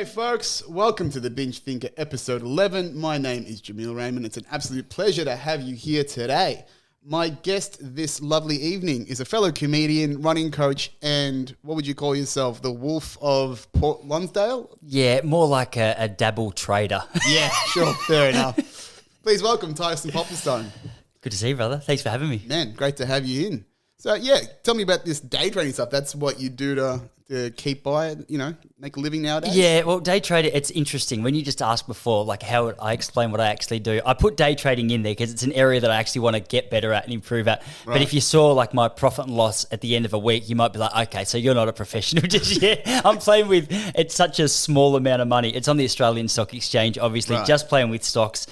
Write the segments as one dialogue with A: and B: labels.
A: folks, welcome to the Binge Thinker episode 11. My name is Jameel Raymond. It's an absolute pleasure to have you here today. My guest this lovely evening is a fellow comedian, running coach, and what would you call yourself? The Wolf of Port Lonsdale?
B: Yeah, more like a dabble trader.
A: Yeah, sure, fair enough. Please welcome Tyson Popplestone.
B: Good to see you, brother. Thanks for having me.
A: Man, great to have you in. So yeah, tell me about this day trading stuff. That's what you do to keep by, make a living nowadays?
B: Yeah, well, day trader, it's interesting. When you just asked before, like how I explain what I actually do, I put day trading in there because it's an area that I actually want to get better at and improve at. Right. But if you saw like my profit and loss at the end of a week, you might be like, okay, so you're not a professional just yet. I'm playing with, it's such a small amount of money. It's on the Australian Stock Exchange, obviously, just playing with stocks.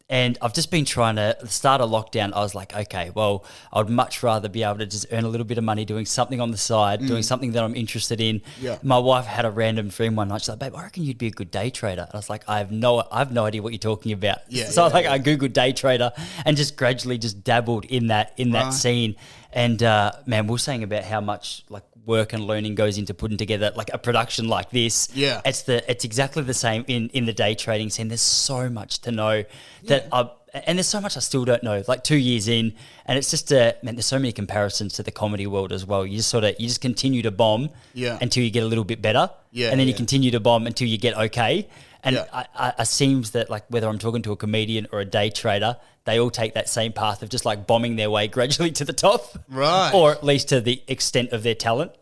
B: And I've just been trying to start a lockdown. I was like, okay, well, I'd much rather be able to just earn a little bit of money doing something on the side, doing something that I'm interested in. Yeah. My wife had a random dream one night. She's like, babe, I reckon you'd be a good day trader. And I was like, I have no idea what you're talking about. Yeah, so I Googled day trader and just gradually just dabbled in that scene. And man, we were saying about how much like work and learning goes into putting together like a production like this. Yeah, it's exactly the same in the day trading scene. There's so much to know and there's so much I still don't know. Like 2 years in, and it's just man, there's so many comparisons to the comedy world as well. You just continue to bomb until you get a little bit better, and then you continue to bomb until you get okay. And it seems that like whether I'm talking to a comedian or a day trader, they all take that same path of just like bombing their way gradually to the top, right? Or at least to the extent of their talent.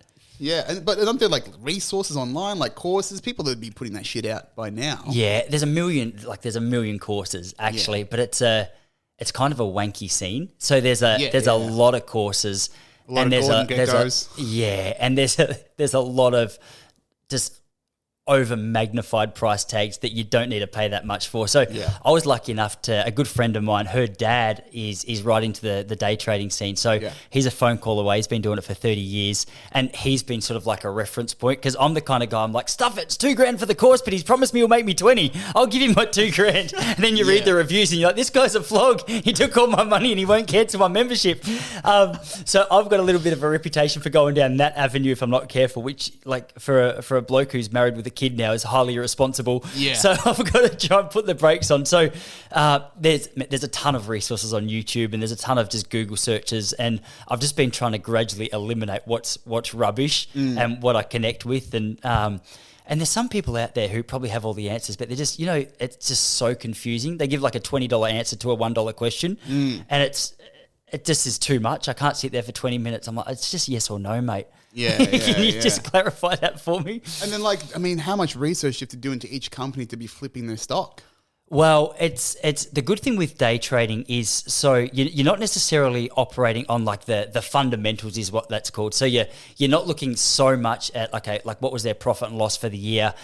A: Yeah, but aren't there like resources online, like courses, people that would be putting that shit out by now?
B: Yeah, there's a million courses actually, but it's kind of a wanky scene. So there's a lot of courses,
A: and there's
B: a lot of just over magnified price tags that you don't need to pay that much for. So I was lucky enough to, a good friend of mine, her dad is right into the day trading scene. So he's a phone call away. He's been doing it for 30 years and he's been sort of like a reference point because I'm the kind of guy, I'm like, stuff it, it's $2,000 for the course, but he's promised me he'll make me 20. I'll give him my $2,000. And then you read the reviews and you're like, this guy's a flog. He took all my money and he won't cancel my membership. So I've got a little bit of a reputation for going down that avenue if I'm not careful, which like for a bloke who's married with a kid now is highly irresponsible. Yeah. So I've got to try and put the brakes on. So there's a ton of resources on YouTube and there's a ton of just Google searches, and I've just been trying to gradually eliminate what's rubbish and what I connect with. And there's some people out there who probably have all the answers, but they're just, it's just so confusing. They give like a $20 answer to a $1 question and it just is too much. I can't sit there for 20 minutes. I'm like, it's just yes or no, mate.
A: Yeah.
B: Can you just clarify that for me?
A: And then how much research do you have to do into each company to be flipping their stock?
B: Well, it's the good thing with day trading is so you're not necessarily operating on like the fundamentals is what that's called. So you're not looking so much at like what was their profit and loss for the year,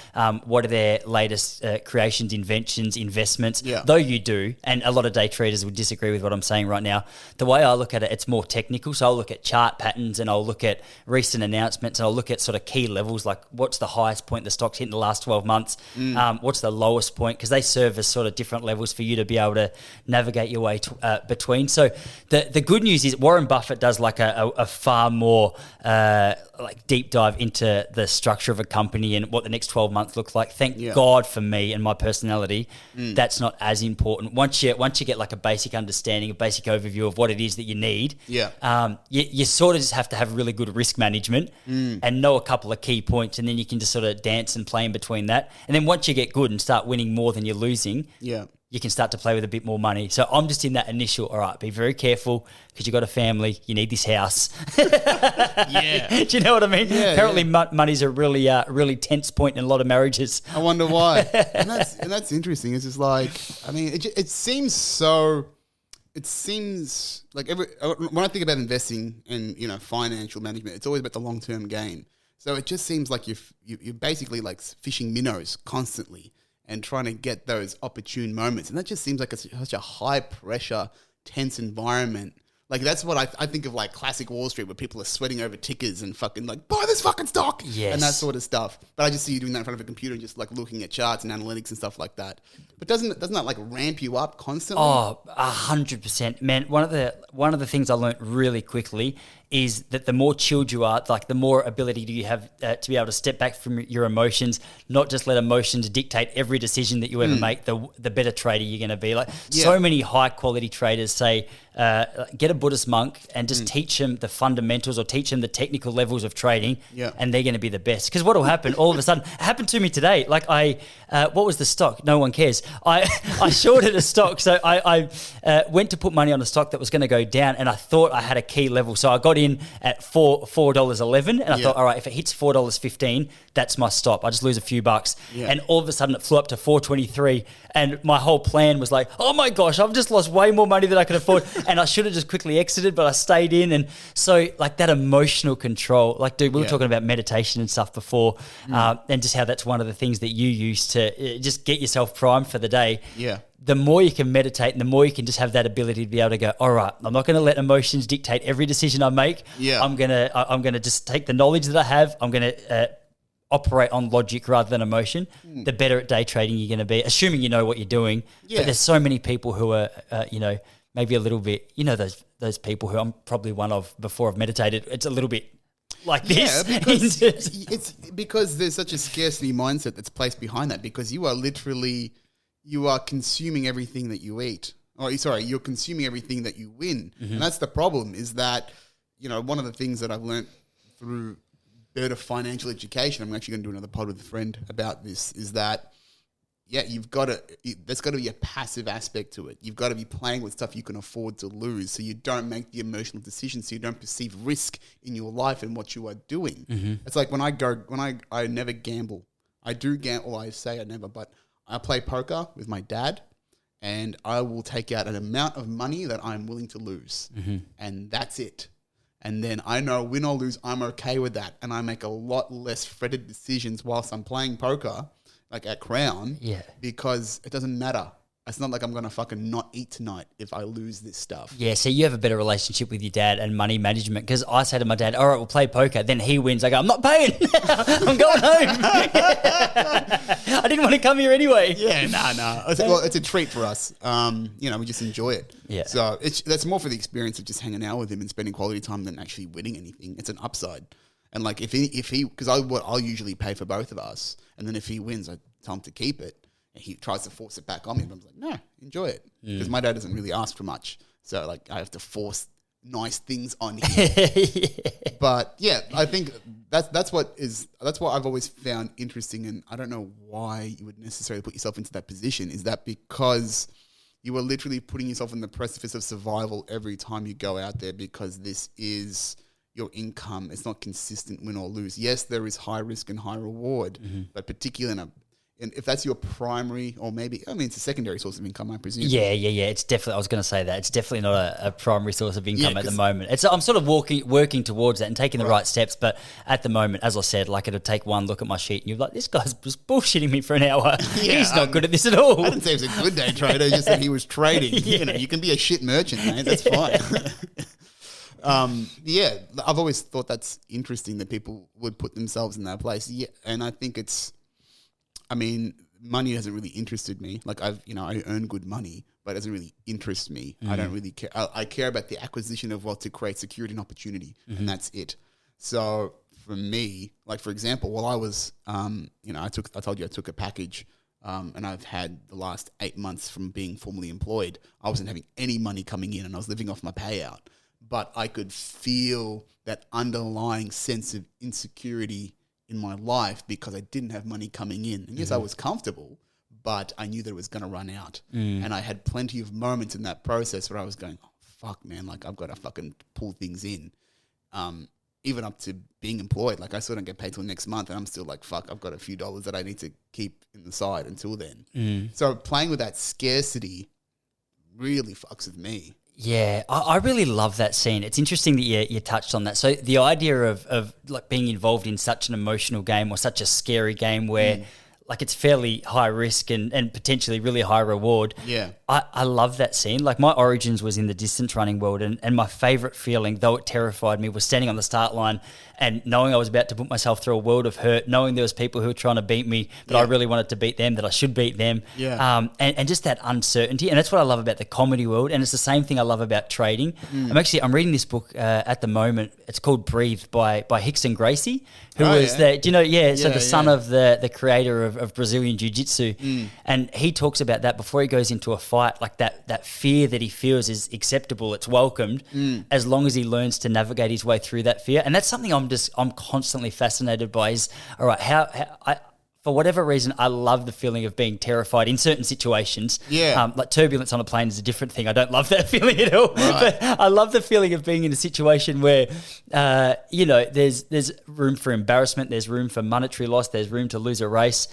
B: what are their latest creations, inventions, investments. Yeah. Though you do, and a lot of day traders would disagree with what I'm saying right now. The way I look at it, it's more technical. So I'll look at chart patterns and I'll look at recent announcements and I'll look at sort of key levels like what's the highest point the stock's hit in the last 12 months, what's the lowest point, because they serve as sort of different levels for you to be able to navigate your way between. So the good news is Warren Buffett does like a far more like deep dive into the structure of a company and what the next 12 months looks like. Thank God for me and my personality, that's not as important. Once you get like a basic understanding, a basic overview of what it is that you need, you sort of just have to have really good risk management and know a couple of key points, and then you can just sort of dance and play in between that. And then once you get good and start winning more than you're losing, you can start to play with a bit more money. So I'm just in that initial, all right, be very careful because you've got a family, you need this house. Do you know what I mean? Yeah, apparently money's a really tense point in a lot of marriages.
A: I wonder why. and that's interesting. It's just like, I mean, it seems like when I think about investing and, financial management, it's always about the long-term gain. So it just seems like you're basically like fishing minnows constantly and trying to get those opportune moments. And that just seems like such a high pressure, tense environment. Like that's what I think of like classic Wall Street where people are sweating over tickers and fucking like, buy this fucking stock and that sort of stuff. But I just see you doing that in front of a computer and just like looking at charts and analytics and stuff like that. But doesn't that like ramp you up constantly?
B: Oh, 100%. Man, one of the things I learned really quickly is that the more chilled you are, like the more ability do you have to be able to step back from your emotions, not just let emotions dictate every decision that you ever make, the better trader you're going to be. Like so many high quality traders say, get a Buddhist monk and just teach them the fundamentals or teach them the technical levels of trading, and they're going to be the best. Because what will happen all of a sudden, it happened to me today. Like what was the stock? No one cares. I shorted a stock. So I went to put money on a stock that was going to go down, and I thought I had a key level. So I got in at $4.11, and I thought, all right, if it hits $4.15, that's my stop. I just lose a few bucks. And all of a sudden it flew up to $4.23, and my whole plan was like, oh my gosh, I've just lost way more money than I could afford. And I should have just quickly exited, but I stayed in. And so like that emotional control, like dude, we were talking about meditation and stuff before, and just how that's one of the things that you use to just get yourself primed for the day. The more you can meditate and the more you can just have that ability to be able to go, all right, I'm not going to let emotions dictate every decision I make. I'm going to just take the knowledge that I have. I'm going to operate on logic rather than emotion. The better at day trading you're going to be, assuming you know what you're doing. But there's so many people who are, maybe a little bit, those people who I'm probably one of before I've meditated. It's a little bit like this.
A: Because it's because there's such a scarcity mindset that's placed behind that, because you are consuming everything that you eat. You're consuming everything that you win. And that's the problem, is that, one of the things that I've learned through better financial education, I'm actually going to do another pod with a friend about this, is that, there's got to be a passive aspect to it. You've got to be playing with stuff you can afford to lose, so you don't make the emotional decisions, so you don't perceive risk in your life and what you are doing. It's like when I never gamble. I do gamble, I say I never, but I play poker with my dad, and I will take out an amount of money that I'm willing to lose. And that's it. And then I know win or lose, I'm okay with that. And I make a lot less fretted decisions whilst I'm playing poker, like at Crown, because it doesn't matter. It's not like I'm going to fucking not eat tonight if I lose this stuff.
B: Yeah, so you have a better relationship with your dad and money management, because I say to my dad, all right, we'll play poker. Then he wins. I go, I'm not paying. I'm going home. I didn't want to come here anyway.
A: Well, it's a treat for us. We just enjoy it. So that's more for the experience of just hanging out with him and spending quality time than actually winning anything. It's an upside. And like if he, because I'll usually pay for both of us, and then if he wins, I tell him to keep it. He tries to force it back on me, but I'm like, no, enjoy it. Because my dad doesn't really ask for much. So like I have to force nice things on him. But I think that's what I've always found interesting. And I don't know why you would necessarily put yourself into that position. Is that because you are literally putting yourself on the precipice of survival every time you go out there, because this is your income. It's not consistent win or lose. Yes, there is high risk and high reward, but particularly and if that's your primary, or maybe, it's a secondary source of income, I presume.
B: Yeah. It's definitely, I was going to say that. It's definitely not a primary source of income at the moment. I'm sort of working towards that and taking the right steps. But at the moment, as I said, like it'll take one look at my sheet and you're like, this guy's just bullshitting me for an hour. He's not good at this at all.
A: I didn't say he was a good day trader, just that he was trading. You can be a shit merchant, mate. That's fine. I've always thought that's interesting that people would put themselves in that place. Yeah, and I think money hasn't really interested me. Like I earn good money, but it doesn't really interest me. I don't really care. I care about the acquisition of wealth to create security and opportunity, and that's it. So for me, like for example, while I was, I told you I took a package, and I've had the last 8 months from being formally employed. I wasn't having any money coming in, and I was living off my payout. But I could feel that underlying sense of insecurity in my life because I didn't have money coming in. And yes, I was comfortable, but I knew that it was going to run out. And I had plenty of moments in that process where I was going, oh, fuck, man, like I've got to fucking pull things in. Even up to being employed, like I still don't get paid till next month, and I'm still like, fuck, I've got a few dollars that I need to keep in the side until then. So playing with that scarcity really fucks with me.
B: Yeah, I really love that scene. It's interesting that you touched on that. So the idea of like being involved in such an emotional game or such a scary game where like it's fairly high risk and potentially really high reward.
A: Yeah.
B: I love that scene. Like my origins was in the distance running world, and my favorite feeling, though it terrified me, was standing on the start line and knowing I was about to put myself through a world of hurt, knowing there was people who were trying to beat me, but I really wanted to beat them, that I should beat them.
A: Yeah.
B: And just that uncertainty. And that's what I love about the comedy world. And it's the same thing I love about trading. I'm reading this book at the moment. It's called Breathe by Hickson Gracie, who was the, do you know, so the son of the creator of Brazilian Jiu-Jitsu. And he talks about that before he goes into a fight, like that fear that he feels is acceptable, it's welcomed, as long as he learns to navigate his way through that fear. And that's something I'm constantly fascinated by is, all right, how for whatever reason, I love the feeling of being terrified in certain situations.
A: Yeah.
B: Like turbulence on a plane is a different thing. I don't love that feeling at all.
A: Right.
B: But I love the feeling of being in a situation where, there's room for embarrassment, there's room for monetary loss, there's room to lose a race.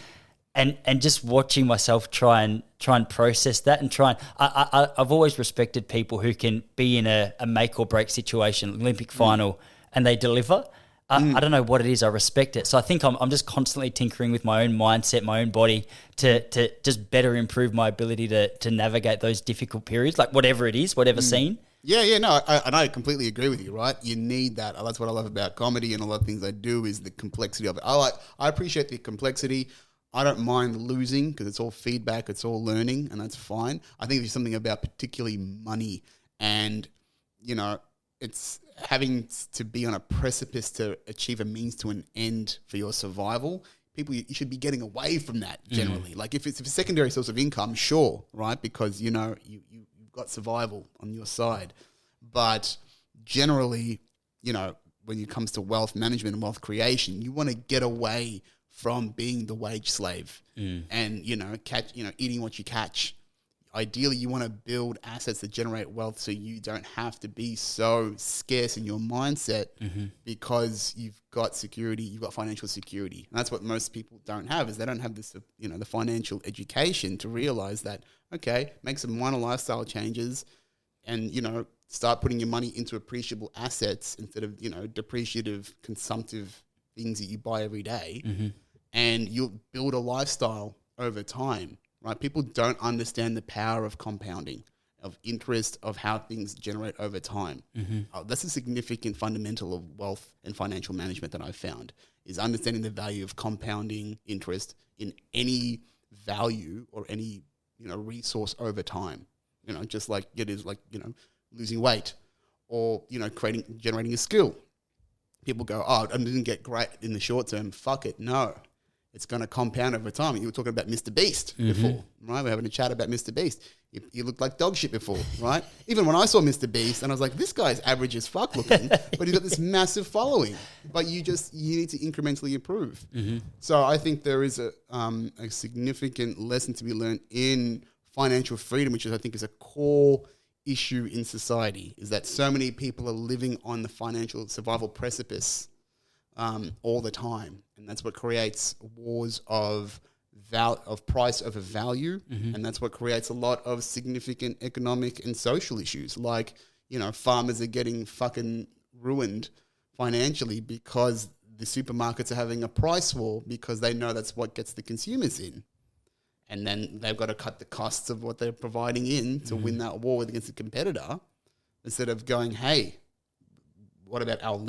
B: And just watching myself try and process that and I've always respected people who can be in a make or break situation, Olympic final, and they deliver. I don't know what it is. I respect it. So I think I'm just constantly tinkering with my own mindset, my own body to just better improve my ability to navigate those difficult periods, like whatever it is, whatever scene.
A: Yeah, no, I completely agree with you, right? You need that. That's what I love about comedy and a lot of things I do is the complexity of it. I appreciate the complexity. I don't mind losing because it's all feedback, it's all learning, and that's fine. I think there's something about particularly money and, it's having to be on a precipice to achieve a means to an end for your survival. People, you should be getting away from that generally. Like if it's a secondary source of income, sure, right? Because, you've got survival on your side. But generally, when it comes to wealth management and wealth creation, you want to get away from being the wage slave and, eating what you catch. Ideally, you want to build assets that generate wealth so you don't have to be so scarce in your mindset because you've got security, you've got financial security. And that's what most people don't have is they don't have this, the financial education to realize that, okay, make some minor lifestyle changes and, start putting your money into appreciable assets instead of, depreciative, consumptive things that you buy every day. And you'll build a lifestyle over time. Right, people don't understand the power of compounding, of interest, of how things generate over time. That's a significant fundamental of wealth and financial management that I've found, is understanding the value of compounding interest in any value or any resource over time. Just like it is like losing weight or generating a skill. People go, oh, I didn't get great in the short term. Fuck it, no. It's going to compound over time. You were talking about Mr. Beast before, right? We're having a chat about Mr. Beast. You looked like dog shit before, right? Even when I saw Mr. Beast and I was like, this guy's average as fuck looking, but he's got this massive following. But you need to incrementally improve. So I think there is a significant lesson to be learned in financial freedom, which I think is a core issue in society, is that so many people are living on the financial survival precipice all the time. And that's what creates wars of price over value. And that's what creates a lot of significant economic and social issues. Like, farmers are getting fucking ruined financially because the supermarkets are having a price war because they know that's what gets the consumers in. And then they've got to cut the costs of what they're providing in to win that war against a competitor instead of going, hey, what about our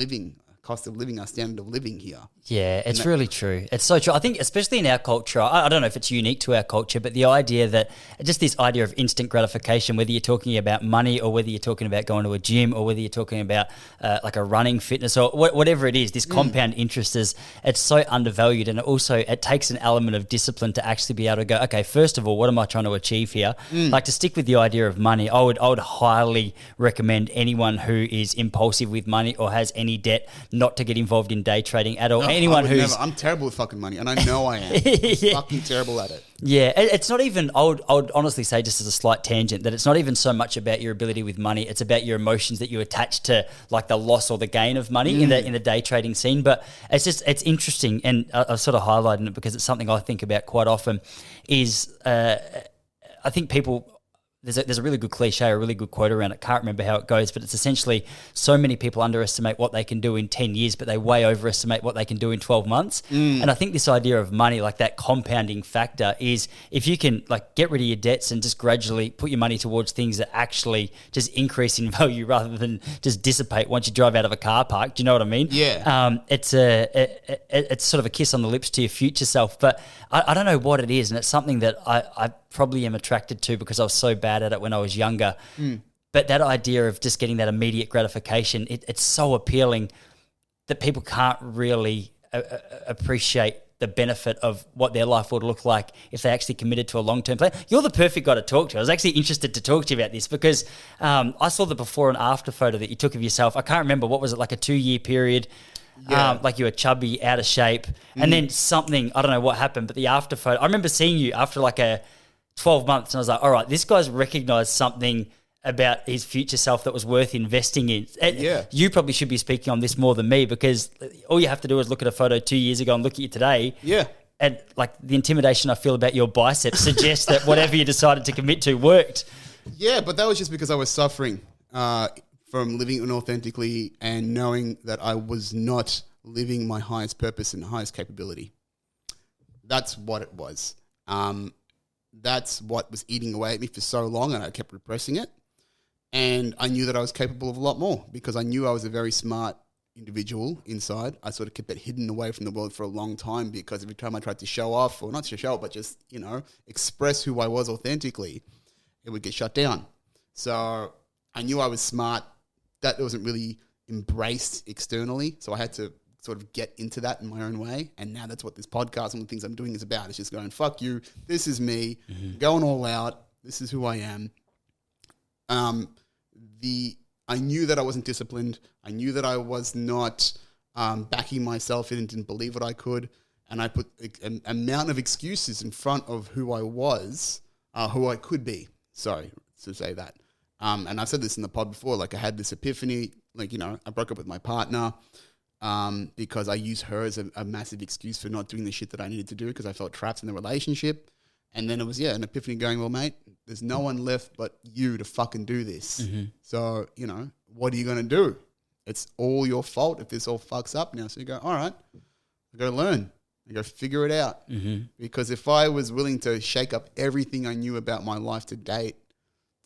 A: cost of living, our standard of living here?
B: Yeah, it's really true. It's so true. I think especially in our culture, I don't know if it's unique to our culture, but the idea that just this idea of instant gratification, whether you're talking about money or whether you're talking about going to a gym or whether you're talking about like a running fitness or whatever it is, this compound interest it's so undervalued. And it takes an element of discipline to actually be able to go, okay, first of all, what am I trying to achieve here? Like to stick with the idea of money, I would highly recommend anyone who is impulsive with money or has any debt not to get involved in day trading at all. I'm
A: terrible with fucking money, and I know I am. I'm fucking terrible at it.
B: Yeah, it's not even. I would honestly say, just as a slight tangent, that it's not even so much about your ability with money. It's about your emotions that you attach to, like the loss or the gain of money in the day trading scene. But it's interesting, and I've sort of highlighted it because it's something I think about quite often. Is I think people there's a really good cliche, a really good quote around it. Can't remember how it goes, but it's essentially so many people underestimate what they can do in 10 years, but they way overestimate what they can do in 12 months. And I think this idea of money, like that compounding factor, is if you can like get rid of your debts and just gradually put your money towards things that actually just increase in value rather than just dissipate once you drive out of a car park. Do you know what I mean?
A: Yeah.
B: It's sort of a kiss on the lips to your future self, but I don't know what it is, and it's something that I probably am attracted to because I was so bad at it when I was younger. But that idea of just getting that immediate gratification, it's so appealing that people can't really appreciate the benefit of what their life would look like if they actually committed to a long-term plan. You're the perfect guy to talk to. I was actually interested to talk to you about this because I saw the before and after photo that you took of yourself. I can't remember, what was it, like a 2-year period?
A: Yeah.
B: Like you were chubby, out of shape, and then something, I don't know what happened, but the after photo, I remember seeing you after like a 12 months and I was like, all right, this guy's recognized something about his future self that was worth investing in. And you probably should be speaking on this more than me because all you have to do is look at a photo 2 years ago and look at you today.
A: Yeah.
B: And like the intimidation I feel about your biceps suggests that whatever you decided to commit to worked.
A: Yeah, but that was just because I was suffering from living inauthentically and knowing that I was not living my highest purpose and highest capability. That's what it was. That's what was eating away at me for so long, and I kept repressing it. And I knew that I was capable of a lot more because I knew I was a very smart individual inside. I sort of kept it hidden away from the world for a long time because every time I tried to show off, or not to show off, but just, express who I was authentically, it would get shut down. So I knew I was smart. That wasn't really embraced externally. So I had to sort of get into that in my own way. And now that's what this podcast and the things I'm doing is about. It's just going, fuck you. This is me. Going all out. This is who I am. I knew that I wasn't disciplined. I knew that I was not backing myself in and didn't believe what I could. And I put an amount of excuses in front of who I was, who I could be. Sorry to say that. And I've said this in the pod before, like I had this epiphany, I broke up with my partner because I used her as a massive excuse for not doing the shit that I needed to do because I felt trapped in the relationship. And then it was, an epiphany going, well, mate, there's no one left but you to fucking do this. So, what are you going to do? It's all your fault if this all fucks up now. So you go, all right, I got to learn. I got to figure it out. Because if I was willing to shake up everything I knew about my life to date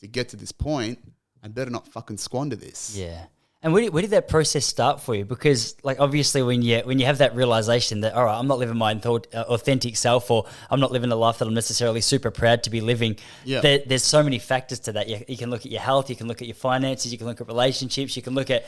A: to get to this point, I better not fucking squander this.
B: Yeah. And where did that process start for you? Because, like, obviously when you have that realization that, all right, I'm not living my authentic self, or I'm not living a life that I'm necessarily super proud to be living, there's so many factors to that. You can look at your health, you can look at your finances, you can look at relationships, you can look at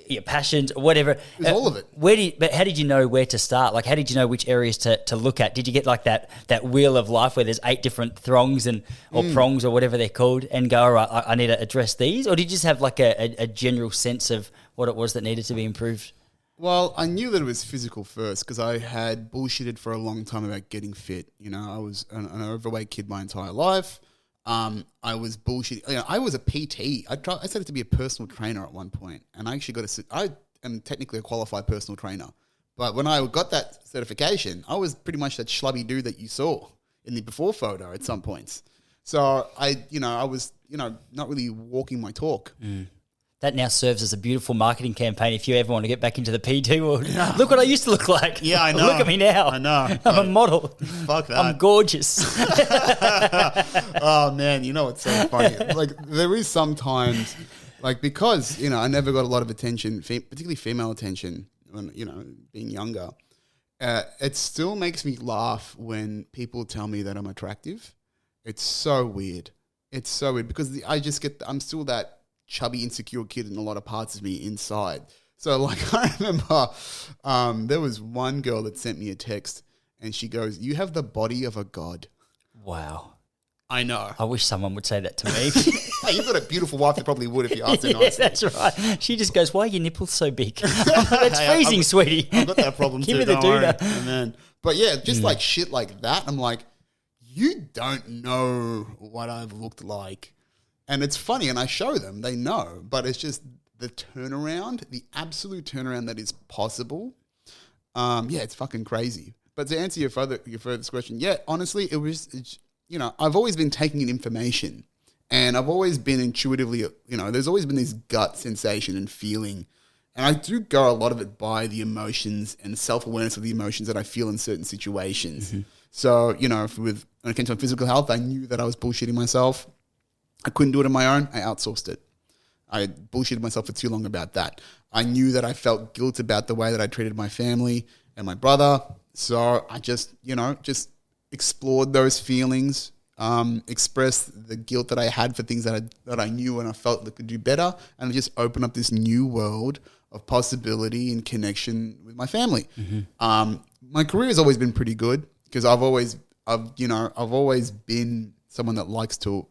B: your passions, or whatever.
A: It's all of it.
B: But how did you know where to start? Like, how did you know which areas to look at? Did you get like that wheel of life where there's 8 different throngs or prongs or whatever they're called, and go, all right, I need to address these? Or did you just have like a general sense of what it was that needed to be improved?
A: Well, I knew that it was physical first because I had bullshitted for a long time about getting fit. I was an overweight kid my entire life. I was bullshitting. I was a PT. I started to be a personal trainer at one point, and I actually I am technically a qualified personal trainer. But when I got that certification, I was pretty much that schlubby dude that you saw in the before photo at some points. So I was, not really walking my talk.
B: That now serves as a beautiful marketing campaign if you ever want to get back into the PT world. Yeah. Look what I used to look like.
A: Yeah, I know.
B: Look at me now.
A: I know.
B: I'm a model.
A: Fuck that.
B: I'm gorgeous.
A: Oh, man, it's so funny. Like, there is sometimes, like, because, I never got a lot of attention, particularly female attention when, being younger. It still makes me laugh when people tell me that I'm attractive. It's so weird. It's so weird because I'm still that chubby, insecure kid in a lot of parts of me inside. So, like, I remember there was one girl that sent me a text and she goes, "You have the body of a god."
B: Wow.
A: I know.
B: I wish someone would say that to me.
A: Hey, you've got a beautiful wife that probably would if you asked her nicely.
B: Yeah, that's right. She just goes, "Why are your nipples so big?" It's freezing, sweetie.
A: I've got that problem
B: Give
A: too.
B: me the doona.
A: Man. But yeah, just like shit like that, I'm like, you don't know what I've looked like. And it's funny, and I show them, they know, but it's just the turnaround, the absolute turnaround that is possible. It's fucking crazy. But to answer your furthest question, honestly, I've always been taking in information And I've always been intuitively, there's always been this gut sensation and feeling. And I do go a lot of it by the emotions and self-awareness of the emotions that I feel in certain situations. So, when it came to my physical health, I knew that I was bullshitting myself. I couldn't do it on my own. I outsourced it. I bullshitted myself for too long about that. I knew that I felt guilt about the way that I treated my family and my brother. So I just explored those feelings, expressed the guilt that I had for things that I knew and I felt that could do better, and just opened up this new world of possibility and connection with my family. My career has always been pretty good because I've always been someone that likes to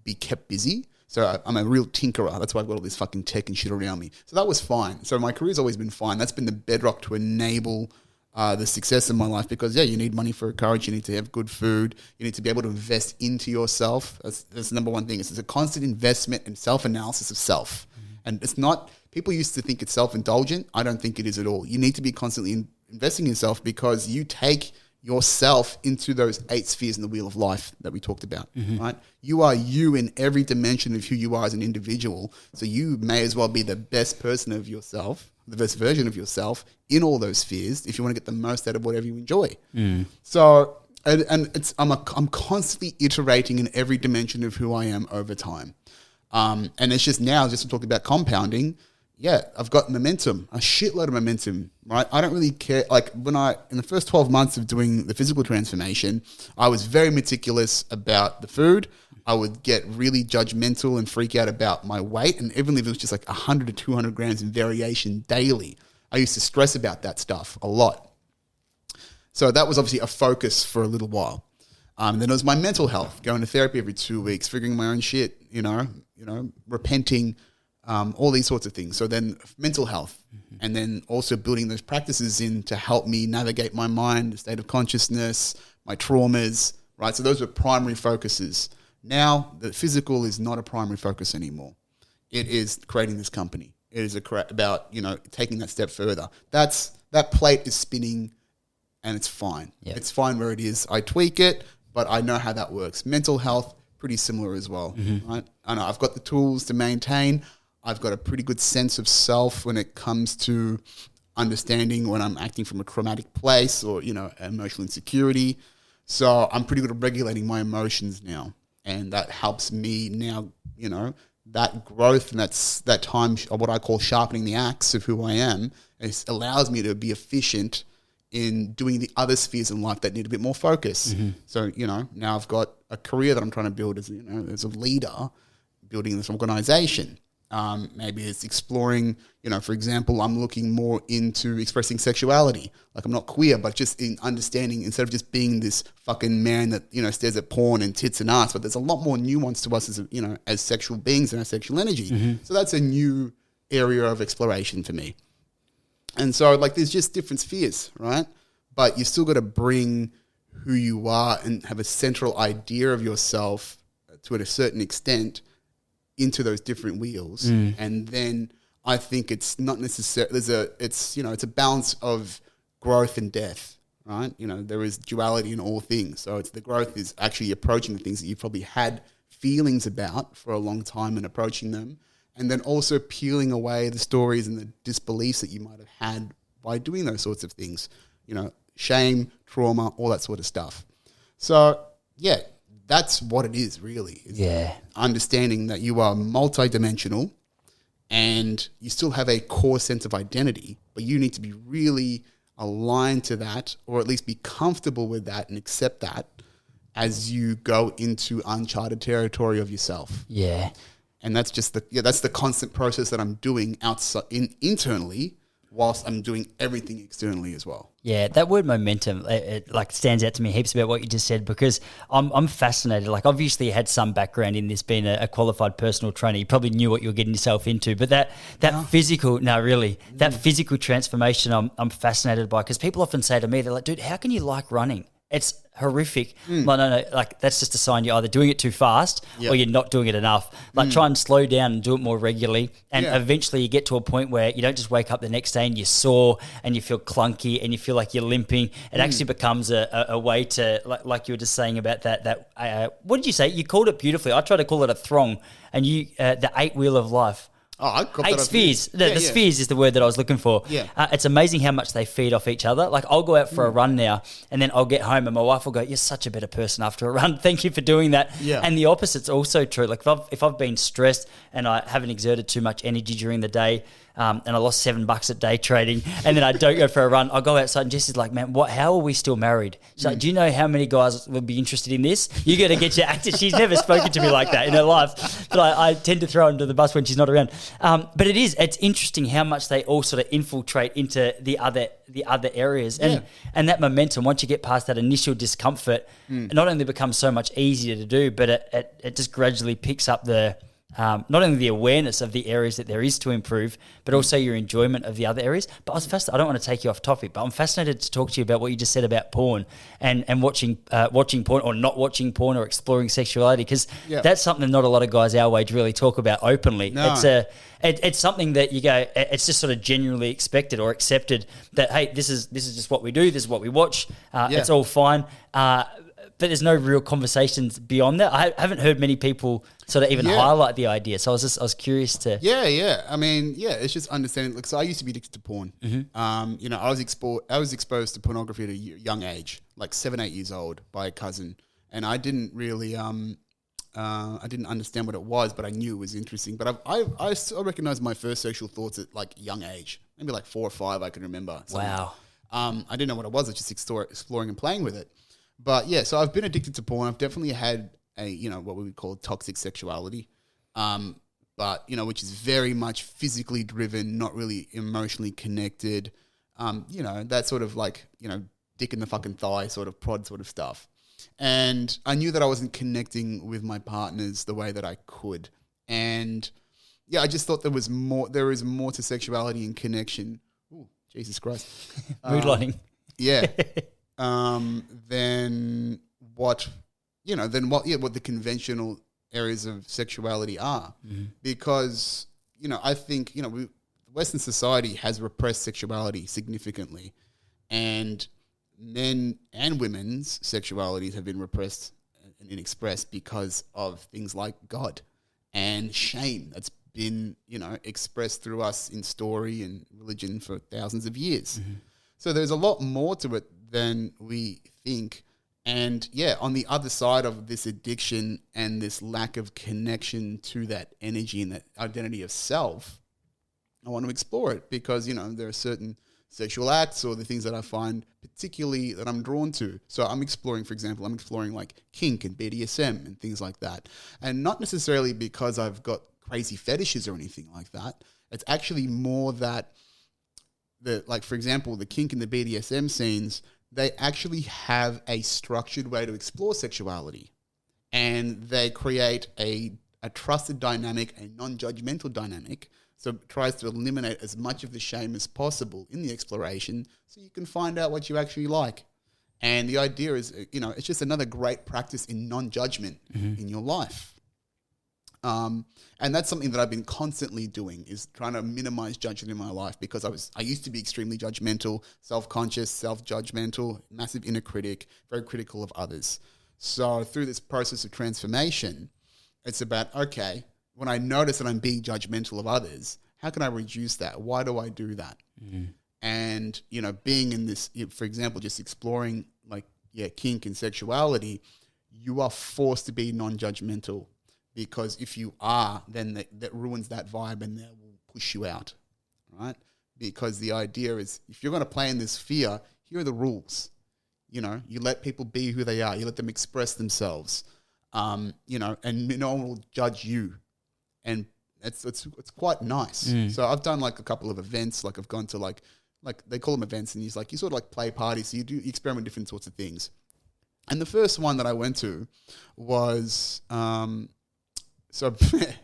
A: be kept busy. So I'm a real tinkerer. That's why I've got all this fucking tech and shit around me. So that was fine. So my career's always been fine. That's been the bedrock to enable the success of my life because, you need money for a coach. You need to have good food. You need to be able to invest into yourself. That's the number one thing. It's a constant investment and self-analysis of self. And it's not, people used to think it's self-indulgent. I don't think it is at all. You need to be constantly investing in yourself because you take yourself into those 8 spheres in the wheel of life that we talked about, right? You are you in every dimension of who you are as an individual. So you may as well be the best person of yourself, the best version of yourself in all those spheres if you want to get the most out of whatever you enjoy. So, I'm constantly iterating in every dimension of who I am over time. And it's just now, just to talk about compounding, I've got momentum, a shitload of momentum, right? I don't really care. Like in the first 12 months of doing the physical transformation, I was very meticulous about the food. I would get really judgmental and freak out about my weight. And even if it was just like 100 to 200 grams in variation daily, I used to stress about that stuff a lot. So that was obviously a focus for a little while. Then it was my mental health, going to therapy every 2 weeks, figuring my own shit, repenting, all these sorts of things. So then mental health, and then also building those practices in to help me navigate my mind, the state of consciousness, my traumas, right? So those were primary focuses. Now the physical is not a primary focus anymore. It is creating this company. It is about, taking that step further. That plate is spinning and it's fine. Yep. It's fine where it is. I tweak it, but I know how that works. Mental health, pretty similar as well, right? I know I've got the tools to maintain. I've got a pretty good sense of self when it comes to understanding when I'm acting from a traumatic place or, emotional insecurity. So I'm pretty good at regulating my emotions now. And that helps me now, that growth and that time of what I call sharpening the axe of who I am. It allows me to be efficient in doing the other spheres in life that need a bit more focus. So, now I've got a career that I'm trying to build as a leader, building this organization. Maybe it's exploring, for example, I'm looking more into expressing sexuality. Like I'm not queer, but just in understanding, instead of just being this fucking man that, stares at porn and tits and ass, but there's a lot more nuance to us as sexual beings and our sexual energy. So that's a new area of exploration for me. And so there's just different spheres, right? But you still got to bring who you are and have a central idea of yourself to a certain extent into those different wheels. And then I think it's not necessarily, it's a balance of growth and death, right? There is duality in all things. So the growth is actually approaching the things that you've probably had feelings about for a long time and approaching them. And then also peeling away the stories and the disbeliefs that you might have had by doing those sorts of things, shame, trauma, all that sort of stuff. So that's what it is really. Understanding that you are multidimensional and you still have a core sense of identity, but you need to be really aligned to that, or at least be comfortable with that and accept that as you go into uncharted territory of yourself. And that's just that's the constant process that I'm doing internally, whilst I'm doing everything externally as well.
B: Yeah, that word momentum, it stands out to me heaps about what you just said, because I'm fascinated. Obviously you had some background in this, being a qualified personal trainer. You probably knew what you were getting yourself into, but that physical transformation I'm fascinated by, because people often say to me, they're like, dude, how can you like running it's horrific. Like, no, like that's just a sign you're either doing it too fast or you're not doing it enough. Like try and slow down and do it more regularly. And eventually you get to a point where you don't just wake up the next day and you're sore and you feel clunky and you feel like you're limping. It actually becomes a way to, like you were just saying about that what did you say? You called it beautifully. I try to call it a throng, and you the 8-wheel of life.
A: Oh, I got
B: 8 spheres. The spheres is the word that I was looking for.
A: Yeah.
B: It's amazing how much they feed off each other. Like I'll go out for a run now and then I'll get home and my wife will go, "You're such a better person after a run. Thank you for doing that."
A: Yeah.
B: And the opposite's also true. Like if I've been stressed and I haven't exerted too much energy during the day, and I lost $7 at day trading, and then I don't go for a run, I'll go outside and Jess is like, "Man, how are we still married?" She's like, "Do you know how many guys would be interested in this? You got to get your actor." She's never spoken to me like that in her life, but I tend to throw her under the bus when she's not around. But it's interesting how much they all sort of infiltrate into the other areas, and that momentum. Once you get past that initial discomfort, it not only becomes so much easier to do, but it just gradually picks up the not only the awareness of the areas that there is to improve, but also your enjoyment of the other areas. But I was fascinated. I don't want to take you off topic, but I'm fascinated to talk to you about what you just said about porn and watching porn or not watching porn or exploring sexuality, because that's something not a lot of guys our age really talk about openly. No. It's something that you go, it's just sort of genuinely expected or accepted that, hey, this is just what we do, this is what we watch, it's all fine. But there's no real conversations beyond that. I haven't heard many people sort of even highlight the idea. So I was curious to.
A: Yeah. I mean, it's just understanding. Like, so I used to be addicted to porn. I was exposed to pornography at a young age, like 7-8 years old, by a cousin, and I didn't really I didn't understand what it was, but I knew it was interesting. But I still recognized my first sexual thoughts at like young age, maybe like 4 or 5. I can remember. Something.
B: Wow.
A: I didn't know what it was. I was just exploring and playing with it. But yeah, so I've been addicted to porn. I've definitely had what we would call toxic sexuality, but which is very much physically driven, not really emotionally connected. That sort of like dick in the fucking thigh sort of prod sort of stuff. And I knew that I wasn't connecting with my partners the way that I could. And yeah, I just thought there is more to sexuality and connection. Ooh, Jesus Christ.
B: Mood lighting.
A: Yeah. Than what the conventional areas of sexuality are. Because, I think, Western society has repressed sexuality significantly, and men and women's sexualities have been repressed and expressed because of things like God and shame that's been, expressed through us in story and religion for thousands of years. So there's a lot more to it than we think. And yeah, on the other side of this addiction and this lack of connection to that energy and that identity of self, I want to explore it because, there are certain sexual acts or the things that I find particularly that I'm drawn to. So I'm exploring, for example, like kink and BDSM and things like that. And not necessarily because I've got crazy fetishes or anything like that. It's actually more that for example, the kink and the BDSM scenes, they actually have a structured way to explore sexuality, and they create a trusted dynamic, a non-judgmental dynamic. So it tries to eliminate as much of the shame as possible in the exploration so you can find out what you actually like. And the idea is, it's just another great practice in non-judgment in your life. And that's something that I've been constantly doing, is trying to minimize judgment in my life, because I used to be extremely judgmental, self-conscious, self-judgmental, massive inner critic, very critical of others. So through this process of transformation, it's about, okay, when I notice that I'm being judgmental of others, how can I reduce that? Why do I do that? And, being in this, for example, just exploring kink and sexuality, you are forced to be non-judgmental. Because if you are, then that ruins that vibe and that will push you out, right? Because the idea is, if you're going to play in this sphere, here are the rules. You let people be who they are. You let them express themselves, and no one will judge you. And it's quite nice. So I've done like a couple of events. Like I've gone to like they call them events, and you sort of like play parties. So you experiment with different sorts of things. And the first one that I went to was So,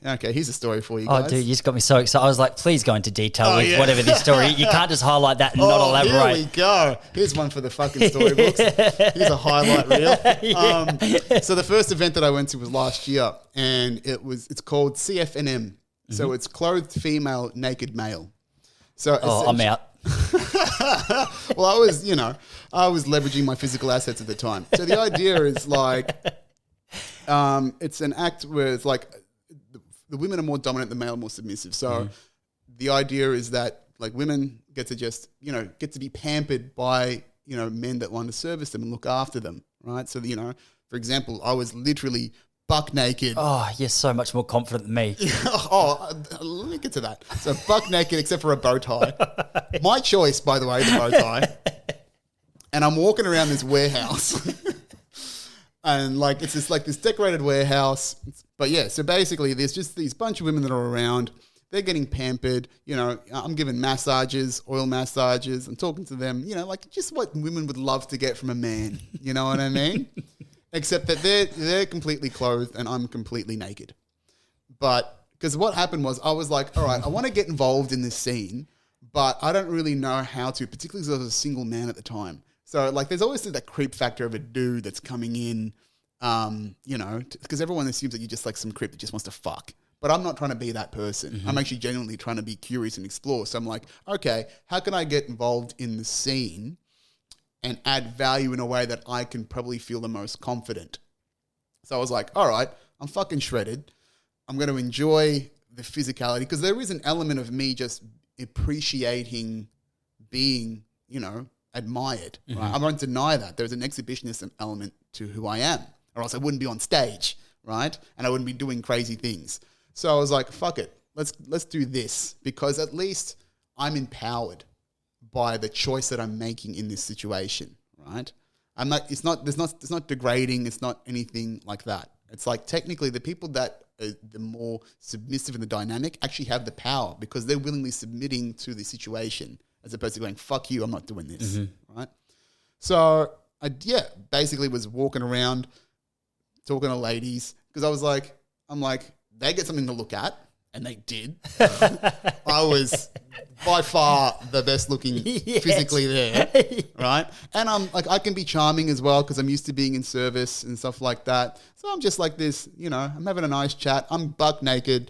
A: okay, here's a story for you guys.
B: Oh, dude, you just got me so excited. I was like, please go into detail with whatever this story. You can't just highlight that and not elaborate.
A: Here we go. Here's one for the fucking storybooks. Here's a highlight reel. So the first event that I went to was last year, and it's called CFNM. So it's clothed female, naked male. So
B: I'm out.
A: Well, I was leveraging my physical assets at the time. So the idea is like, it's an act where it's like the women are more dominant, the male are more submissive. So the idea is that like women get to just, get to be pampered by, men that want to service them and look after them, right? So, for example, I was literally buck naked.
B: Oh, you're so much more confident than me.
A: Let me get to that. So buck naked except for a bow tie. My choice, by the way, the bow tie. And I'm walking around this warehouse. And like it's just like this decorated warehouse. But yeah, so basically there's just these bunch of women that are around. They're getting pampered. I'm giving massages, oil massages. I'm talking to them, like just what women would love to get from a man. You know what I mean? Except that they're completely clothed and I'm completely naked. But because what happened was I was like, all right, I want to get involved in this scene, but I don't really know how to, particularly because I was a single man at the time. So like there's always that creep factor of a dude that's coming in, because everyone assumes that you're just like some creep that just wants to fuck. But I'm not trying to be that person. Mm-hmm. I'm actually genuinely trying to be curious and explore. So I'm like, okay, how can I get involved in the scene and add value in a way that I can probably feel the most confident? So I was like, all right, I'm fucking shredded. I'm going to enjoy the physicality because there is an element of me just appreciating being, admired. Mm-hmm. Right? I won't deny that. There's an exhibitionist element to who I am, or else I wouldn't be on stage, right? And I wouldn't be doing crazy things. So I was like, fuck it. Let's do this because at least I'm empowered by the choice that I'm making in this situation, right? It's not degrading. It's not anything like that. It's like technically the people that are the more submissive in the dynamic actually have the power because they're willingly submitting to the situation as opposed to going, fuck you, I'm not doing this, right? So I basically was walking around talking to ladies because I'm like, they get something to look at. And they did. I was by far the best looking physically there, right? And I'm like, I can be charming as well because I'm used to being in service and stuff like that. So I'm just like this, I'm having a nice chat. I'm buck naked.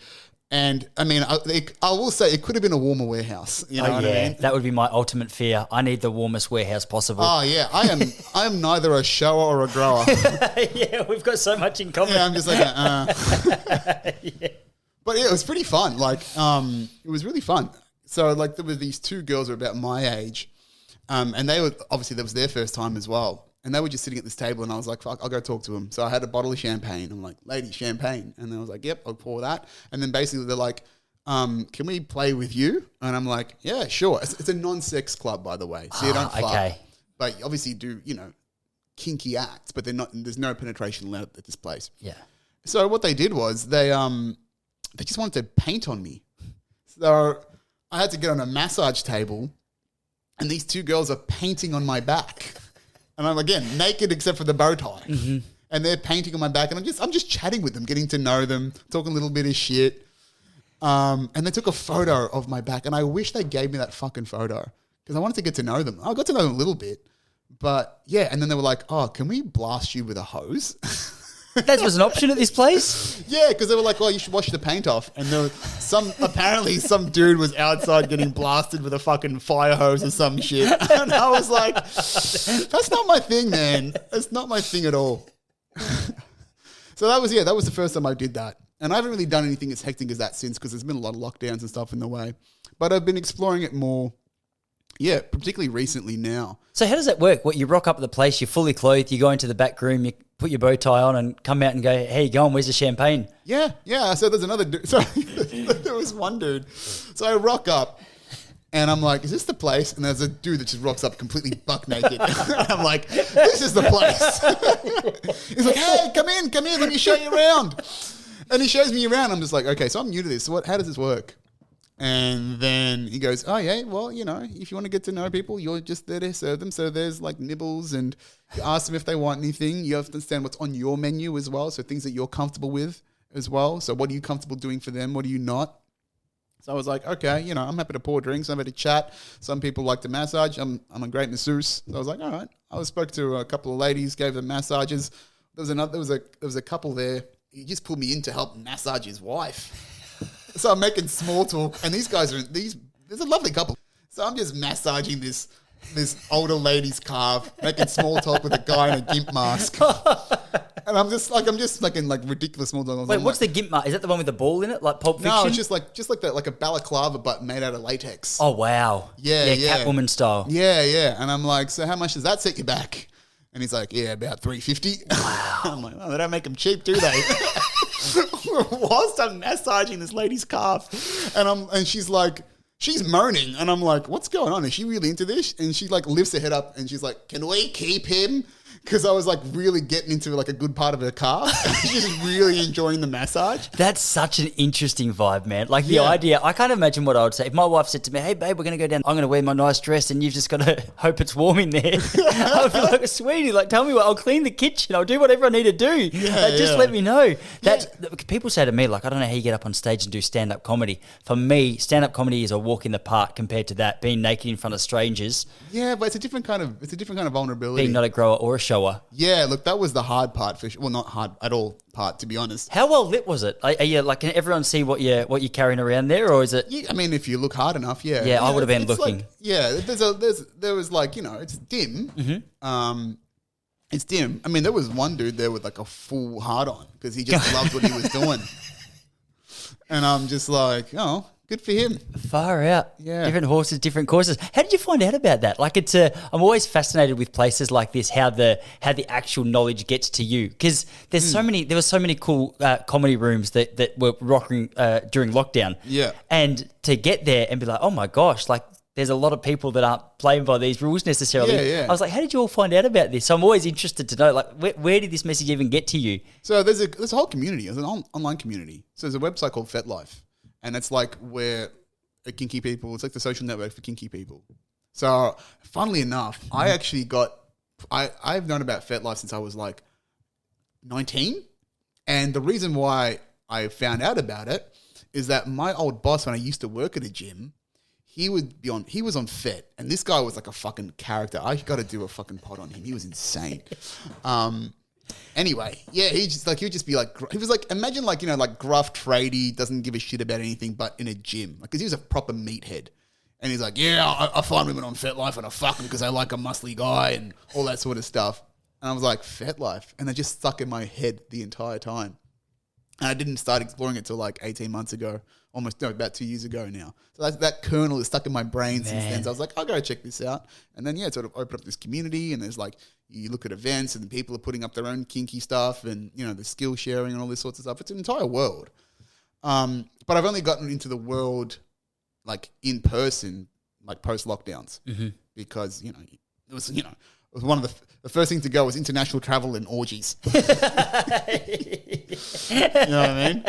A: And I mean, I will say it could have been a warmer warehouse. You know what I mean?
B: That would be my ultimate fear. I need the warmest warehouse possible.
A: Oh yeah, I am neither a shower or a grower.
B: Yeah, we've got so much in common.
A: Yeah, I'm just like, yeah. But yeah, it was pretty fun. Like, it was really fun. So like there were these two girls who were about my age, and they were obviously that was their first time as well. And they were just sitting at this table, and I was like, "Fuck, I'll go talk to them." So I had a bottle of champagne. I'm like, "Lady, champagne," and I was like, "Yep, I'll pour that." And then basically they're like, "Can we play with you?" And I'm like, "Yeah, sure." It's a non-sex club, by the way, so you don't fuck.
B: Okay.
A: But you obviously do kinky acts, but they're not. There's no penetration allowed at this place.
B: Yeah.
A: So what they did was they just wanted to paint on me. So I had to get on a massage table and these two girls are painting on my back. And I'm again naked except for the bow tie. Mm-hmm. And they're painting on my back and I'm just chatting with them, getting to know them, talking a little bit of shit. And they took a photo of my back and I wish they gave me that fucking photo because I wanted to get to know them. I got to know them a little bit. But yeah, and then they were like, "Oh, can we blast you with a hose?"
B: That was an option at this place?
A: Yeah, because they were like, "Well, you should wash the paint off." And there was apparently some dude was outside getting blasted with a fucking fire hose or some shit. And I was like, that's not my thing, man. That's not my thing at all. So that was the first time I did that. And I haven't really done anything as hectic as that since because there's been a lot of lockdowns and stuff in the way. But I've been exploring it more, particularly recently now.
B: So how does that work? You rock up at the place, you're fully clothed, you go into the back room, you put your bow tie on and come out and go, "Hey, you going? Where's the champagne?"
A: Yeah. So there's another dude. So there was one dude. So I rock up and I'm like, "Is this the place?" And there's a dude that just rocks up completely buck naked. And I'm like, "This is the place." He's like, "Hey, come in, let me show you around." And he shows me around. I'm just like, okay, so I'm new to this. So how does this work? And then he goes, "Oh yeah, well, if you want to get to know people, you're just there to serve them. So there's like nibbles and you ask them if they want anything. You have to understand what's on your menu as well. So things that you're comfortable with as well. So what are you comfortable doing for them? What are you not? So I was like, okay, you know, I'm happy to pour drinks. I'm happy to chat. Some people like to massage. I'm a great masseuse. So I was like, all right. I spoke to a couple of ladies, gave them massages. There was a couple there. He just pulled me in to help massage his wife. So I'm making small talk, and there's a lovely couple. So I'm just massaging this older lady's calf, making small talk with a guy in a gimp mask. And I'm just making like ridiculous small talk.
B: Wait, what's the gimp mask? Is that the one with the ball in it, like Pulp Fiction?
A: No, it's just like that, like a balaclava, but made out of latex.
B: Oh wow.
A: Yeah.
B: Catwoman style.
A: Yeah. And I'm like, so how much does that set you back? And he's like, yeah, about $350. Wow. I'm like, oh, they don't make them cheap, do they? Whilst I'm massaging this lady's calf, and she's like, she's moaning, and I'm like, what's going on? Is she really into this? And she like lifts her head up, and she's like, can we keep him? Because I was like really getting into like a good part of her calf. She's really enjoying the massage.
B: That's such an interesting vibe, man. Like the idea, I can't imagine what I would say. If my wife said to me, hey babe, we're going to go down, I'm going to wear my nice dress and you've just got to hope it's warm in there. I would be like, sweetie, like tell me what, I'll clean the kitchen. I'll do whatever I need to do. Just let me know. People say to me, like, I don't know how you get up on stage and do stand-up comedy. For me, stand-up comedy is a walk in the park compared to that, being naked in front of strangers.
A: Yeah, but it's a different kind of vulnerability.
B: Being not a grower or a shower.
A: Yeah, look, that was the hard part for sure. Well, not hard at all part, to be honest.
B: How well lit was it? Are you like, can everyone see what you're carrying around there, or is it?
A: Yeah, I mean, if you look hard enough, yeah.
B: Yeah, I would have been looking.
A: Like, yeah, there was like, you know, it's dim. Mm-hmm. It's dim. I mean, there was one dude there with like a full hard on because he just loved what he was doing. And I'm just like, oh, good for him.
B: Far out.
A: Yeah.
B: Different horses, different courses. How did you find out about that? Like I'm always fascinated with places like this, how the actual knowledge gets to you. Because there were so many cool comedy rooms that were rocking during lockdown.
A: Yeah.
B: And to get there and be like, oh my gosh, like there's a lot of people that aren't playing by these rules necessarily.
A: Yeah.
B: I was like, how did you all find out about this? So I'm always interested to know, like, where did this message even get to you?
A: So there's a whole community. There's an online community. So there's a website called FetLife. And it's like where kinky people, it's like the social network for kinky people. So funnily enough, I've known about FetLife since I was like 19. And the reason why I found out about it is that my old boss, when I used to work at a gym, he was on Fet, and this guy was like a fucking character. I got to do a fucking pod on him. He was insane. Anyway, yeah, he would just be like, he was like, imagine like, you know, like gruff tradie, doesn't give a shit about anything, but in a gym, like, cause he was a proper meathead. And he's like, yeah, I find women on FetLife and I fuck them because I like a muscly guy and all that sort of stuff. And I was like, FetLife, and they just stuck in my head the entire time. And I didn't start exploring it till like 18 months ago, about 2 years ago now. So that kernel is stuck in my brain since then. So I was like, I'll go check this out. And then, it sort of opened up this community, and there's like, you look at events and people are putting up their own kinky stuff and, you know, the skill sharing and all this sorts of stuff. It's an entire world. But I've only gotten into the world like in person, like post lockdowns, because, you know, it was one of the first thing to go was international travel and orgies. You know what I mean?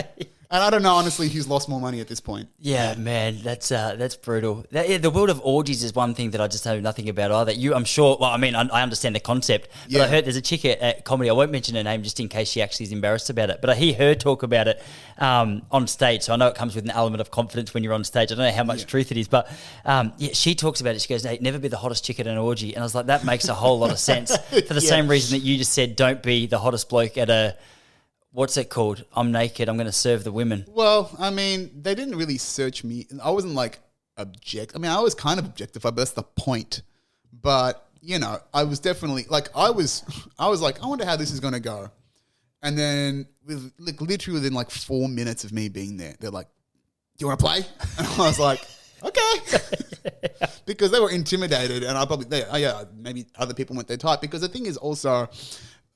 A: And I don't know, honestly, who's lost more money at this point.
B: Yeah, man, that's brutal. The world of orgies is one thing that I just know nothing about either. I'm sure, well, I mean, I understand the concept, but I heard there's a chick at comedy, I won't mention her name just in case she actually is embarrassed about it, but I hear her talk about it on stage, so I know it comes with an element of confidence when you're on stage. I don't know how much truth it is, but she talks about it. She goes, "Hey, never be the hottest chick at an orgy." And I was like, that makes a whole lot of sense for the same reason that you just said, don't be the hottest bloke at a... What's it called? I'm naked. I'm going to serve the women.
A: Well, I mean, they didn't really search me. I wasn't like I mean, I was kind of objectified, but that's the point. But, you know, I was definitely like, I was like, I wonder how this is going to go. And then literally within like 4 minutes of me being there, they're like, "Do you want to play?" And I was like, okay. Because they were intimidated, and maybe other people went their type. Because the thing is also,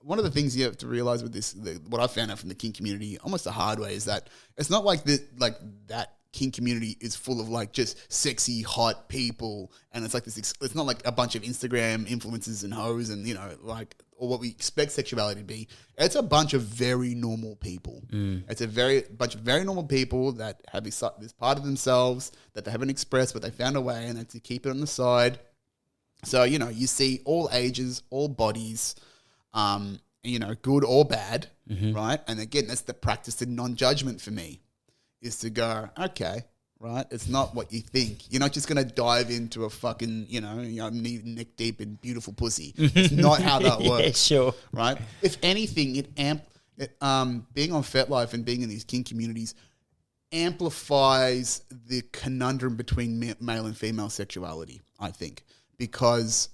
A: one of the things you have to realize with this, what I found out from the kink community, almost the hard way, is that it's not like that kink community is full of like just sexy, hot people, and it's like this. It's not like a bunch of Instagram influencers and hoes, and, you know, like, or what we expect sexuality to be. It's a bunch of very normal people. It's a bunch of very normal people that have this part of themselves that they haven't expressed, but they found a way, and they have to keep it on the side. So, you know, you see all ages, all bodies. you know, good or bad, right? And again, that's the practice of non-judgment for me, is to go, okay, right? It's not what you think. You're not just going to dive into a fucking, you know, neck deep in beautiful pussy. It's not how that works.
B: Yeah, sure.
A: Right? If anything, being on FetLife and being in these kink communities amplifies the conundrum between male and female sexuality, I think. Because,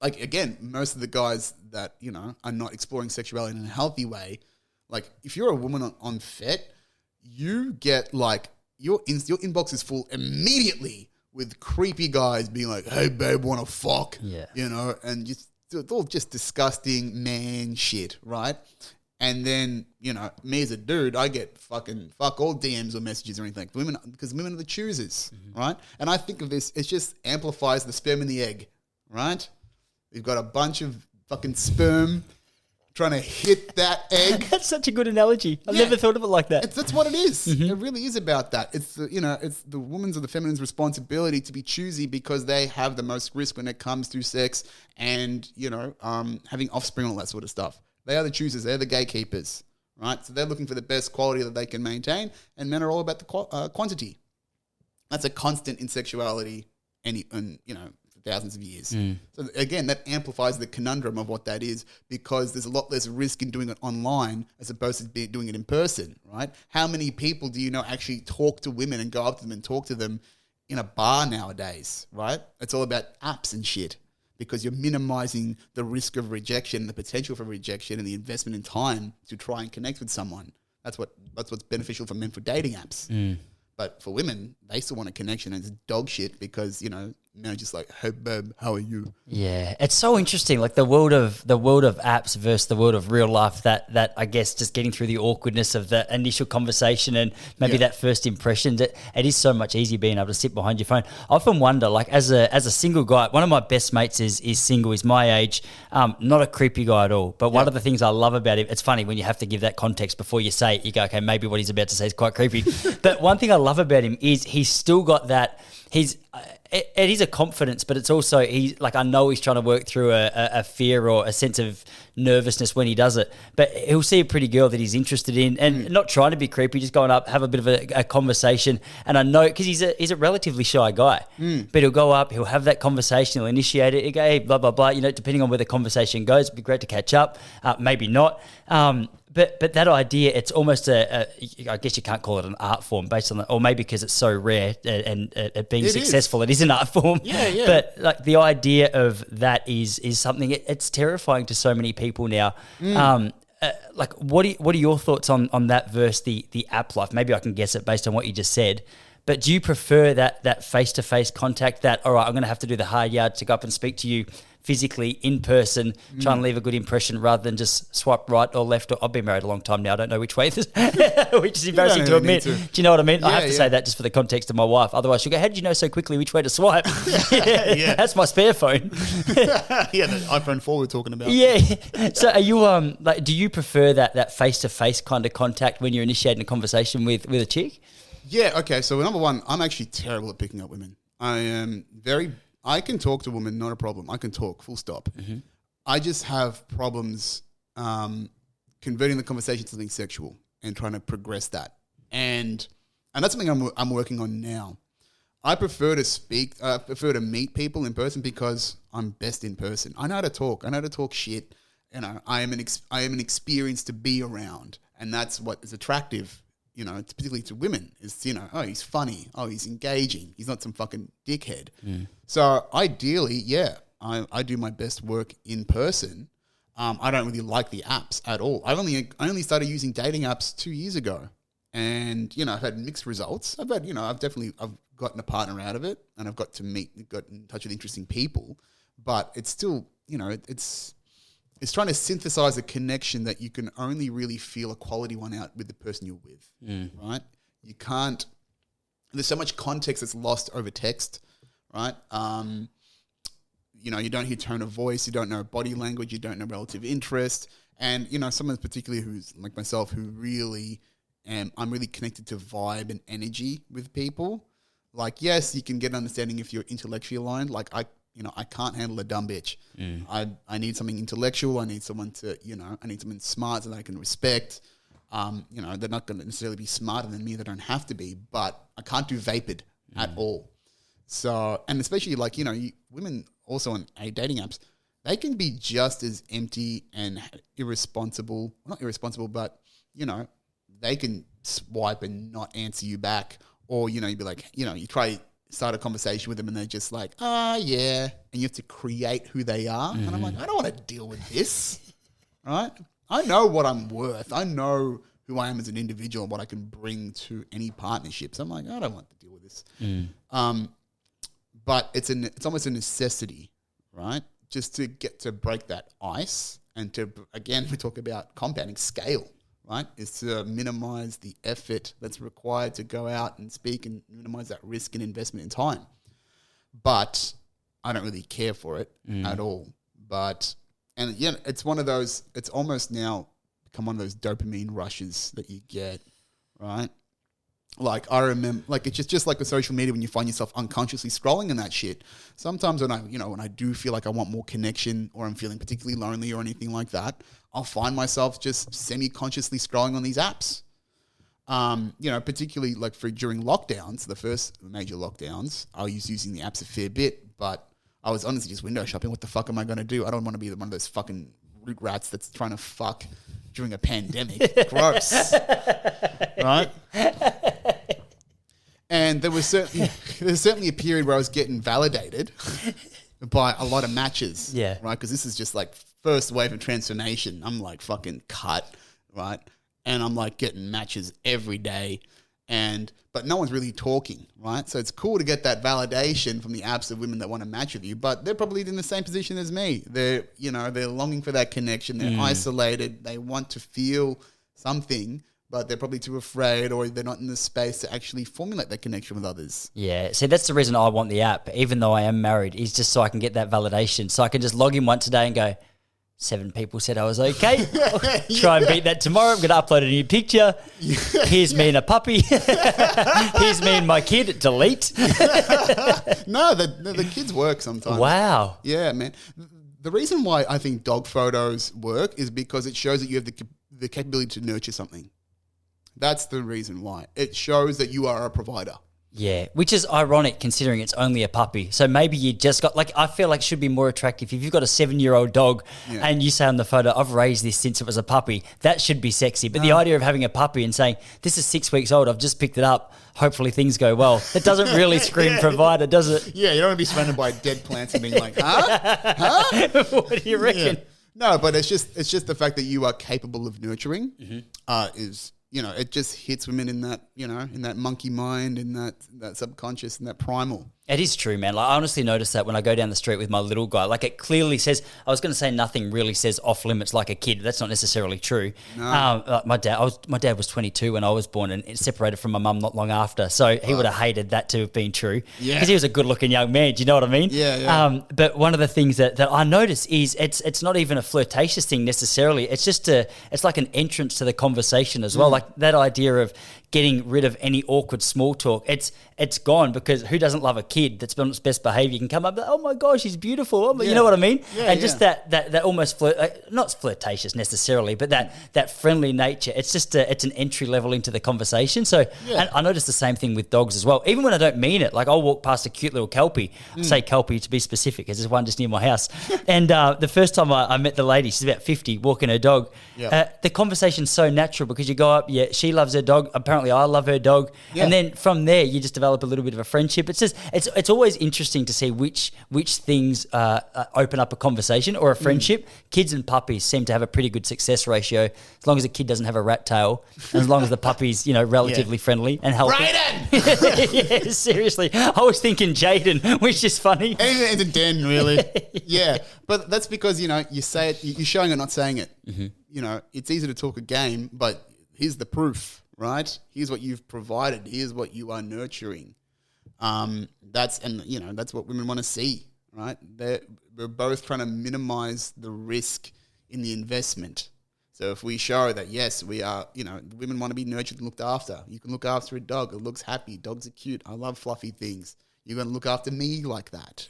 A: like, again, most of the guys that, you know, are not exploring sexuality in a healthy way, like, if you're a woman on Fet, you get, like, your inbox is full immediately with creepy guys being like, hey, babe, want to fuck?
B: Yeah.
A: You know, and just, it's all just disgusting man shit, right? And then, you know, me as a dude, I get fucking fuck all DMs or messages or anything. Because women are the choosers, right? And I think of this, it just amplifies the sperm and the egg, right? We've got a bunch of fucking sperm trying to hit that egg.
B: That's such a good analogy. I've never thought of it like that.
A: That's what it is. It really is about that. It's the, you know, it's the woman's or the feminine's responsibility to be choosy because they have the most risk when it comes to sex and, you know, having offspring and all that sort of stuff. They are the choosers. They're the gatekeepers, right? So they're looking for the best quality that they can maintain, and men are all about the quantity. That's a constant in sexuality, and you know, for thousands of years. So again, that amplifies the conundrum of what that is, because there's a lot less risk in doing it online as opposed to doing it in person, right? How many people do you know actually talk to women and go up to them and talk to them in a bar nowadays, right? It's all about apps and shit, because you're minimizing the risk of rejection, the potential for rejection, and the investment in time to try and connect with someone. That's what's beneficial for men for dating apps. But for women, they still want a connection, and it's dog shit because, you know, men are just like, hey babe, how are you?
B: Yeah, it's so interesting. Like the world of apps versus the world of real life. That I guess just getting through the awkwardness of the initial conversation and maybe that first impression. It is so much easier being able to sit behind your phone. I often wonder, like as a single guy, one of my best mates is single. He's my age, not a creepy guy at all. But one of the things I love about him, it's funny when you have to give that context before you say it. You go, okay, maybe what he's about to say is quite creepy. But one thing I love about him is he's still got that. It is a confidence, but it's also, I know he's trying to work through a fear or a sense of nervousness when he does it. But he'll see a pretty girl that he's interested in and not trying to be creepy, just going up, have a bit of a conversation. And I know, because he's a relatively shy guy, but he'll go up, he'll have that conversation, he'll initiate it, he'll go, hey, blah, blah, blah. You know, depending on where the conversation goes, it'd be great to catch up, maybe not. But that idea, it's almost I guess you can't call it an art form based on that, or maybe because it's so rare and it being successful, it is an art form.
A: Yeah.
B: But like the idea of that is something, it's terrifying to so many people now. Like what are your thoughts on that versus the app life? Maybe I can guess it based on what you just said. But do you prefer that face-to-face contact, that, all right, I'm going to have to do the hard yard to go up and speak to you physically in person, try and leave a good impression rather than just swipe right or left? Or I've been married a long time now. I don't know which way, which is embarrassing to admit. Do you know what I mean? I have to say that just for the context of my wife. Otherwise she'll go, how did you know so quickly which way to swipe? That's my spare phone.
A: The iPhone 4 we're talking about.
B: Yeah. So are you, do you prefer that face-to-face kind of contact when you're initiating a conversation with a chick?
A: Yeah, okay. So number one, I'm actually terrible at picking up women. I can talk to women, not a problem. I can talk, full stop. I just have problems converting the conversation to something sexual and trying to progress that. And that's something I'm working on now. I prefer to meet people in person because I'm best in person. I know how to talk. I know how to talk shit. You know, I am an experience to be around, and that's what is attractive. You know, particularly to women, is, you know, oh, he's funny, oh, he's engaging, he's not some fucking dickhead. So ideally, I do my best work in person. I don't really like the apps at all. I only started using dating apps 2 years ago, and you know, I've had mixed results. I've gotten a partner out of it, and I've got in touch with interesting people, but it's still, you know, it's trying to synthesize a connection that you can only really feel a quality one out with the person you're with, right? You can't, there's so much context that's lost over text, right? You know, you don't hear tone of voice, you don't know body language, you don't know relative interest. And, you know, someone particularly who's like myself, who really I'm really connected to vibe and energy with people. Like, yes, you can get an understanding if you're intellectually aligned. Like, I can't handle a dumb bitch. I need something intellectual. I need someone to, I need someone smart that I can respect. They're not going to necessarily be smarter than me. They don't have to be, but I can't do vapid at all. So, and especially like, women also on dating apps, they can be just as empty and irresponsible. Not irresponsible, but, they can swipe and not answer you back. Or, you'd be like, you try start a conversation with them and they're just like, yeah. And you have to create who they are. And I'm like, I don't want to deal with this, right? I know what I'm worth. I know who I am as an individual and what I can bring to any partnership. So I'm like, I don't want to deal with this. But it's almost a necessity, right? Just to get to break that ice and to, again, we talk about compounding scale, right? Is to minimize the effort that's required to go out and speak and minimize that risk and investment in time. But I don't really care for it at all. And it's one of those, it's almost now become one of those dopamine rushes that you get, right? Like I remember, like it's just like with social media when you find yourself unconsciously scrolling in that shit. Sometimes when I do feel like I want more connection or I'm feeling particularly lonely or anything like that, I'll find myself just semi-consciously scrolling on these apps. Particularly like during lockdowns, the first major lockdowns, I was using the apps a fair bit, but I was honestly just window shopping. What the fuck am I going to do? I don't want to be one of those fucking root rats that's trying to fuck during a pandemic. Gross. Right? And there was certainly a period where I was getting validated by a lot of matches.
B: Yeah.
A: Right? Because this is just like first wave of transformation. I'm like fucking cut, right? And I'm like getting matches every day. But no one's really talking, right? So it's cool to get that validation from the apps of women that want to match with you, but they're probably in the same position as me. They're longing for that connection. They're isolated. They want to feel something, but they're probably too afraid or they're not in the space to actually formulate that connection with others.
B: Yeah. See, that's the reason I want the app, even though I am married, is just so I can get that validation. So I can just log in once a day and go, 7 people said I was okay. Try and beat that tomorrow. I'm going to upload a new picture. Here's me and a puppy. Here's me and my kid. Delete.
A: No, the kids work sometimes.
B: Wow.
A: Yeah, man. The reason why I think dog photos work is because it shows that you have the capability to nurture something. That's the reason why. It shows that you are a provider.
B: Yeah, which is ironic considering it's only a puppy. So maybe you just got, like, I feel like it should be more attractive. If you've got a 7-year-old dog and you say on the photo, I've raised this since it was a puppy, that should be sexy. But the idea of having a puppy and saying, this is 6 weeks old, I've just picked it up, hopefully things go well, it doesn't really scream provider, does it?
A: Yeah, you don't want to be surrounded by dead plants and being like, huh?
B: What do you reckon?
A: Yeah. No, but it's just the fact that you are capable of nurturing is... it just hits women in that, in that monkey mind, in that subconscious, in that primal.
B: It is true, man. Like, I honestly notice that when I go down the street with my little guy. Like, it clearly says, I was going to say nothing really says off limits like a kid. That's not necessarily true. No. My dad was 22 when I was born and separated from my mum not long after. So he would have hated that to have been true. Yeah. Because he was a good looking young man. Do you know what I mean?
A: Yeah.
B: But one of the things that I notice is it's not even a flirtatious thing necessarily. It's just it's like an entrance to the conversation as well. Like that idea of getting rid of any awkward small talk. It's gone because who doesn't love a kid that's on its best behavior? You can come up, oh my gosh, he's beautiful. You know what I mean? Yeah, and just that almost not flirtatious necessarily, but that friendly nature. It's just it's an entry level into the conversation. So and I notice the same thing with dogs as well. Even when I don't mean it, like I'll walk past a cute little Kelpie, say Kelpie to be specific, because there's one just near my house. And the first time I met the lady, she's about 50, walking her dog. The conversation's so natural because you go up, she loves her dog. Apparently I love her dog. And then from there, you just develop a little bit of a friendship. It's just, it's always interesting to see which things open up a conversation or a friendship. Kids and puppies seem to have a pretty good success ratio as long as the kid doesn't have a rat tail and as long as the puppy's, relatively friendly and healthy. Brayden! Yeah, seriously. I was thinking Jaden, which is funny.
A: Anything in Den, really. Yeah. But that's because, you say it, you're showing it, not saying it. It's easy to talk a game, but here's the proof. Right? Here's what you've provided. Here's what you are nurturing. That's what women want to see, right? We're both trying to minimize the risk in the investment. So if we show that, yes, we are, women want to be nurtured and looked after. You can look after a dog. It looks happy. Dogs are cute. I love fluffy things. You're going to look after me like that.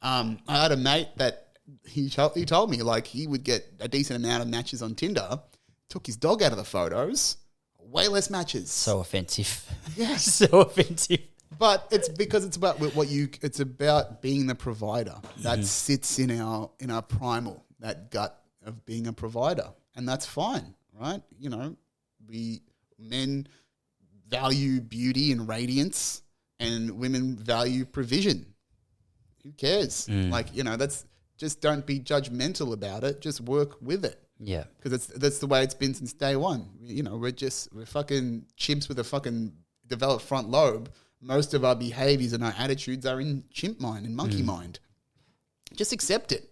A: I had a mate that he told me like he would get a decent amount of matches on Tinder, took his dog out of the photos, way less matches.
B: So offensive.
A: Yes.
B: So offensive.
A: But it's because it's about it's about being the provider. That sits in our primal, that gut of being a provider. And that's fine, right? You know, men value beauty and radiance, and women value provision. Who cares? Like, you know, just don't be judgmental about it. Just work with it.
B: Yeah.
A: Because that's the way it's been since day one. You know, we're fucking chimps with a fucking developed front lobe. Most of our behaviors and our attitudes are in chimp mind, in monkey mind. Just accept it,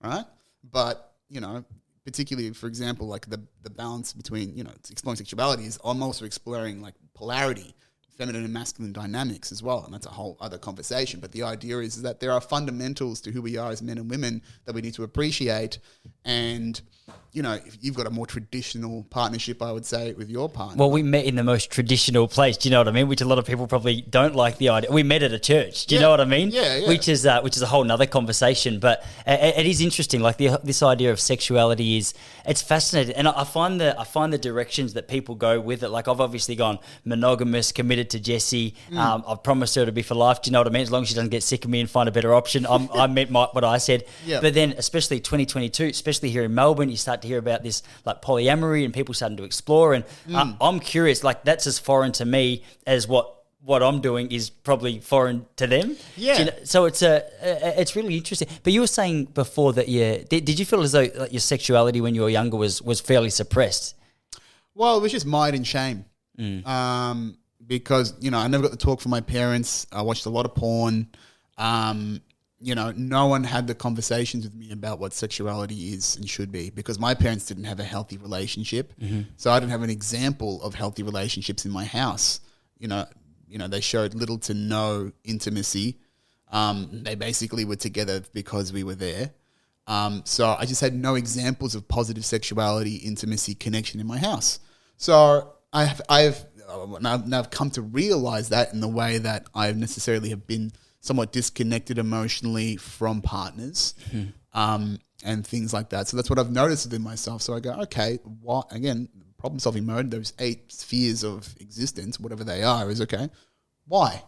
A: right? But, you know, particularly, for example, like the balance between, you know, exploring sexuality is I'm also exploring like polarity, feminine and masculine dynamics as well. And that's a whole other conversation. But the idea is that there are fundamentals to who we are as men and women that we need to appreciate. And, you know, if you've got a more traditional partnership, I would say, with your partner.
B: Well, we met in the most traditional place. Do you know what I mean? Which a lot of people probably don't like the idea. We met at a church. Do you know what I mean?
A: Yeah.
B: Which is a whole nother conversation. But it is interesting. Like this idea of sexuality it's fascinating, and I find the directions that people go with it. Like I've obviously gone monogamous, committed to Jessie. I've promised her to be for life. Do you know what I mean? As long as she doesn't get sick of me and find a better option. I meant what I said.
A: Yeah.
B: But then, especially 2022, especially here in Melbourne, you start to hear about this like polyamory and people starting to explore. And I'm curious, like that's as foreign to me as what I'm doing is probably foreign to them.
A: Yeah.
B: You know, so it's really interesting. But you were saying before that did you feel as though like, your sexuality when you were younger was fairly suppressed?
A: Well, it was just mire and shame. Because, you know, I never got the talk from my parents. I watched a lot of porn. You know, no one had the conversations with me about what sexuality is and should be, because my parents didn't have a healthy relationship. So I didn't have an example of healthy relationships in my house. You know, they showed little to no intimacy. They basically were together because we were there. So I just had no examples of positive sexuality, intimacy, connection in my house. So I've come to realize that in the way that I necessarily have been somewhat disconnected emotionally from partners, and things like that. So that's what I've noticed within myself. So I go, okay, what, again, problem solving mode, those 8 spheres of existence, whatever they are, is okay. Why?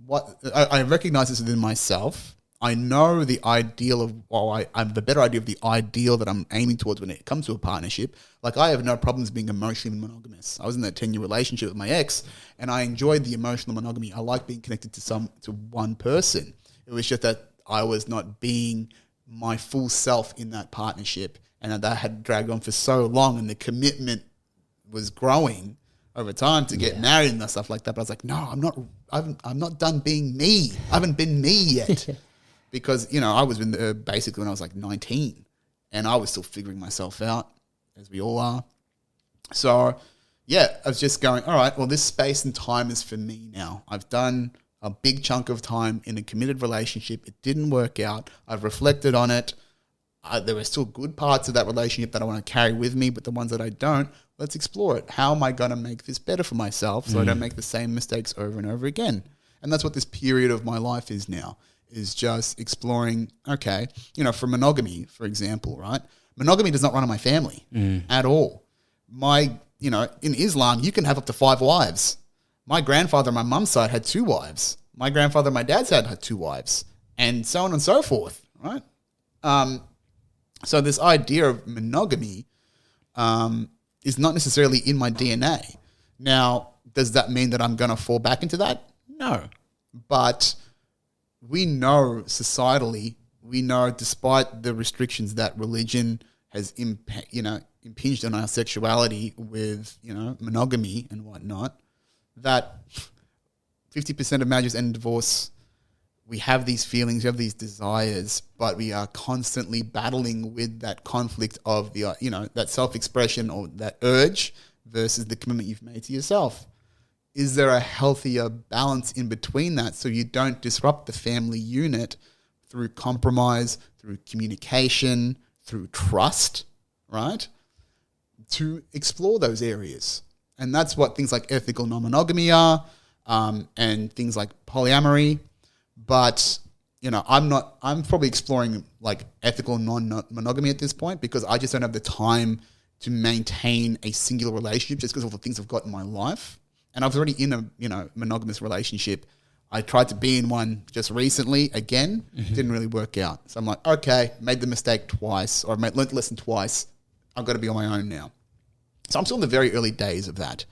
A: What I recognize this within myself. I know the ideal of, I have a better idea of the ideal that I'm aiming towards when it comes to a partnership. Like I have no problems being emotionally monogamous. I was in that 10-year relationship with my ex, and I enjoyed the emotional monogamy. I like being connected to one person. It was just that I was not being my full self in that partnership, and that had dragged on for so long, and the commitment was growing over time to get married and stuff like that. But I was like, no, I'm not done being me. I haven't been me yet. Because, you know, I was basically when I was like 19, and I was still figuring myself out, as we all are. So, yeah, I was just going, all right, well, this space and time is for me now. I've done a big chunk of time in a committed relationship. It didn't work out. I've reflected on it. There were still good parts of that relationship that I want to carry with me, but the ones that I don't, let's explore it. How am I going to make this better for myself so I don't make the same mistakes over and over again? And that's what this period of my life is now. Is just exploring, okay, you know, for monogamy, for example, right? Monogamy does not run in my family at all. You know, in Islam, you can have up to 5 wives. My grandfather on my mum's side had 2 wives. My grandfather on my dad's side had 2 wives, and so on and so forth, right? So this idea of monogamy is not necessarily in my DNA. Now, does that mean that I'm going to fall back into that? No. But we know societally, despite the restrictions that religion has impinged on our sexuality with, you know, monogamy and whatnot, that 50% of marriages end in divorce. We have these feelings, we have these desires, but we are constantly battling with that conflict of the, you know, that self-expression or that urge versus the commitment you've made to yourself. Is there a healthier balance in between that so you don't disrupt the family unit through compromise, through communication, through trust, right? To explore those areas. And that's what things like ethical non-monogamy are, and things like polyamory. But I'm probably exploring like ethical non-monogamy at this point because I just don't have the time to maintain a singular relationship just because of all the things I've got in my life. And I was already in a monogamous relationship. I tried to be in one just recently again, didn't really work out. So I'm like, okay, made the mistake twice, or learned the lesson twice. I've got to be on my own now. So I'm still in the very early days of that.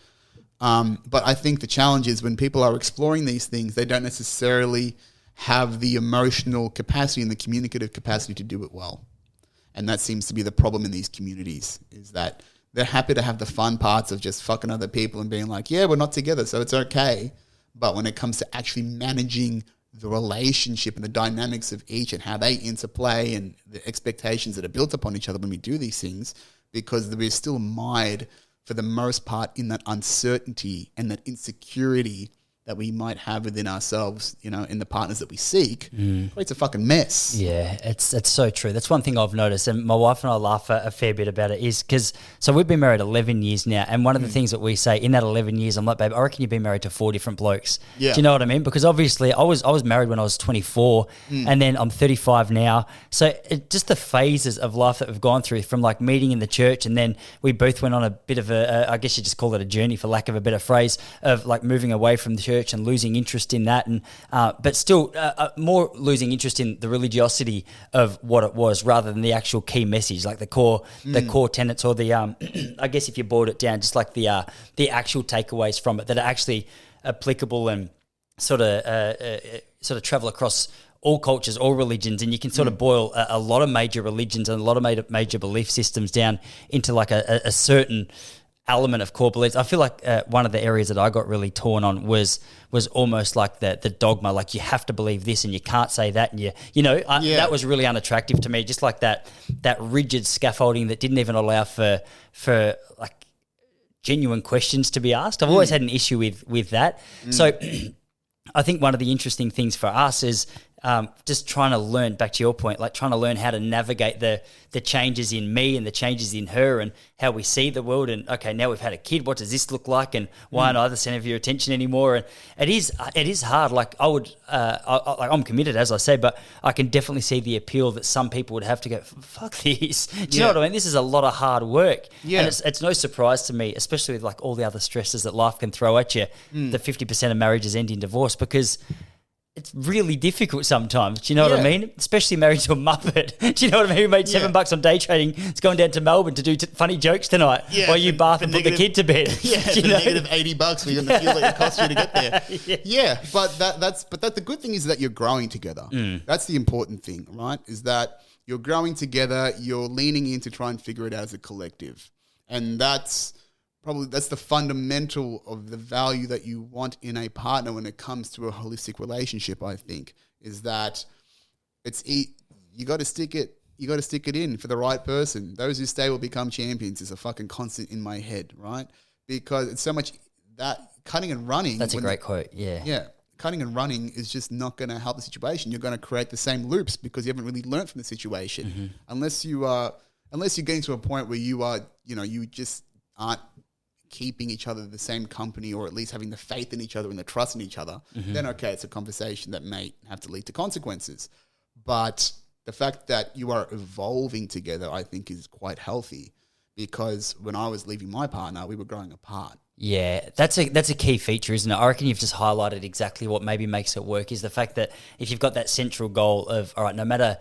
A: But I think the challenge is when people are exploring these things, they don't necessarily have the emotional capacity and the communicative capacity to do it well. And that seems to be the problem in these communities, is that they're happy to have the fun parts of just fucking other people and being like, yeah, we're not together, so it's okay. But when it comes to actually managing the relationship and the dynamics of each and how they interplay and the expectations that are built upon each other when we do these things, because we're still mired for the most part in that uncertainty and that insecurity that we might have within ourselves, in the partners that we seek, creates a fucking mess.
B: Yeah, it's so true. That's one thing I've noticed, and my wife and I laugh a fair bit about it, is because, so we've been married 11 years now, and one of the things that we say in that 11 years, I'm like, babe, I reckon you've been married to 4 different blokes.
A: Yeah.
B: Do you know what I mean? Because obviously I was married when I was 24, and then I'm 35 now. So just the phases of life that we've gone through, from like meeting in the church, and then we both went on a bit of I guess you just call it a journey, for lack of a better phrase, of like moving away from the church and losing interest in that, and but still more losing interest in the religiosity of what it was rather than the actual key message, like the core tenets, or the I guess if you boiled it down, just like the actual takeaways from it that are actually applicable and sort of travel across all cultures, all religions, and you can sort of boil a lot of major religions and a lot of major belief systems down into like a certain element of core beliefs. I feel like one of the areas that I got really torn on was almost like the dogma, like you have to believe this and you can't say that, and that was really unattractive to me. Just like that rigid scaffolding that didn't even allow for like genuine questions to be asked. I've always had an issue with that. So I think one of the interesting things for us is just trying to learn, back to your point, like trying to learn how to navigate the changes in me and the changes in her and how we see the world. And okay, now we've had a kid, what does this look like? And why aren't I the center of your attention anymore? And it is hard. Like I'm committed, as I say, but I can definitely see the appeal that some people would have to go, fuck this. Do you know what I mean? This is a lot of hard work. Yeah. And it's no surprise to me, especially with like all the other stresses that life can throw at you, that 50% of marriages end in divorce, because it's really difficult sometimes. Do you know what I mean? Especially married to a Muppet. Do you know what I mean? Who made $7 on day trading? It's going down to Melbourne to do funny jokes tonight while you bath and put the kid to bed.
A: Yeah, for negative $80 we're going to feel like it costs you to get there. Yeah, but that's the good thing is that you're growing together. That's the important thing, right? Is that you're growing together. You're leaning in to try and figure it out as a collective, and that's the fundamental of the value that you want in a partner when it comes to a holistic relationship. I think is that you got to stick it in for the right person. Those who stay will become champions is a fucking constant in my head, right? Because it's so much that cutting and running.
B: That's a great quote. Yeah.
A: Yeah. Cutting and running is just not going to help the situation. You're going to create the same loops because you haven't really learned from the situation. Unless you're getting to a point where you just aren't keeping each other the same company, or at least having the faith in each other and the trust in each other, then okay, it's a conversation that may have to lead to consequences. But the fact that you are evolving together, I think, is quite healthy, because when I was leaving my partner, we were growing apart.
B: Yeah, that's a key feature, isn't it? I reckon you've just highlighted exactly what maybe makes it work, is the fact that if you've got that central goal of, all right, no matter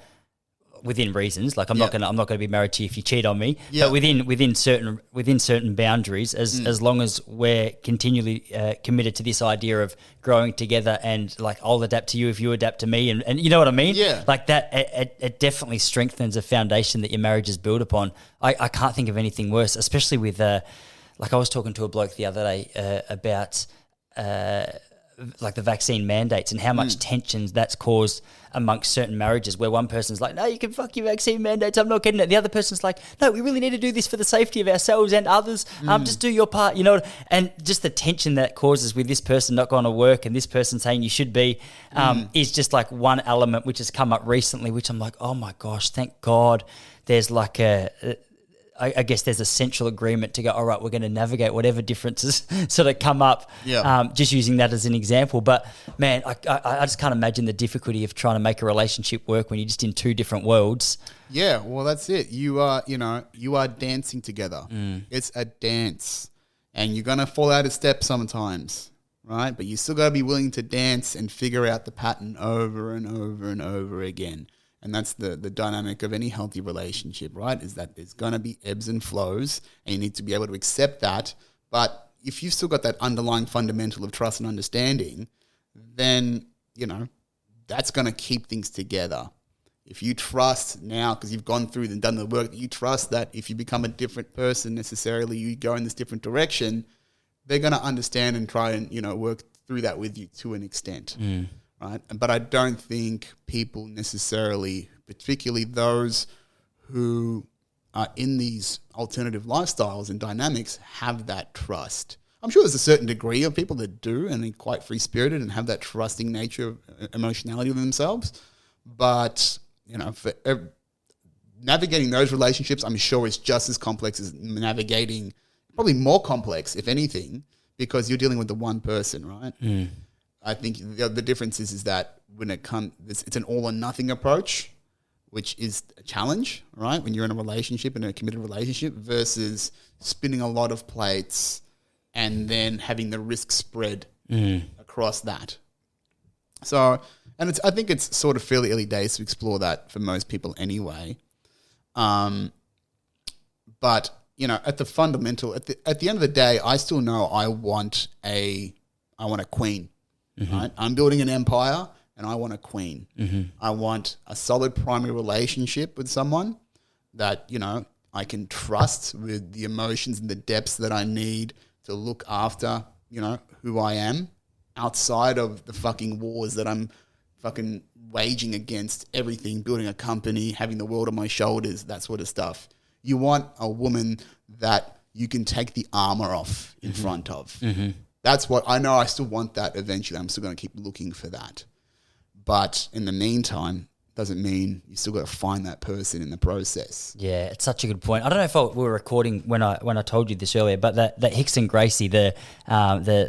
B: within reasons, like I'm not gonna be married to you if you cheat on me, but within certain boundaries, as long as we're continually committed to this idea of growing together, and like I'll adapt to you if you adapt to me, and you know what I mean?
A: Yeah.
B: Like that, it definitely strengthens a foundation that your marriage is built upon. I can't think of anything worse, especially with like I was talking to a bloke the other day about like the vaccine mandates and how much tensions that's caused amongst certain marriages, where one person's like, no, you can fuck your vaccine mandates, I'm not getting it. The other person's like, no, we really need to do this for the safety of ourselves and others. Just do your part, you know. And just the tension that causes with this person not going to work and this person saying you should be, is just like one element which has come up recently, which I'm like, oh my gosh, thank God there's like I guess there's a central agreement to go, all right, we're going to navigate whatever differences sort of come up, just using that as an example. But man, I just can't imagine the difficulty of trying to make a relationship work when you're just in two different worlds.
A: Yeah, well, that's it. You are dancing together. It's a dance, and you're going to fall out of step sometimes, right? But you still got to be willing to dance and figure out the pattern over and over and over again. And that's the dynamic of any healthy relationship, right? Is that there's going to be ebbs and flows, and you need to be able to accept that. But if you've still got that underlying fundamental of trust and understanding, then, that's going to keep things together. If you trust now, because you've gone through and done the work, you trust that if you become a different person necessarily, you go in this different direction, they're going to understand and try and, work through that with you to an extent. Right? But I don't think people necessarily, particularly those who are in these alternative lifestyles and dynamics, have that trust. I'm sure there's a certain degree of people that do and are quite free-spirited and have that trusting nature of emotionality of themselves. But, for navigating those relationships, I'm sure it's just as complex as navigating, probably more complex, if anything, because you're dealing with the one person, right? I think the difference is that when it's an all or nothing approach, which is a challenge, right? When you're in a relationship, in a committed relationship, versus spinning a lot of plates and then having the risk spread across that. So, and I think it's sort of fairly early days to explore that for most people anyway. But at the fundamental, at the end of the day, I still know I want a queen. Right? I'm building an empire and I want a queen. I want a solid primary relationship with someone that, I can trust with the emotions and the depths that I need to look after, who I am outside of the fucking wars that I'm fucking waging against everything, building a company, having the world on my shoulders, that sort of stuff. You want a woman that you can take the armor off in front of. That's what I know. I still want that eventually. I'm still going to keep looking for that. But in the meantime, doesn't mean you still got to find that person in the process.
B: Yeah, it's such a good point. I don't know if we were recording when I told you this earlier, but that Rickson Gracie, the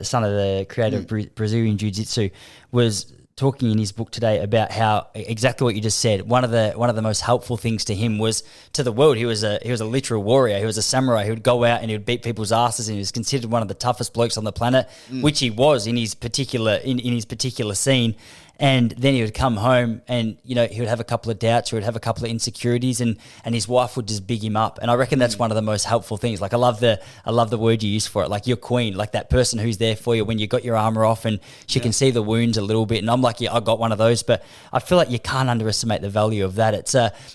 B: son of the creator of Brazilian Jiu-Jitsu, was talking in his book today about how exactly what you just said. One of the most helpful things to him was to the world. He was a literal warrior. He was a samurai. He would go out and he would beat people's asses, and he was considered one of the toughest blokes on the planet, which he was in his particular scene. And then he would come home and, he would have a couple of doubts, or he'd have a couple of insecurities, and his wife would just big him up. And I reckon that's one of the most helpful things. Like I love the word you use for it, like your queen, like that person who's there for you when you got your armor off and she can see the wounds a little bit. And I'm like, I got one of those, but I feel like you can't underestimate the value of that.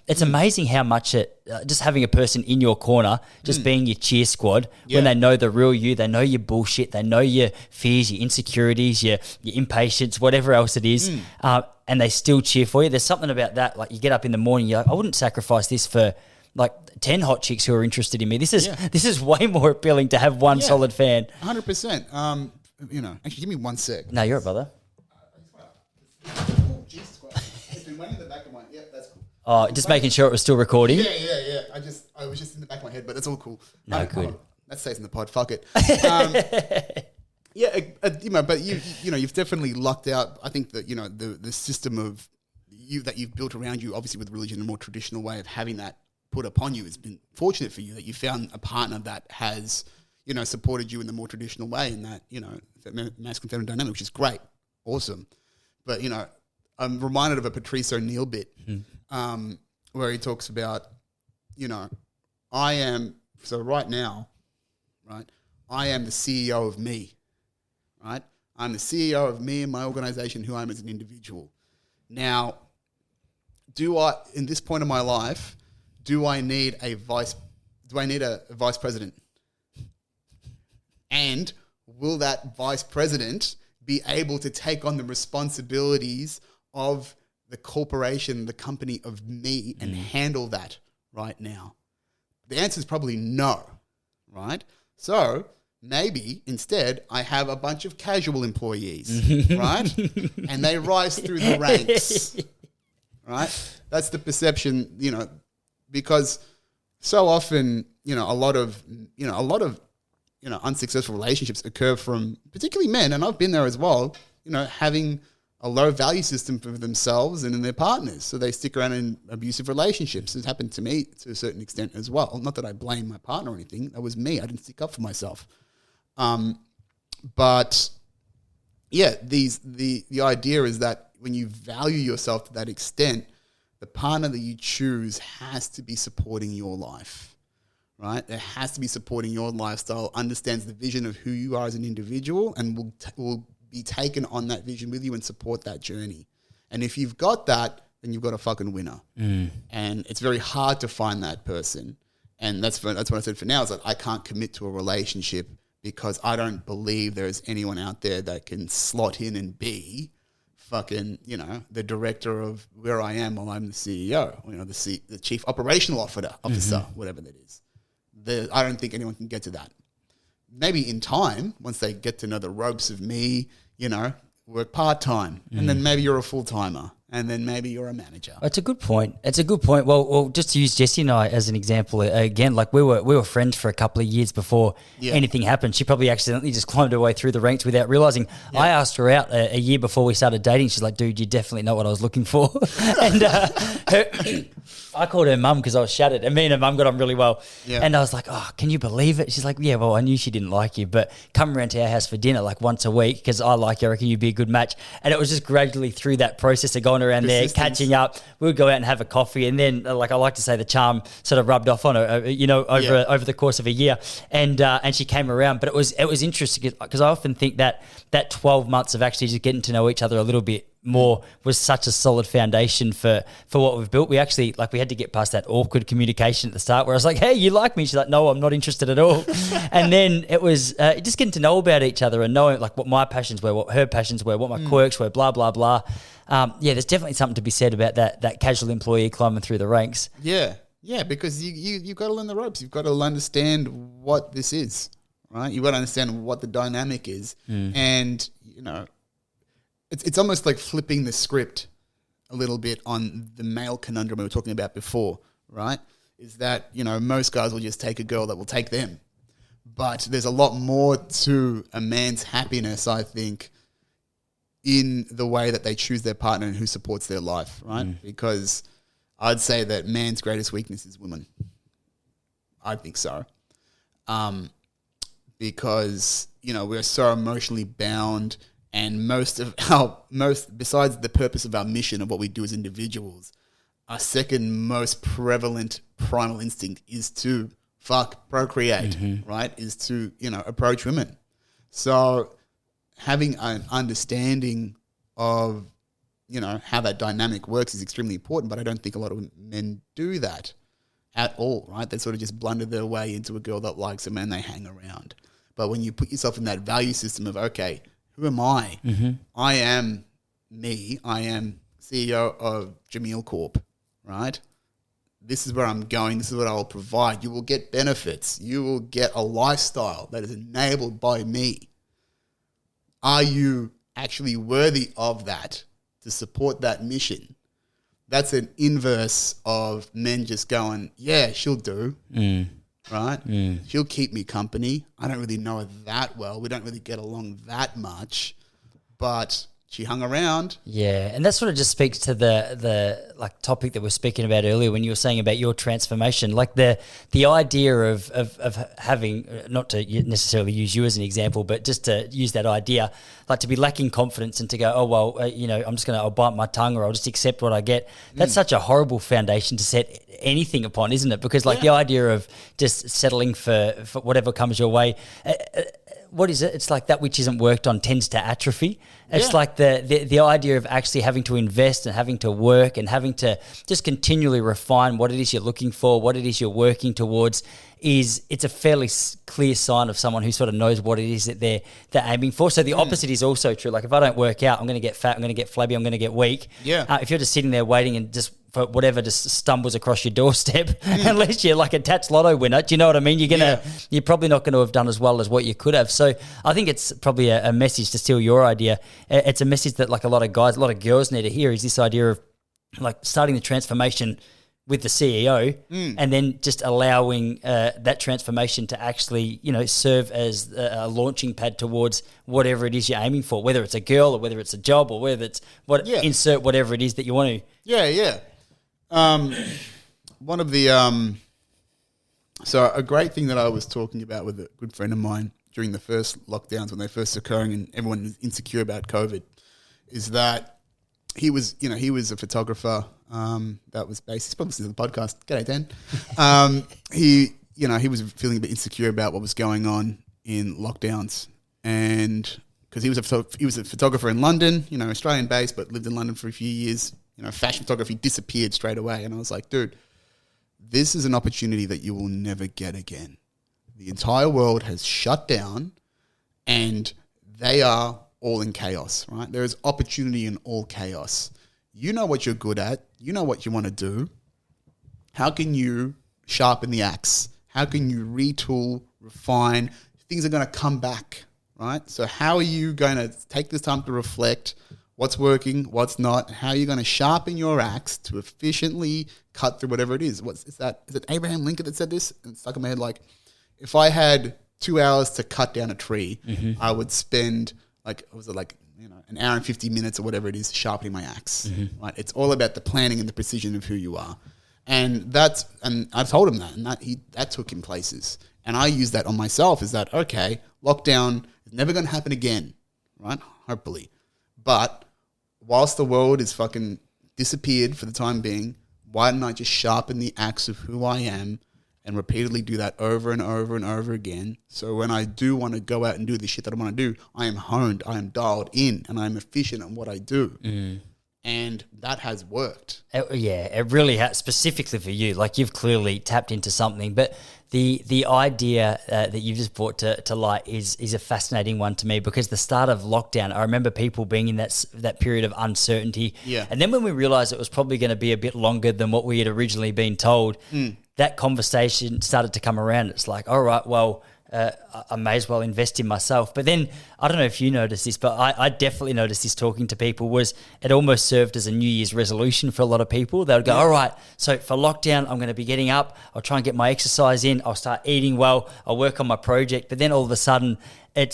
B: It's amazing how much just having a person in your corner, just being your cheer squad, when they know the real you, they know your bullshit, they know your fears, your insecurities, your impatience, whatever else it is, and they still cheer for you. There's something about that. Like you get up in the morning, you're like, I wouldn't sacrifice this for like 10 hot chicks who are interested in me. This is way more appealing to have one solid fan.
A: 100%. Actually, give me 1 sec.
B: No, you're a brother.
A: Oh, Jesus Christ. It's been waiting in the back of my... Yeah, that's cool.
B: Oh, just making sure it was still recording.
A: Yeah. I was just in the back of my head, but it's all cool.
B: No, good.
A: That stays in the pod. Fuck it. But you've definitely lucked out. I think that the system of you that you've built around you, obviously with religion, a more traditional way of having that put upon you, has been fortunate for you that you found a partner that has supported you in the more traditional way, in that masculine feminine dynamic, which is great, awesome. But I'm reminded of a Patrice O'Neill bit. Where he talks about, I am the CEO of me, right? I'm the CEO of me and my organization, who I am as an individual. Now, in this point of my life, do I need a vice president? And will that vice president be able to take on the responsibilities of the corporation, the company of me, and handle that right now? The answer is probably no, right? So maybe instead I have a bunch of casual employees, right? And they rise through the ranks, right? That's the perception, because so often, a lot of unsuccessful relationships occur from particularly men, and I've been there as well, having a low value system for themselves and in their partners. So they stick around in abusive relationships. It's happened to me to a certain extent as well. Not that I blame my partner or anything. That was me. I didn't stick up for myself. But yeah, the idea is that when you value yourself to that extent, the partner that you choose has to be supporting your life, right? It has to be supporting your lifestyle, understands the vision of who you are as an individual, and will be taken on that vision with you and support that journey. And if you've got that, then you've got a fucking winner. And it's very hard to find that person. And that's what I said for now, is that I can't commit to a relationship because I don't believe there is anyone out there that can slot in and be fucking, the director of where I am while I'm the CEO, the chief operational officer, whatever that is. I don't think anyone can get to that. Maybe in time, once they get to know the ropes of me, work part-time, and then maybe you're a full-timer, and then maybe you're a manager.
B: It's a good point. Well, just to use Jessie and I as an example, again, like we were friends for a couple of years before anything happened. She probably accidentally just climbed her way through the ranks without realizing. I asked her out a year before we started dating. She's like, dude, you definitely know what I was looking for. And I called her mum because I was shattered, and me and her mum got on really well. Yeah. And I was like, oh, can you believe it? She's like, yeah, well, I knew she didn't like you, but come around to our house for dinner like once a week because I like you. I reckon you'd be a good match. And it was just gradually through that process of going around there, catching up. We would go out and have a coffee, and then, like I like to say, the charm sort of rubbed off on her, over the course of a year. And she came around, but it was interesting because I often think that 12 months of actually just getting to know each other a little bit more was such a solid foundation for what we've built. We actually, we had to get past that awkward communication at the start where I was like, hey, you like me? She's like, no, I'm not interested at all. And then it was just getting to know about each other and knowing what my passions were, what her passions were, what my quirks were, blah, blah, blah. There's definitely something to be said about that casual employee climbing through the ranks.
A: Yeah, because you've got to learn the ropes. You've got to understand what this is, right? You've got to understand what the dynamic is. And, it's almost like flipping the script a little bit on the male conundrum we were talking about before, right? Is that, most guys will just take a girl that will take them. But there's a lot more to a man's happiness, I think, in the way that they choose their partner and who supports their life, right? Because I'd say that man's greatest weakness is women. I think so. Because, we're so emotionally bound, and most besides the purpose of our mission of what we do as individuals, our second most prevalent primal instinct is to procreate, right? Is to, approach women. So having an understanding of, how that dynamic works is extremely important, but I don't think a lot of men do that at all, right? They sort of just blunder their way into a girl that likes them and they hang around. But when you put yourself in that value system of, okay, who am I? I am me. I am CEO of Jameel Corp, right? This is where I'm going. This is what I will provide. You will get benefits. You will get a lifestyle that is enabled by me. Are you actually worthy of that to support that mission? That's an inverse of men just going, yeah, she'll do. Right? She'll keep me company. I don't really know her that well. We don't really get along that much, but she hung around. Yeah,
B: and that sort of just speaks to the topic that we were speaking about earlier when you were saying about your transformation, like the idea of having, not to necessarily use you as an example, but just to use that idea, like to be lacking confidence and to go, oh, well, I'm just I'll bite my tongue or I'll just accept what I get. That's such a horrible foundation to set anything upon, isn't it? Because the idea of just settling for whatever comes your way, what is it? It's like that which isn't worked on tends to atrophy. It's like the idea of actually having to invest and having to work and having to just continually refine what it is you're looking for, what it is you're working towards. It's a fairly clear sign of someone who sort of knows what it is that they're aiming for. So the opposite is also true. Like if I don't work out, I'm going to get fat, I'm going to get flabby, I'm going to get weak. If you're just sitting there waiting and just for whatever just stumbles across your doorstep, unless you're like a Tats Lotto winner, do you know what I mean? You're probably not going to have done as well as what you could have. So I think it's probably a message, to steal your idea. It's a message that like a lot of guys, a lot of girls need to hear, is this idea of like starting the transformation with the CEO, and then just allowing that transformation to actually, serve as a launching pad towards whatever it is you're aiming for, whether it's a girl or whether it's a job or whether it's insert whatever it is that you want to.
A: Yeah. One of the so a great thing that I was talking about with a good friend of mine during the first lockdowns when they first occurring and everyone was insecure about COVID is that he was a photographer that was based. He's probably listening to the podcast. G'day, Dan. He was feeling a bit insecure about what was going on in lockdowns, and because he was a photographer in London, Australian based, but lived in London for a few years. Fashion photography disappeared straight away, and I was like, dude, this is an opportunity that you will never get again. The entire world has shut down, and they are all in chaos, right? There is opportunity in all chaos. You know what you're good at. You know what you want to do. How can you sharpen the axe? How can you retool, refine? Things are going to come back, right? So how are you going to take this time to reflect what's working, what's not? How are you going to sharpen your axe to efficiently cut through whatever it is? Is it Abraham Lincoln that said this? And it's stuck in my head like, if I had 2 hours to cut down a tree, I would spend an hour and 50 minutes or whatever it is sharpening my axe, right? It's all about the planning and the precision of who you are. And I told him that, and that took him places. And I use that on myself is that, okay, lockdown is never going to happen again, right? Hopefully. But whilst the world is fucking disappeared for the time being, why don't I just sharpen the axe of who I am and repeatedly do that over and over and over again? So when I do want to go out and do the shit that I want to do, I am honed, I am dialed in, and I'm efficient at what I do. And that has worked.
B: It really has, specifically for you. Like, you've clearly tapped into something. But the idea that you've just brought to light is a fascinating one to me, because the start of lockdown, I remember people being in that period of uncertainty.
A: Yeah. And
B: then when we realised it was probably going to be a bit longer than what we had originally been told, that conversation started to come around. It's like, all right, well, I may as well invest in myself. But then, I don't know if you noticed this, but I definitely noticed this talking to people, was it almost served as a New Year's resolution for a lot of people. They would go, all right, so for lockdown, I'm going to be getting up. I'll try and get my exercise in. I'll start eating well. I'll work on my project. But then all of a sudden, it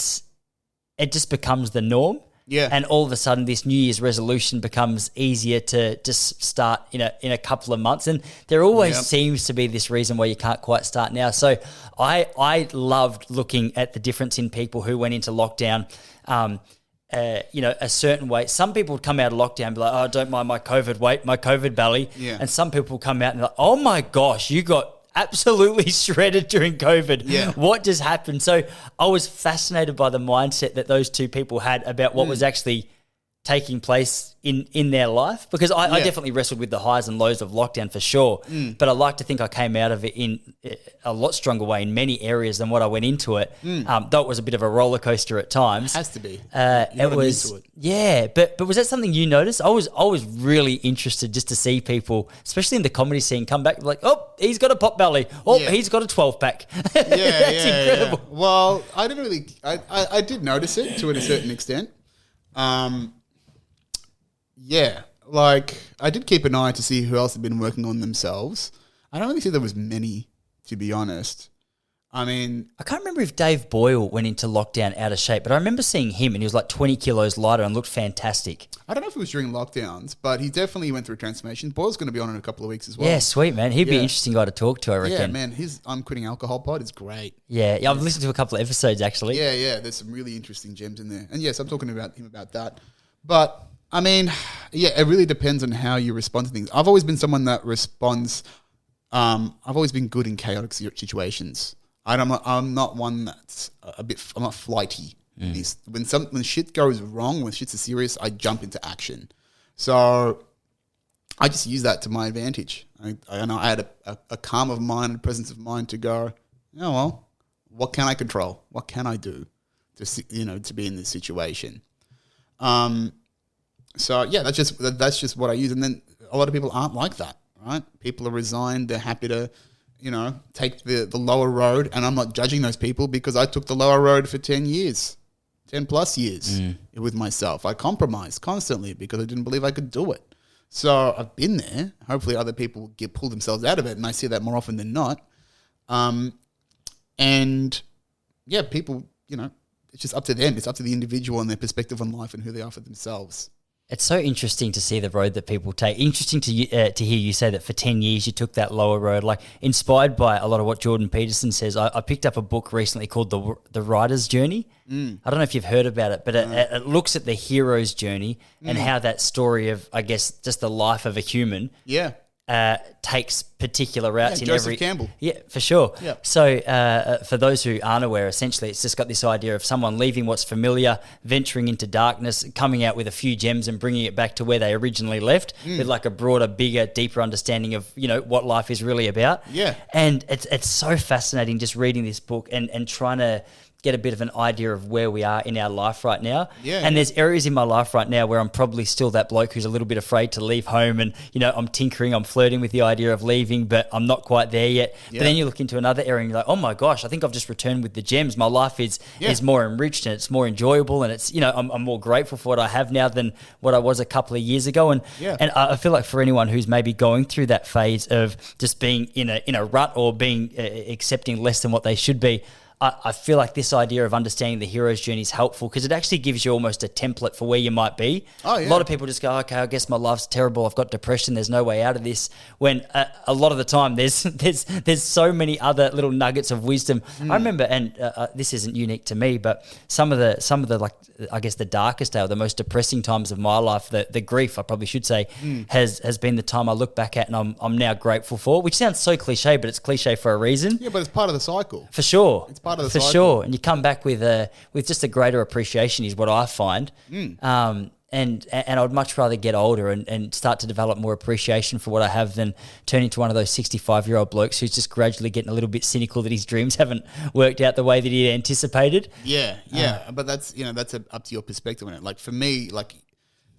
B: just becomes the norm.
A: Yeah.
B: And all of a sudden, this New Year's resolution becomes easier to just start in a couple of months. And there always seems to be this reason why you can't quite start now. So I loved looking at the difference in people who went into lockdown, a certain way. Some people would come out of lockdown and be like, oh, don't mind my COVID weight, my COVID belly.
A: Yeah.
B: And some people come out and they're like, oh my gosh, you got absolutely shredded during COVID.
A: Yeah.
B: What just happened? So I was fascinated by the mindset that those two people had about what was actually taking place in their life, because I definitely wrestled with the highs and lows of lockdown for sure. But I like to think I came out of it in a lot stronger way in many areas than what I went into it. Though it was a bit of a roller coaster at times.
A: It has to be.
B: It was, but was that something you noticed? I was really interested just to see people, especially in the comedy scene, come back like, oh, he's got a pot belly. Oh, he's got a 12-pack. That's incredible.
A: Yeah. Well, I didn't really. I did notice it to a certain extent. Yeah, like I did keep an eye to see who else had been working on themselves. I don't really think there was many, to be honest. I mean,
B: I can't remember if Dave Boyle went into lockdown out of shape, but I remember seeing him and he was like 20 kilos lighter and looked fantastic.
A: I don't know if it was during lockdowns, but he definitely went through a transformation. Boyle's going to be on in a couple of weeks as well.
B: Yeah, sweet, man. He'd be an interesting guy to talk to, I reckon.
A: Yeah, man. His I'm Quitting Alcohol pod is great.
B: Yeah, I've listened to a couple of episodes, actually.
A: Yeah. There's some really interesting gems in there. And yes, I'm talking about him about that. But, I mean, yeah, it really depends on how you respond to things. I've always been someone that responds. I've always been good in chaotic situations. I'm not one that's I'm not flighty. When shit goes wrong, when shit's serious, I jump into action. So I just use that to my advantage. I know I had a calm of mind, a presence of mind to go, oh, well, what can I control? What can I do to be in this situation? So yeah, that's just what I use. And then a lot of people aren't like that, right? People are resigned. They're happy to, take the lower road. And I'm not judging those people because I took the lower road for 10 plus years with myself. I compromised constantly because I didn't believe I could do it. So I've been there. Hopefully other people pull themselves out of it. And I see that more often than not. And yeah, people, it's just up to them. It's up to the individual and their perspective on life and who they are for themselves.
B: It's so interesting to see the road that people take. Interesting to hear you say that for 10 years you took that lower road. Like, inspired by a lot of what Jordan Peterson says, I picked up a book recently called The Writer's Journey. I don't know if you've heard about it, but it looks at the hero's journey and how that story of, I guess, just the life of a human takes particular routes in
A: Joseph
B: every...
A: Campbell.
B: Yeah, for sure.
A: Yeah.
B: So for those who aren't aware, essentially it's just got this idea of someone leaving what's familiar, venturing into darkness, coming out with a few gems and bringing it back to where they originally left with like a broader, bigger, deeper understanding of, what life is really about.
A: Yeah.
B: And it's so fascinating just reading this book and trying to get a bit of an idea of where we are in our life right now. And there's areas in my life right now where I'm probably still that bloke who's a little bit afraid to leave home, and I'm tinkering, I'm flirting with the idea of leaving, but I'm not quite there yet. But then you look into another area and you're like, oh my gosh, I think I've just returned with the gems. My life is more enriched and it's more enjoyable, and it's I'm more grateful for what I have now than what I was a couple of years ago. And I feel like for anyone who's maybe going through that phase of just being in a rut or being accepting less than what they should be, I feel like this idea of understanding the hero's journey is helpful because it actually gives you almost a template for where you might be.
A: Oh, yeah.
B: A lot of people just go, okay, I guess my life's terrible. I've got depression. There's no way out of this. When a lot of the time there's so many other little nuggets of wisdom. I remember, and this isn't unique to me, but some of the like, I guess the darkest day or the most depressing times of my life, the grief, I probably should say, has been the time I look back at and I'm now grateful for, which sounds so cliche, but it's cliche for a reason.
A: Yeah, but it's part of the cycle.
B: For sure.
A: It's part of the
B: For
A: cycle.
B: sure. And you come back with just a greater appreciation is what I find. And I'd much rather get older and start to develop more appreciation for what I have than turn into one of those 65-year-old blokes who's just gradually getting a little bit cynical that his dreams haven't worked out the way that he anticipated.
A: Yeah. But that's, that's up to your perspective on it. Like for me,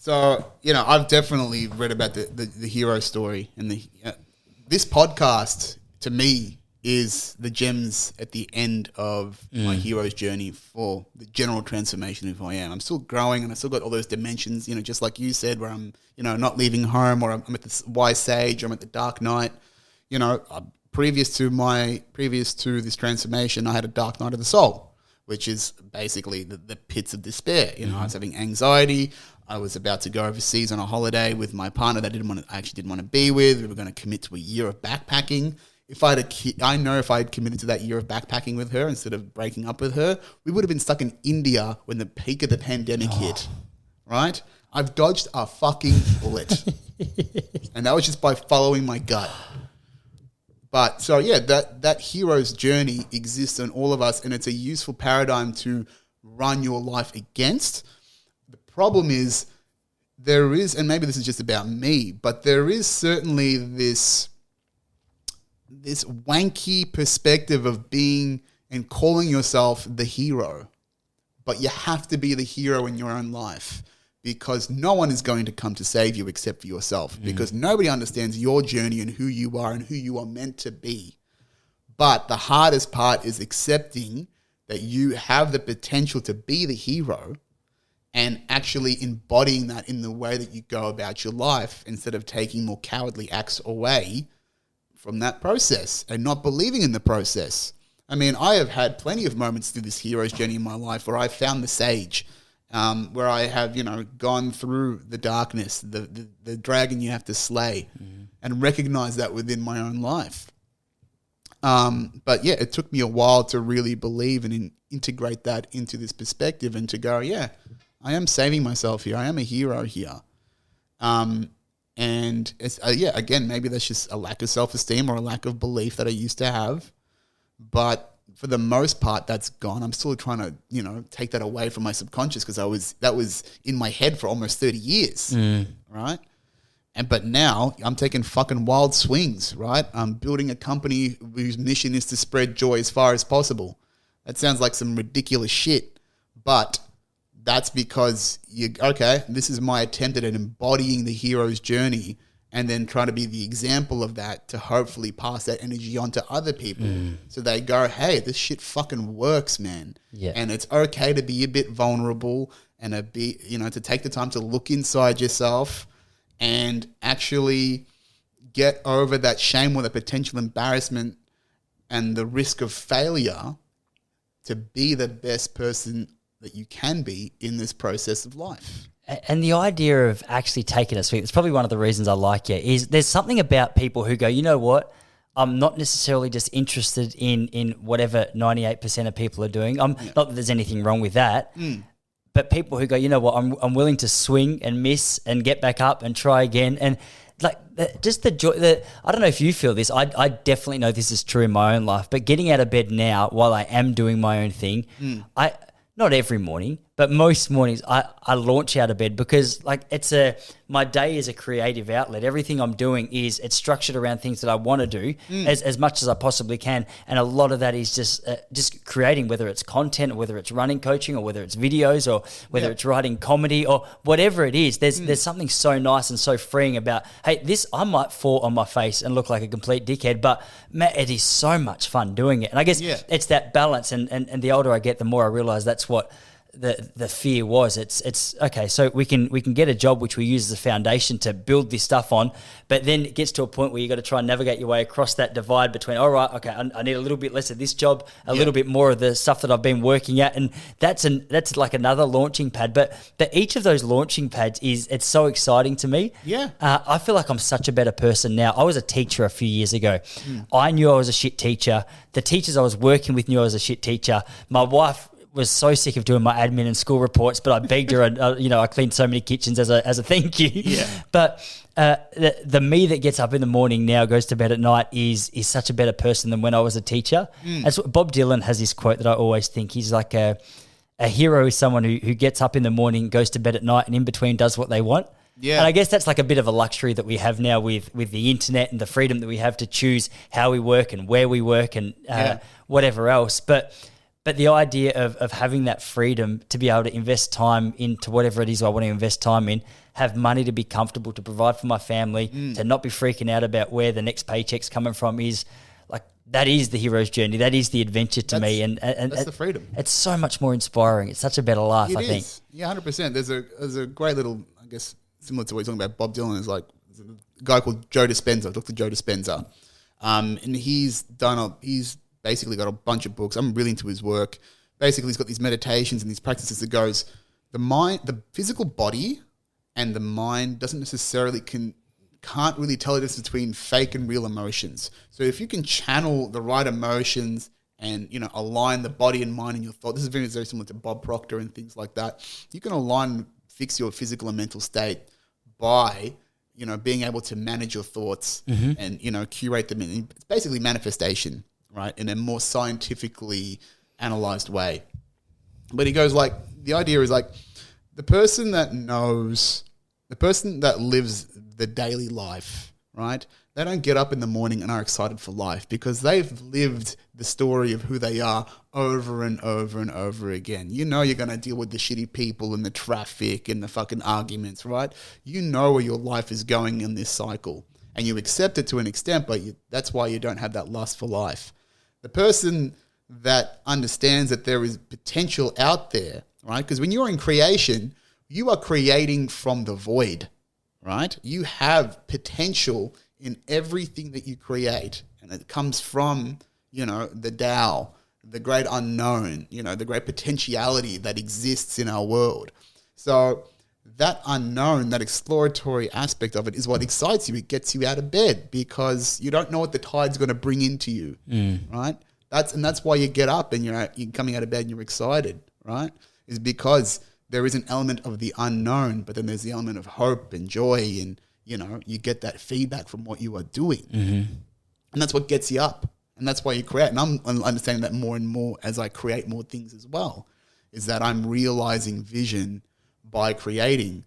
A: I've definitely read about the hero story, and this podcast to me is the gems at the end of my hero's journey for the general transformation of who I am. I'm still growing and I still got all those dimensions, just like you said, where I'm, not leaving home, or I'm at the wise sage, or I'm at the dark night. Previous to this transformation, I had a dark night of the soul, which is basically the pits of despair. I was having anxiety. I was about to go overseas on a holiday with my partner that I actually didn't want to be with. We were going to commit to a year of backpacking. If I had committed to that year of backpacking with her instead of breaking up with her, we would have been stuck in India when the peak of the pandemic hit, right? I've dodged a fucking bullet. And that was just by following my gut. But so, yeah, that hero's journey exists in all of us, and it's a useful paradigm to run your life against. The problem is and maybe this is just about me, but there is certainly this wanky perspective of being and calling yourself the hero. But you have to be the hero in your own life, because no one is going to come to save you except for yourself, because nobody understands your journey and who you are and who you are meant to be. But the hardest part is accepting that you have the potential to be the hero and actually embodying that in the way that you go about your life, instead of taking more cowardly acts away from that process and not believing in the process. I mean, I have had plenty of moments through this hero's journey in my life where I found the sage, where I have, gone through the darkness, the dragon you have to slay, and recognize that within my own life. But yeah, it took me a while to really believe and integrate that into this perspective, and to go, yeah, I am saving myself here. I am a hero here. And it's, again, maybe that's just a lack of self-esteem or a lack of belief that I used to have. But for the most part, that's gone. I'm still trying to, take that away from my subconscious, because that was in my head for almost 30 years, right? But now I'm taking fucking wild swings, right? I'm building a company whose mission is to spread joy as far as possible. That sounds like some ridiculous shit, but that's because this is my attempt at embodying the hero's journey, and then trying to be the example of that to hopefully pass that energy on to other people. So they go, hey, this shit fucking works, man.
B: Yeah.
A: And it's okay to be a bit vulnerable and to take the time to look inside yourself and actually get over that shame or the potential embarrassment and the risk of failure to be the best person that you can be in this process of life.
B: And the idea of actually taking a swing, it's probably one of the reasons I like you, is there's something about people who go, you know what, I'm not necessarily just interested in whatever 98% of people are doing. Not that there's anything wrong with that, but people who go, you know what, I'm willing to swing and miss and get back up and try again. And like just the joy, I don't know if you feel this. I definitely know this is true in my own life, but getting out of bed now while I am doing my own thing, not every morning, but most mornings I launch out of bed because like my day is a creative outlet. Everything I'm doing it's structured around things that I want to do as much as I possibly can. And a lot of that is just creating, whether it's content or whether it's running coaching or whether it's videos or whether it's writing comedy or whatever it is. There's something so nice and so freeing about, hey, I might fall on my face and look like a complete dickhead, but man, it is so much fun doing it. And I guess it's that balance. And the older I get, the more I realize that's what the fear was. It's okay, so we can get a job which we use as a foundation to build this stuff on, but then it gets to a point where you got to try and navigate your way across that divide between, all right, okay, I need a little bit less of this job, a little bit more of the stuff that I've been working at, and that's like another launching pad. But each of those launching pads it's so exciting to me. I feel like I'm such a better person now. I was a teacher a few years ago. I knew I was a shit teacher. The teachers I was working with knew I was a shit teacher. My wife was so sick of doing my admin and school reports, but I begged her, and I cleaned so many kitchens as a thank you. But the me that gets up in the morning now goes to bed at night is such a better person than when I was a teacher. As Bob Dylan has this quote that I always think, he's like a hero is someone who gets up in the morning, goes to bed at night, and in between does what they want. And I guess that's like a bit of a luxury that we have now with the internet and the freedom that we have to choose how we work and where we work and whatever else. But the idea of having that freedom to be able to invest time into whatever it is I want to invest time in, have money to be comfortable, to provide for my family, to not be freaking out about where the next paycheck's coming from is like, that is the hero's journey. That is the adventure to me. And
A: that's the freedom.
B: It's so much more inspiring. It's such a better life, I think.
A: Yeah, 100%. There's a great little, I guess, similar to what you're talking about, Bob Dylan is like there's a guy called Joe Dispenza, Dr. Joe Dispenza. And he's basically got a bunch of books. I'm really into his work. Basically, he's got these meditations and these practices that goes, the physical body and the mind doesn't necessarily can't really tell the difference between fake and real emotions. So if you can channel the right emotions and, align the body and mind and your thought, this is very, very similar to Bob Proctor and things like that. You can fix your physical and mental state by being able to manage your thoughts and, curate them. It's basically manifestation, right, in a more scientifically analyzed way. But he goes like, the idea is like the person that lives the daily life, right, they don't get up in the morning and are excited for life because they've lived the story of who they are over and over and over again. You're going to deal with the shitty people and the traffic and the fucking arguments, right? You know where your life is going in this cycle and you accept it to an extent, but that's why you don't have that lust for life. The person that understands that there is potential out there, right? Because when you're in creation, you are creating from the void, right? You have potential in everything that you create. And it comes from, the Tao, the great unknown, the great potentiality that exists in our world. So that unknown, that exploratory aspect of it is what excites you. It gets you out of bed because you don't know what the tide's going to bring into you, right? That's why you get up and you're coming out of bed and you're excited, right? Is because there is an element of the unknown, but then there's the element of hope and joy and, you get that feedback from what you are doing. And that's what gets you up. And that's why you create. And I'm understanding that more and more as I create more things as well, is that I'm realizing vision by creating.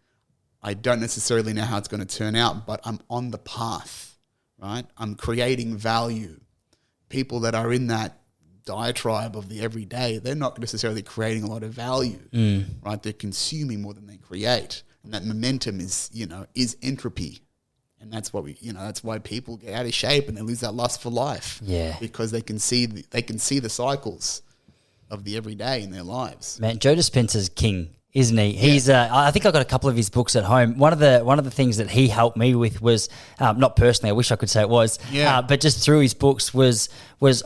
A: I don't necessarily know how it's going to turn out, but I'm on the path, right? I'm creating value. People that are in that diatribe of the everyday, they're not necessarily creating a lot of value, right? They're consuming more than they create. And that momentum is entropy. And that's what that's why people get out of shape and they lose that lust for life. Yeah. Because they can see the cycles of the everyday in their lives.
B: Man, Joe Dispenza's king. isn't he? He's. I think I got a couple of his books at home. One of the things that he helped me with was not personally. I wish I could say it was.
A: Yeah.
B: But just through his books was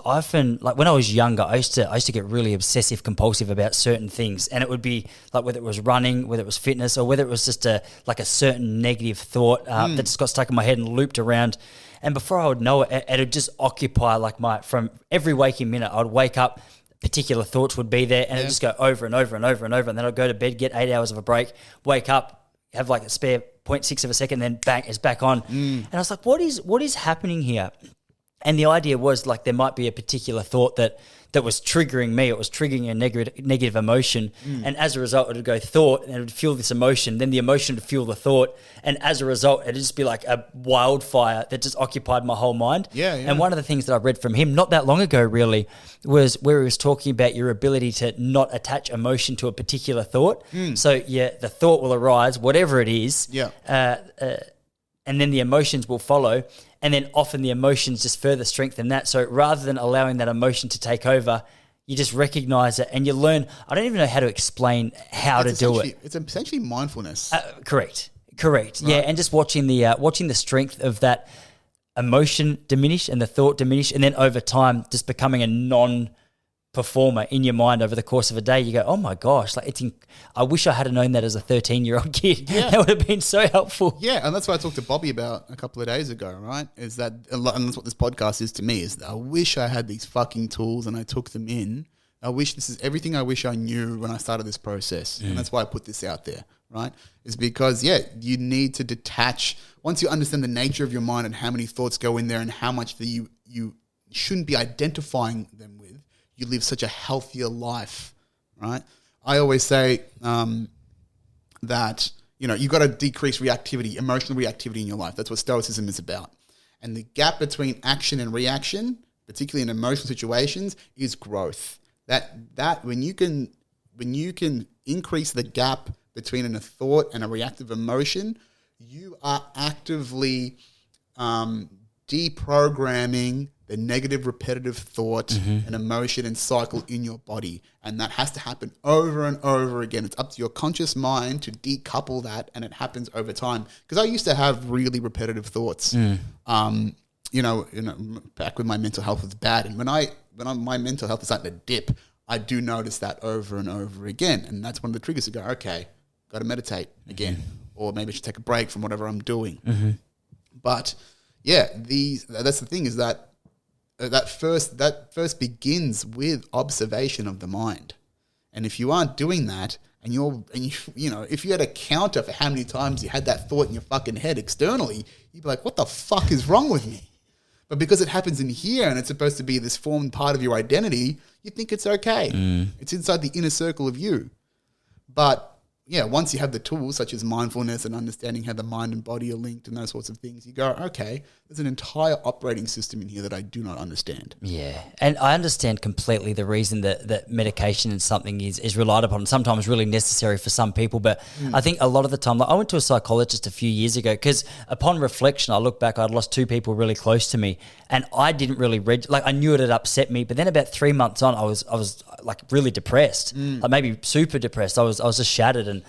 B: often like when I was younger. I used to get really obsessive compulsive about certain things, and it would be like whether it was running, whether it was fitness, or whether it was just a certain negative thought that just got stuck in my head and looped around. And before I would know it, it'd just occupy from every waking minute. I'd wake up. Particular thoughts would be there, and it'd just go over and over and over and over, and then I'd go to bed, get 8 hours of a break, wake up, have like a spare 0.6 of a second, then bang, it's back on. And I was like, what is happening here? And the idea was like there might be a particular thought that was triggering me. It was triggering a negative emotion. And as a result, it would go thought and it would fuel this emotion. Then the emotion would fuel the thought. And as a result, it'd just be like a wildfire that just occupied my whole mind.
A: Yeah.
B: And one of the things that I read from him not that long ago really was where he was talking about your ability to not attach emotion to a particular thought. So the thought will arise, whatever it is.
A: Yeah.
B: And then the emotions will follow. And then often the emotions just further strengthen that. So rather than allowing that emotion to take over, you just recognize it and you learn. I don't even know how to explain how to do it.
A: It's essentially mindfulness.
B: Correct.
A: Right.
B: Yeah, and just watching the strength of that emotion diminish and the thought diminish, and then over time just becoming a non-performer in your mind over the course of a day. You go, oh my gosh, like I wish I had known that as a 13-year-old kid.
A: Yeah.
B: That would have been so helpful.
A: Yeah, and that's what I talked to Bobby about a couple of days ago, right? Is that, and that's what this podcast is to me, is that I wish I had these fucking tools and I took them in. I wish this is everything I wish I knew when I started this process. And that's why I put this out there, right? Is because, you need to detach. Once you understand the nature of your mind and how many thoughts go in there and how much that you shouldn't be identifying them with, you live such a healthier life, right? I always say that, you've got to decrease reactivity, emotional reactivity in your life. That's what Stoicism is about. And the gap between action and reaction, particularly in emotional situations, is growth. That when you can increase the gap between a thought and a reactive emotion, you are actively deprogramming the negative repetitive thought and emotion and cycle in your body. And that has to happen over and over again. It's up to your conscious mind to decouple that, and it happens over time. Because I used to have really repetitive thoughts. Back when my mental health was bad. And when my mental health is starting to dip, I do notice that over and over again. And that's one of the triggers to go, okay, got to meditate again. Or maybe I should take a break from whatever I'm doing. But that's the thing, is that that first begins with observation of the mind. And if you aren't doing that, and if you had a counter for how many times you had that thought in your fucking head externally, you'd be like, what the fuck is wrong with me? But because it happens in here and it's supposed to be this formed part of your identity, you think it's okay. It's inside the inner circle of you. But once you have the tools such as mindfulness and understanding how the mind and body are linked and those sorts of things, you go, okay, there's an entire operating system in here that I do not understand.
B: Yeah. And I understand completely the reason that medication and something is relied upon, sometimes really necessary for some people. But I think a lot of the time, I went to a psychologist a few years ago because upon reflection, I look back, I'd lost 2 people really close to me, and I didn't really I knew it had upset me. But then about 3 months on, I was like really depressed, like maybe super depressed. I was just shattered. And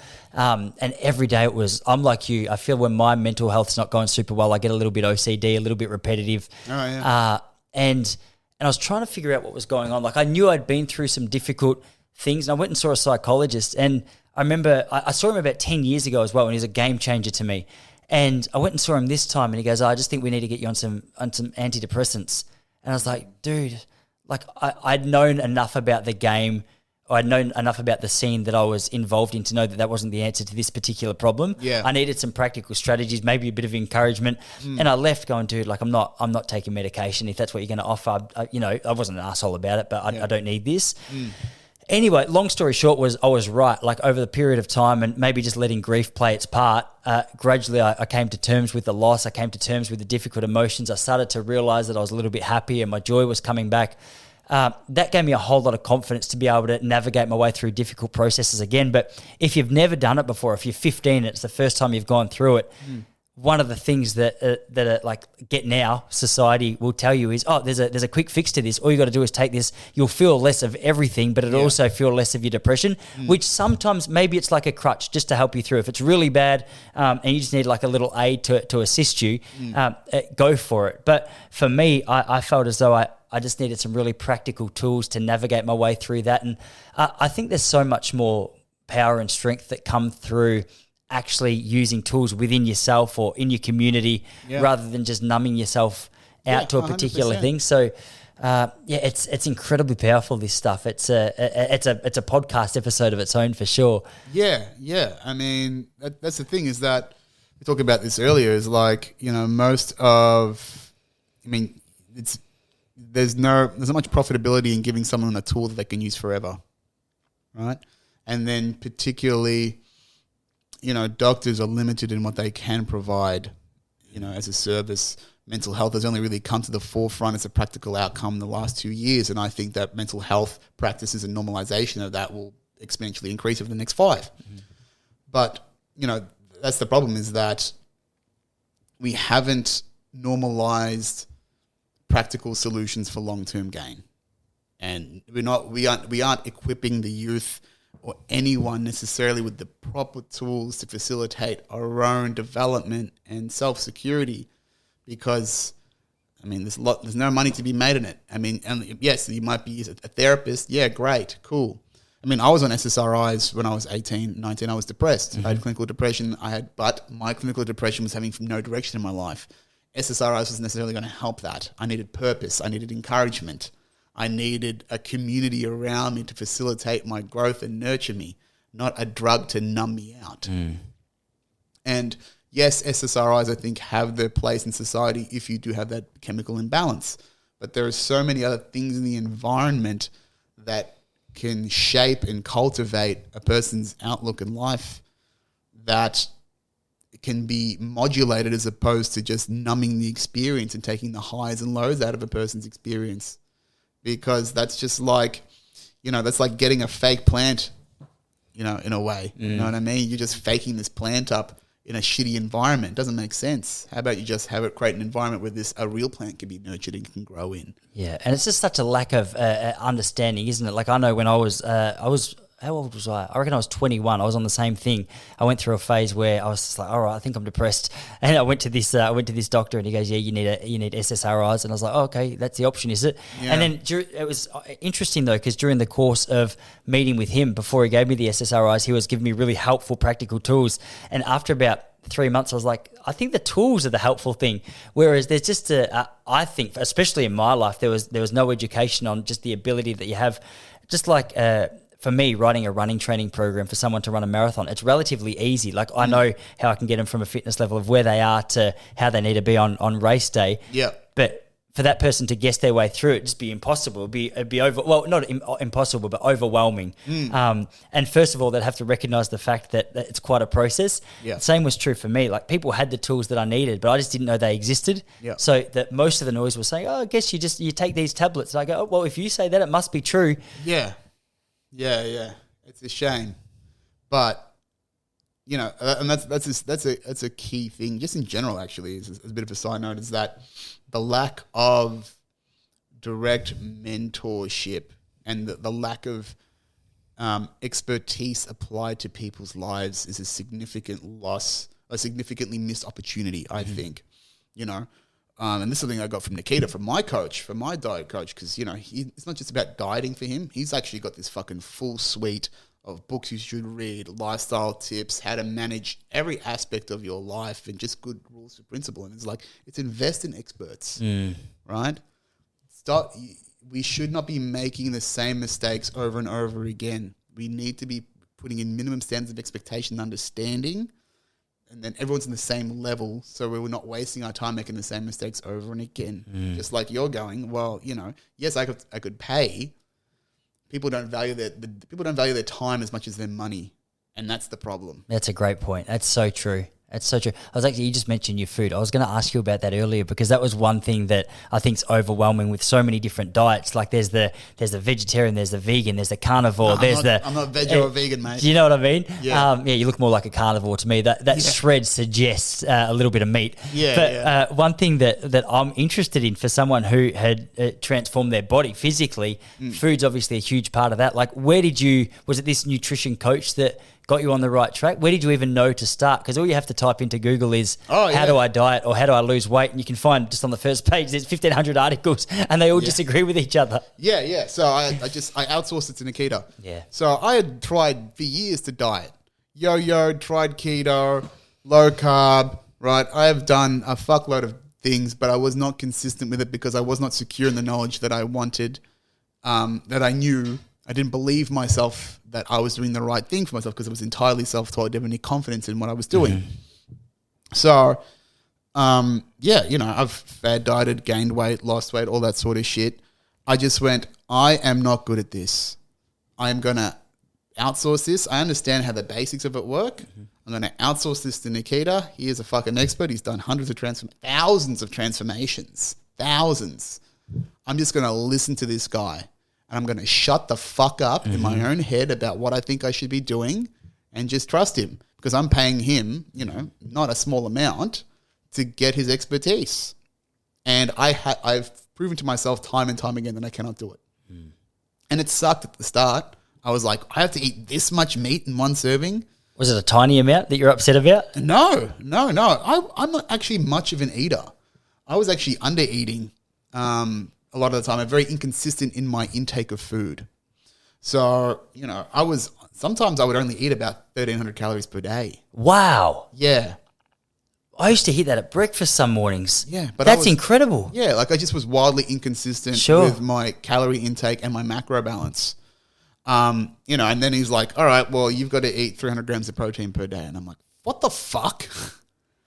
B: every day I'm like you. I feel when my mental health's not going super well, I get a little bit OCD, a little bit repetitive.
A: Oh, yeah.
B: And I was trying to figure out what was going on. Like I knew I'd been through some difficult things, and I went and saw a psychologist. And I remember I saw him about 10 years ago as well, and he was a game changer to me. And I went and saw him this time, and he goes, I just think we need to get you on some antidepressants. And I was like, dude, like I'd known enough about the game, or I'd known enough about the scene that I was involved in to know that wasn't the answer to this particular problem.
A: Yeah.
B: I needed some practical strategies, maybe a bit of encouragement. And I left going, dude, like I'm not taking medication. If that's what you're going to offer, I wasn't an asshole about it, but I don't need this. Anyway, long story short was I was right. Like over the period of time and maybe just letting grief play its part, gradually I came to terms with the loss. I came to terms with the difficult emotions. I started to realize that I was a little bit happy and my joy was coming back. That gave me a whole lot of confidence to be able to navigate my way through difficult processes again. But if you've never done it before, if you're 15 and it's the first time you've gone through it, one of the things that like Get Now society will tell you is, there's a quick fix to this. All you got to do is take this. You'll feel less of everything, but it'll also feel less of your depression, which sometimes maybe it's like a crutch just to help you through. If it's really bad and you just need like a little aid to assist you, go for it. But for me, I felt as though I just needed some really practical tools to navigate my way through that. And I think there's so much more power and strength that come through actually using tools within yourself or in your community rather than just numbing yourself out to a particular
A: 100%.
B: thing. So it's incredibly powerful, this stuff. It's a podcast episode of its own for sure.
A: Yeah. I mean, that's the thing is that we talked about this earlier is like, there's not much profitability in giving someone a tool that they can use forever. Right. And then particularly, doctors are limited in what they can provide, as a service. Mental health has only really come to the forefront as a practical outcome in the last 2 years. And I think that mental health practices and normalization of that will exponentially increase over the next 5. Mm-hmm. But, that's the problem is that we haven't normalized practical solutions for long-term gain. And we aren't equipping the youth or anyone necessarily with the proper tools to facilitate our own development and self-security, because there's no money to be made in it. And yes, you might be a therapist. Yeah, great, cool. I was on SSRIs when I was 18, 19. I was depressed. Mm-hmm. I had clinical depression. But my clinical depression was having no direction in my life. SSRIs wasn't necessarily going to help that. I needed purpose. I needed encouragement. I needed a community around me to facilitate my growth and nurture me, not a drug to numb me out. And yes, SSRIs, I think, have their place in society if you do have that chemical imbalance. But there are so many other things in the environment that can shape and cultivate a person's outlook in life that can be modulated as opposed to just numbing the experience and taking the highs and lows out of a person's experience. Because that's just like, that's like getting a fake plant, in a way. You know what I mean? You're just faking this plant up in a shitty environment. It doesn't make sense. How about you just create an environment where a real plant can be nurtured and can grow in? Yeah.
B: And it's just such a lack of understanding, isn't it? Like I know when I was how old was I? I reckon I was 21. I was on the same thing. I went through a phase where I was just like, all right, I think I'm depressed. And I went to this doctor and he goes, yeah, you need SSRIs. And I was like, oh, okay, that's the option, is it? Yeah. And then it was interesting though, because during the course of meeting with him, before he gave me the SSRIs, he was giving me really helpful practical tools. And after about 3 months, I was like, I think the tools are the helpful thing. Whereas there's just I think, especially in my life, there was no education on just the ability that you have, just like, for me, writing a running training program for someone to run a marathon, it's relatively easy. Like I know how I can get them from a fitness level of where they are to how they need to be on race day.
A: Yeah.
B: But for that person to guess their way through it, just be impossible. It'd be not impossible, but overwhelming. And first of all, they'd have to recognize the fact that it's quite a process.
A: Yeah.
B: Same was true for me. Like people had the tools that I needed, but I just didn't know they existed.
A: Yeah.
B: So that most of the noise was saying, oh, I guess you take these tablets. And I go, oh, well, if you say that, it must be true.
A: Yeah. Yeah. It's a shame. But, and that's a key thing, just in general, actually, as a bit of a side note, is that the lack of direct mentorship and the lack of expertise applied to people's lives is a significant loss, a significantly missed opportunity, I think, and this is something I got from Nikita, from my diet coach, because, it's not just about dieting for him. He's actually got this fucking full suite of books you should read, lifestyle tips, how to manage every aspect of your life, and just good rules of principle. And it's invest in experts, right? We should not be making the same mistakes over and over again. We need to be putting in minimum standards of expectation and understanding, and then everyone's in the same level, so we're not wasting our time making the same mistakes over and again. Just like you're going, well, yes, I could pay. People don't value their time as much as their money, and that's the problem.
B: That's a great point. That's so true. It's so true. You just mentioned your food. I was going to ask you about that earlier because that was one thing that I think is overwhelming with so many different diets. Like there's the vegetarian, there's the vegan, there's the carnivore,
A: I'm not veg or vegan, mate.
B: Do you know what I mean?
A: Yeah.
B: You look more like a carnivore to me. That shred suggests a little bit of meat.
A: Yeah.
B: But one thing that I'm interested in for someone who had transformed their body physically, food's obviously a huge part of that. Like was it this nutrition coach that got you on the right track? Where did you even know to start? Because all you have to type into Google is how do I diet or how do I lose weight? And you can find just on the first page, there's 1,500 articles and they all disagree with each other.
A: Yeah. So I outsourced it to Nikita.
B: Yeah.
A: So I had tried for years to diet. Tried keto, low carb, right? I have done a fuckload of things, but I was not consistent with it because I was not secure in the knowledge that I wanted, that I knew. I didn't believe myself that I was doing the right thing for myself because it was entirely self-taught. I didn't have any confidence in what I was doing. So, I've fad dieted, gained weight, lost weight, all that sort of shit. I just went, I am not good at this. I am going to outsource this. I understand how the basics of it work. I'm going to outsource this to Nikita. He is a fucking expert. He's done thousands of transformations. Thousands. I'm just going to listen to this guy. And I'm going to shut the fuck up in my own head about what I think I should be doing and just trust him because I'm paying him, not a small amount to get his expertise. And I've proven to myself time and time again that I cannot do it. And it sucked at the start. I was like, I have to eat this much meat in one serving.
B: Was it a tiny amount that you're upset about?
A: No. I'm not actually much of an eater. I was actually under eating. A lot of the time, I'm very inconsistent in my intake of food. So, sometimes I would only eat about 1,300 calories per day.
B: Wow.
A: Yeah.
B: I used to hit that at breakfast some mornings.
A: Yeah. But
B: that's incredible.
A: Yeah. Like I just was wildly inconsistent with my calorie intake and my macro balance. And then he's like, all right, well, you've got to eat 300 grams of protein per day. And I'm like, what the fuck?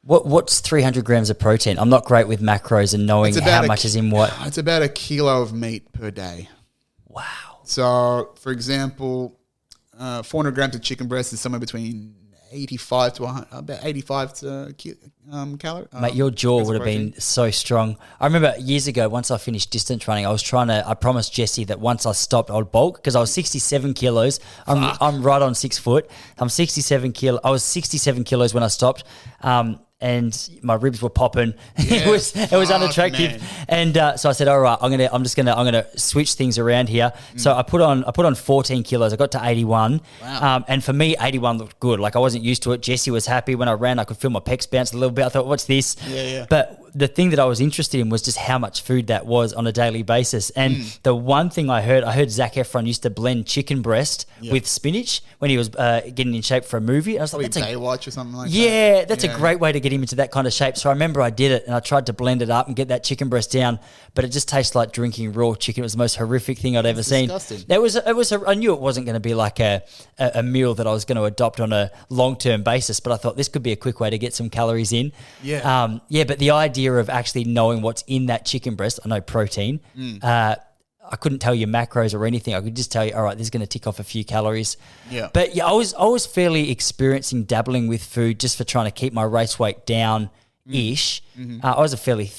B: What's 300 grams of protein? I'm not great with macros and knowing how much is in what.
A: It's about a kilo of meat per day.
B: Wow.
A: So, for example, 400 grams of chicken breast is somewhere between 85 to 100, about 85 to calories.
B: Mate, your jaw would have been so strong. I remember years ago, once I finished distance running, I promised Jesse that once I stopped, I would bulk because I was 67 kilos. I'm right on 6 foot. I'm 67 kilos. I was 67 kilos when I stopped. And my ribs were popping.
A: Yeah,
B: it was unattractive. Man. And so I said, all right, I'm gonna switch things around here. So I put on 14 kilos. I got to 81.
A: Wow.
B: And for me, 81 looked good. Like I wasn't used to it. Jesse was happy when I ran. I could feel my pecs bounce a little bit. I thought, what's this?
A: Yeah.
B: But the thing that I was interested in was just how much food that was on a daily basis. And the one thing I heard Zac Efron used to blend chicken breast with spinach when he was getting in shape for a movie. I was like,
A: that's Baywatch or something like that.
B: Yeah, that's a great way to get him into that kind of shape. So I remember I did it and I tried to blend it up and get that chicken breast down, but it just tastes like drinking raw chicken. It was the most horrific thing I'd ever seen. I knew it wasn't going to be like a meal that I was going to adopt on a long-term basis, but I thought this could be a quick way to get some calories in.
A: Yeah.
B: But the idea of actually knowing what's in that chicken breast, I know protein, I couldn't tell you macros or anything. I could just tell you, all right, this is going to tick off a few calories.
A: Yeah.
B: But yeah, I was fairly experiencing dabbling with food just for trying to keep my race weight down-ish. I was a fairly,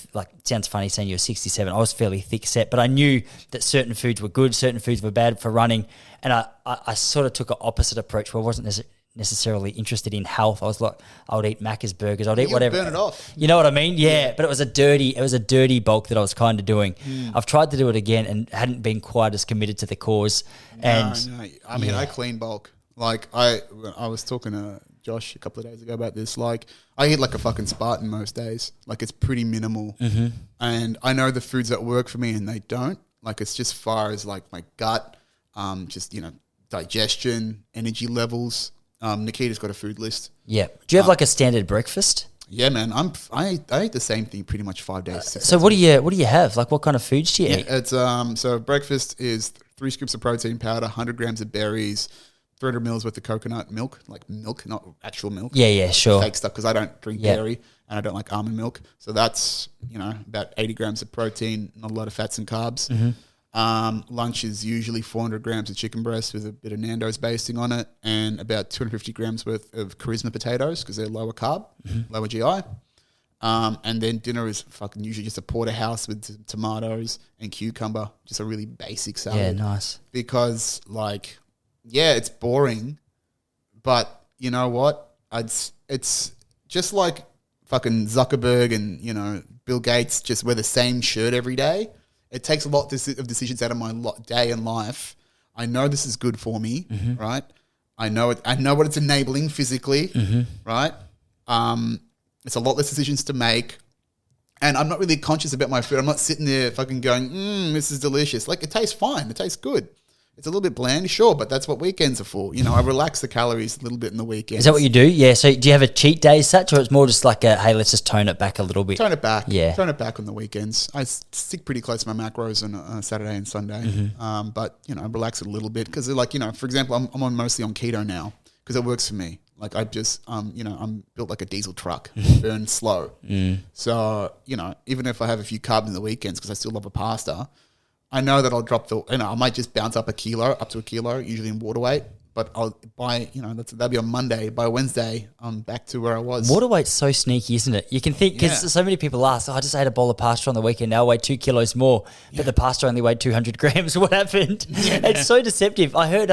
B: sounds funny saying you're 67. I was fairly thick set, but I knew that certain foods were good, certain foods were bad for running. And I sort of took an opposite approach where I wasn't necessarily interested in health. I was like, I would eat Macca's burgers. I'd eat whatever.
A: Burn it off.
B: You know what I mean? Yeah. But it was a dirty bulk that I was kind of doing. I've tried to do it again and hadn't been quite as committed to the cause.
A: No. I mean, I clean bulk. Like I was talking to Josh a couple of days ago about this. Like I eat like a fucking Spartan most days. Like it's pretty minimal. And I know the foods that work for me and they don't. Like it's just far as like my gut, digestion, energy levels. Nikita's got a food list.
B: Yeah. Do you have like a standard breakfast?
A: Yeah, man. I eat the same thing pretty much 5 days.
B: So what do you have? Like what kind of foods do you eat?
A: It's so breakfast is 3 scoops of protein powder, 100 grams of berries, 300 mils worth of coconut milk, like milk, not actual milk.
B: Yeah, sure.
A: Fake stuff because I don't drink dairy and I don't like almond milk. So that's about 80 grams of protein, not a lot of fats and carbs. Lunch is usually 400 grams of chicken breast with a bit of Nando's basting on it, and about 250 grams worth of charisma potatoes because they're lower carb, lower GI. And then dinner is fucking usually just a porterhouse with tomatoes and cucumber, just a really basic salad.
B: Yeah, nice.
A: Because it's boring, but you know what? It's just like fucking Zuckerberg and Bill Gates just wear the same shirt every day. It takes a lot of decisions out of my day and life. I know this is good for me, right? I know it. I know what it's enabling physically, right? It's a lot less decisions to make, and I'm not really conscious about my food. I'm not sitting there fucking going, this is delicious. Like, it tastes fine. It tastes good. It's a little bit bland, sure, but that's what weekends are for. I relax the calories a little bit in the weekends.
B: Is that what you do? Yeah. So do you have a cheat day as such, or it's more just like hey, let's just tone it back a little bit?
A: Tone it back.
B: Yeah.
A: Tone it back on the weekends. I stick pretty close to my macros on Saturday and Sunday. But, I relax it a little bit because, for example, I'm mostly on keto now because it works for me. Like, I just, I'm built like a diesel truck, burn slow. So, even if I have a few carbs in the weekends because I still love a pasta, I know that I'll drop I might just bounce up to a kilo, usually in water weight. But I'll buy, that'll be on Monday. By Wednesday, I'm back to where I was.
B: Water weight's so sneaky, isn't it? You can think, because so many people ask, I just ate a bowl of pasta on the weekend, now I weigh 2 kilos more, but the pasta only weighed 200 grams. What happened? Yeah. It's so deceptive. I heard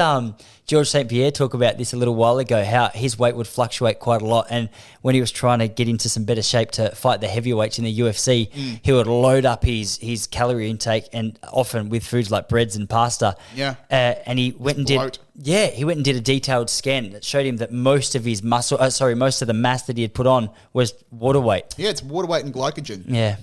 B: George St. Pierre talk about this a little while ago, how his weight would fluctuate quite a lot. And when he was trying to get into some better shape to fight the heavyweights in the UFC, he would load up his calorie intake, and often with foods like breads and pasta.
A: Yeah.
B: And he went and did... Yeah, he went and did a detailed scan that showed him that most of his most of the mass that he had put on was water weight.
A: Yeah, it's water weight and glycogen.
B: Yeah.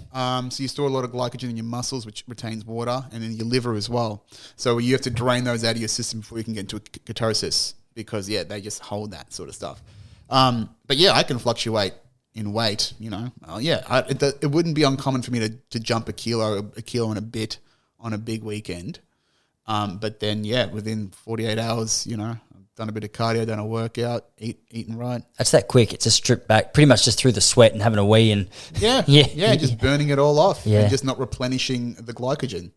A: So you store a lot of glycogen in your muscles, which retains water, and in your liver as well. So you have to drain those out of your system before you can get into ketosis because, they just hold that sort of stuff. But I can fluctuate in weight, it wouldn't be uncommon for me to jump a kilo and a bit on a big weekend. But then, within 48 hours, I've done a bit of cardio, done a workout, eaten right.
B: That's that quick. It's a strip back, pretty much just through the sweat and having a wee and
A: just burning it all off and just not replenishing the glycogen.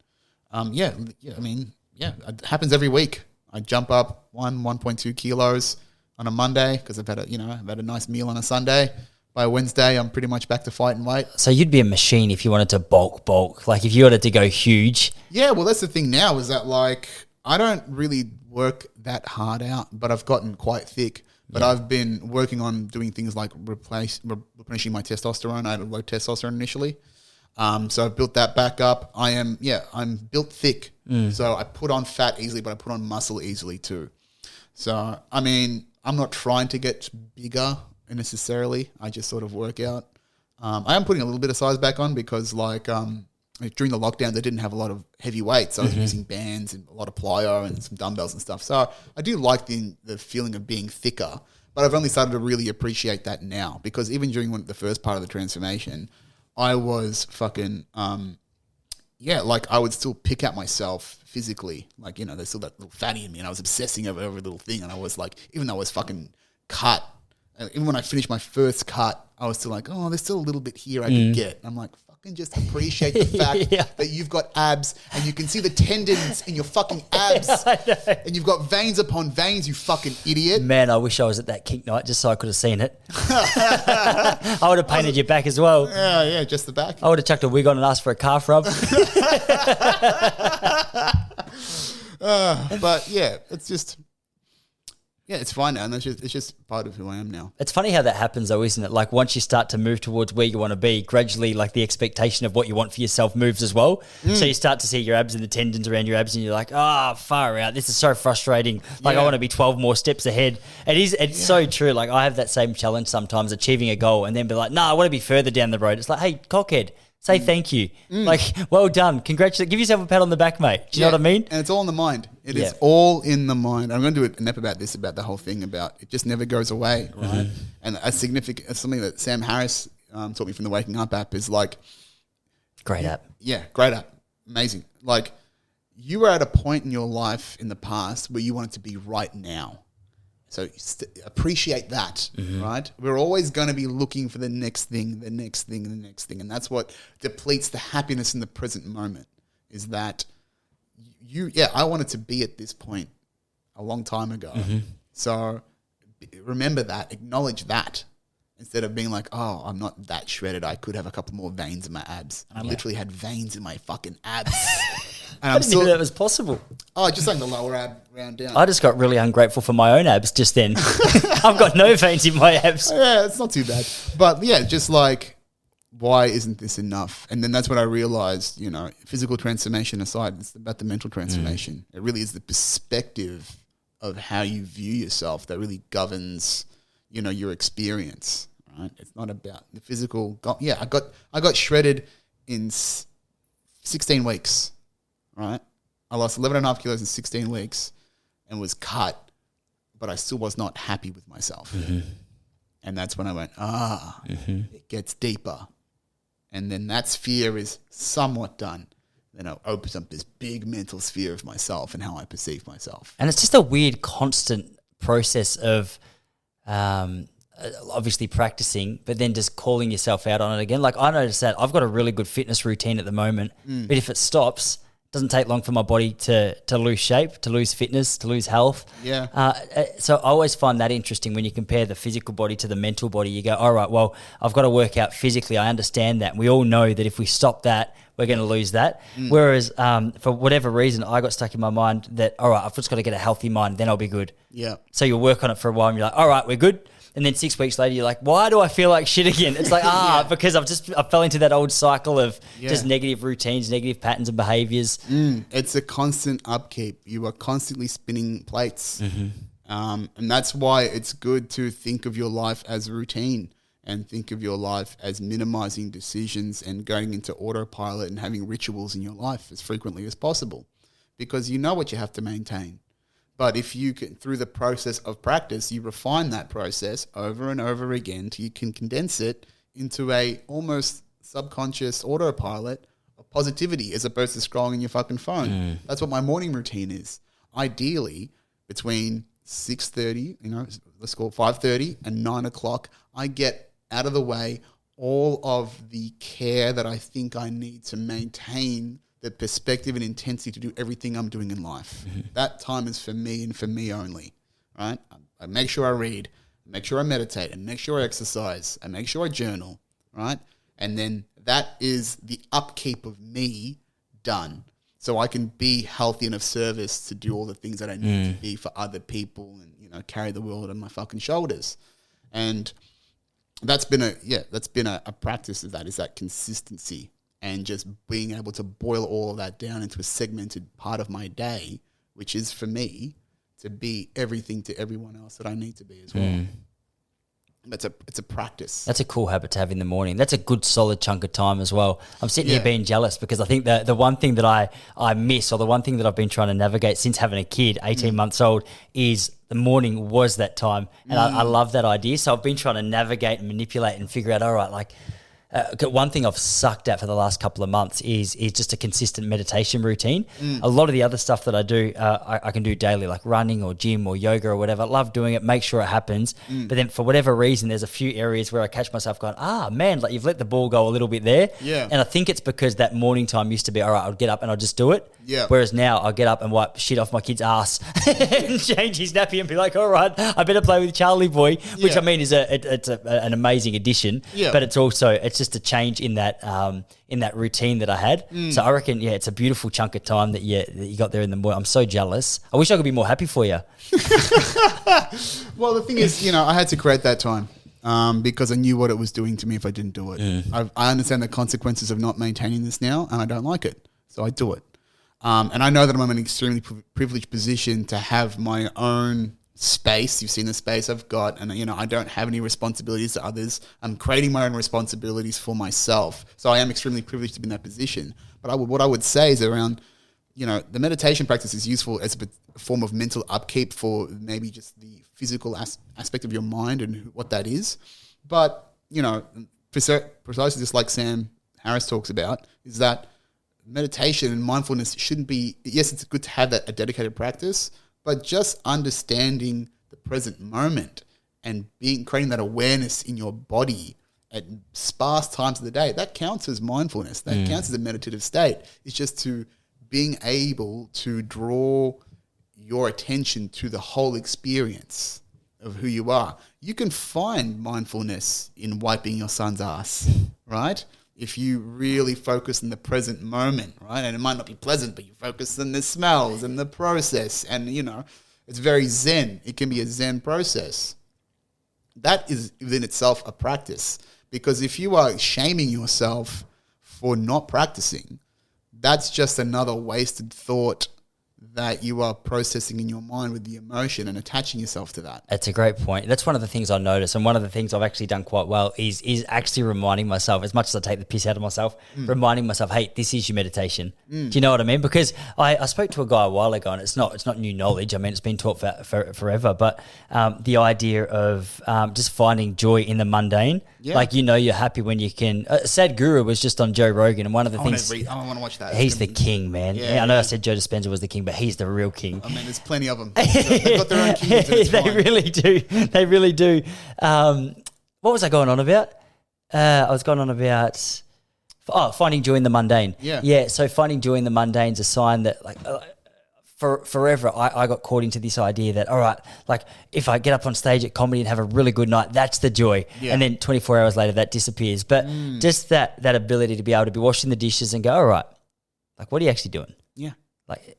A: It happens every week. I jump up 1.2 kilos on a Monday because I've had a nice meal on a Sunday. By Wednesday, I'm pretty much back to fighting weight.
B: So you'd be a machine if you wanted to bulk. Like if you wanted to go huge.
A: Yeah, well, that's the thing now is that I don't really work that hard out, but I've gotten quite thick. But I've been working on doing things like replenishing my testosterone. I had a low testosterone initially. So I've built that back up. I'm built thick. So I put on fat easily, but I put on muscle easily too. So, I'm not trying to get bigger necessarily. I just sort of work out. I am putting a little bit of size back on because during the lockdown they didn't have a lot of heavy weights. So I was using bands and a lot of plyo and some dumbbells and stuff. So I do like the feeling of being thicker, but I've only started to really appreciate that now because even during the first part of the transformation, I was fucking I would still pick at myself physically. There's still that little fatty in me, and I was obsessing over every little thing. And I was even though I was fucking cut, even when I finished my first cut, I was still oh, there's still a little bit here I could get. I'm fucking just appreciate the fact that you've got abs and you can see the tendons in your fucking abs and you've got veins upon veins, you fucking idiot.
B: Man, I wish I was at that kink night just so I could have seen it. I would have painted your back as well.
A: Yeah, just the back.
B: I would have chucked a wig on and asked for a calf rub.
A: But it's just... Yeah, it's fine now, and it's just part of who I am now.
B: It's funny how that happens, though, isn't it? Once you start to move towards where you want to be, gradually, the expectation of what you want for yourself moves as well. So you start to see your abs and the tendons around your abs, and you're like, far out. This is so frustrating. I want to be 12 more steps ahead. It's so true. I have that same challenge sometimes, achieving a goal, and then be like, I want to be further down the road. It's like, hey, cockhead. Say thank you. Well done. Congratulations. Give yourself a pat on the back, mate. Do you know what I mean?
A: And it's all in the mind. It is all in the mind. I'm going to do an ep about this, about the whole thing about it just never goes away, right? And something that Sam Harris taught me from the Waking Up app is
B: great app.
A: Yeah, great app. Amazing. You were at a point in your life in the past where you wanted to be right now. So appreciate that, right? We're always going to be looking for the next thing, the next thing, the next thing. And that's what depletes the happiness in the present moment is that I wanted to be at this point a long time ago. So remember that, acknowledge that, instead of being like, oh, I'm not that shredded, I could have a couple more veins in my abs. And I literally had veins in my fucking abs. And
B: I didn't know that was possible.
A: Oh, just like the lower ab round down.
B: I just got really ungrateful for my own abs just then. I've got no veins in my abs.
A: Yeah, it's not too bad. But yeah, just like, why isn't this enough? And then that's when I realized, physical transformation aside, it's about the mental transformation. It really is the perspective of how you view yourself that really governs, your experience, right? It's not about the physical. I got shredded in 16 weeks, right? I lost 11.5 kilos in 16 weeks and was cut, but I still was not happy with myself. And that's when I went, it gets deeper. And then that sphere is somewhat done. Then it opens up this big mental sphere of myself and how I perceive myself.
B: And it's just a weird, constant process of obviously practicing, but then just calling yourself out on it again. Like I noticed that I've got a really good fitness routine at the moment, but if it stops, it doesn't take long for my body to lose shape, to lose fitness, to lose health.
A: Yeah.
B: So I always find that interesting when you compare the physical body to the mental body. You go, all right, well, I've got to work out physically. I understand that. We all know that if we stop that, we're going to lose that. Whereas for whatever reason, I got stuck in my mind that, all right, I've just got to get a healthy mind, then I'll be good.
A: Yeah.
B: So you'll work on it for a while and you're like, all right, we're good. And then 6 weeks later, you're like, why do I feel like shit again? It's like, because I fell into that old cycle of just negative routines, negative patterns and behaviors.
A: It's a constant upkeep. You are constantly spinning plates. And that's why it's good to think of your life as a routine and think of your life as minimizing decisions and going into autopilot and having rituals in your life as frequently as possible, because you know what you have to maintain. But if you can, through the process of practice, you refine that process over and over again till you can condense it into a almost subconscious autopilot of positivity as opposed to scrolling your fucking phone. That's what my morning routine is. Ideally, between 6:30, let's call it 5:30 and 9 o'clock, I get out of the way all of the care that I think I need to maintain the perspective and intensity to do everything I'm doing in life. That time is for me and for me only, right? I make sure I read, make sure I meditate, and make sure I exercise, and make sure I journal, right? And then that is the upkeep of me done. So I can be healthy and of service to do all the things that I need to be for other people and, carry the world on my fucking shoulders. And that's been a practice of that, is that consistency. And just being able to boil all of that down into a segmented part of my day, which is for me to be everything to everyone else that I need to be as well. It's a practice.
B: That's a cool habit to have in the morning. That's a good solid chunk of time as well. I'm sitting here being jealous because I think that the one thing that I miss, or the one thing that I've been trying to navigate since having a kid, 18 months old, is the morning was that time. And I love that idea. So I've been trying to navigate and manipulate and figure out, all right, like, one thing I've sucked at for the last couple of months is just a consistent meditation routine. A lot of the other stuff that I do, I can do daily, like running or gym or yoga or whatever. I love doing it, make sure it happens. But then for whatever reason, there's a few areas where I catch myself going, man, like you've let the ball go a little bit there.
A: Yeah.
B: And I think it's because that morning time used to be, all right, I'll get up and I'll just do it.
A: Yeah.
B: Whereas now I'll get up and wipe shit off my kid's ass and change his nappy and be like, all right, I better play with Charlie boy, which I mean is an amazing addition.
A: Yeah.
B: But it's just a change in that routine that I had. So I reckon, it's a beautiful chunk of time that you got there in the morning. I'm so jealous. I wish I could be more happy for you.
A: Well, the thing is, I had to create that time because I knew what it was doing to me if I didn't do it. I understand the consequences of not maintaining this now, and I don't like it. So I do it. And I know that I'm in an extremely privileged position to have my own space. You've seen the space I've got, and I don't have any responsibilities to others. I'm creating my own responsibilities for myself. So I am extremely privileged to be in that position. But what I would say is around, the meditation practice is useful as a form of mental upkeep for maybe just the physical aspect of your mind and what that is. But, precisely just like Sam Harris talks about, is that meditation and mindfulness shouldn't be, yes, it's good to have a dedicated practice, but just understanding the present moment and creating that awareness in your body at sparse times of the day, that counts as mindfulness. That counts as a meditative state. It's just to being able to draw your attention to the whole experience of who you are. You can find mindfulness in wiping your son's ass, right? If you really focus in the present moment, right? And it might not be pleasant, but you focus on the smells and the process, and, you know, it's very zen. It can be a zen process. That is within itself a practice, because if you are shaming yourself for not practicing, that's just another wasted thought that you are processing in your mind with the emotion and attaching yourself to that.
B: That's a great point. That's one of the things I notice, and one of the things I've actually done quite well is actually reminding myself, as much as I take the piss out of myself, reminding myself, hey, this is your meditation. Do you know what I mean? Because I spoke to a guy a while ago, and it's not new knowledge. I mean, it's been taught for forever, but the idea of just finding joy in the mundane. Yeah. Like, you know, you're happy when you can. Sadhguru was just on Joe Rogan, and one of the things.
A: I want to watch that.
B: He's the king, man. Yeah, I know I said Joe Dispenza was the king, but he's the real king.
A: I mean, there's plenty of them. They've got their own kingdoms.
B: They really do. They really do. What was I going on about? I was going on about finding joy in the mundane. Yeah. So finding joy in the mundane is a sign that, like, forever I got caught into this idea that, all right, like, if I get up on stage at comedy and have a really good night, that's the joy. Yeah. And then 24 hours later, that disappears. But just that ability to be able to be washing the dishes and go, all right, like, what are you actually doing?
A: Yeah.
B: Like,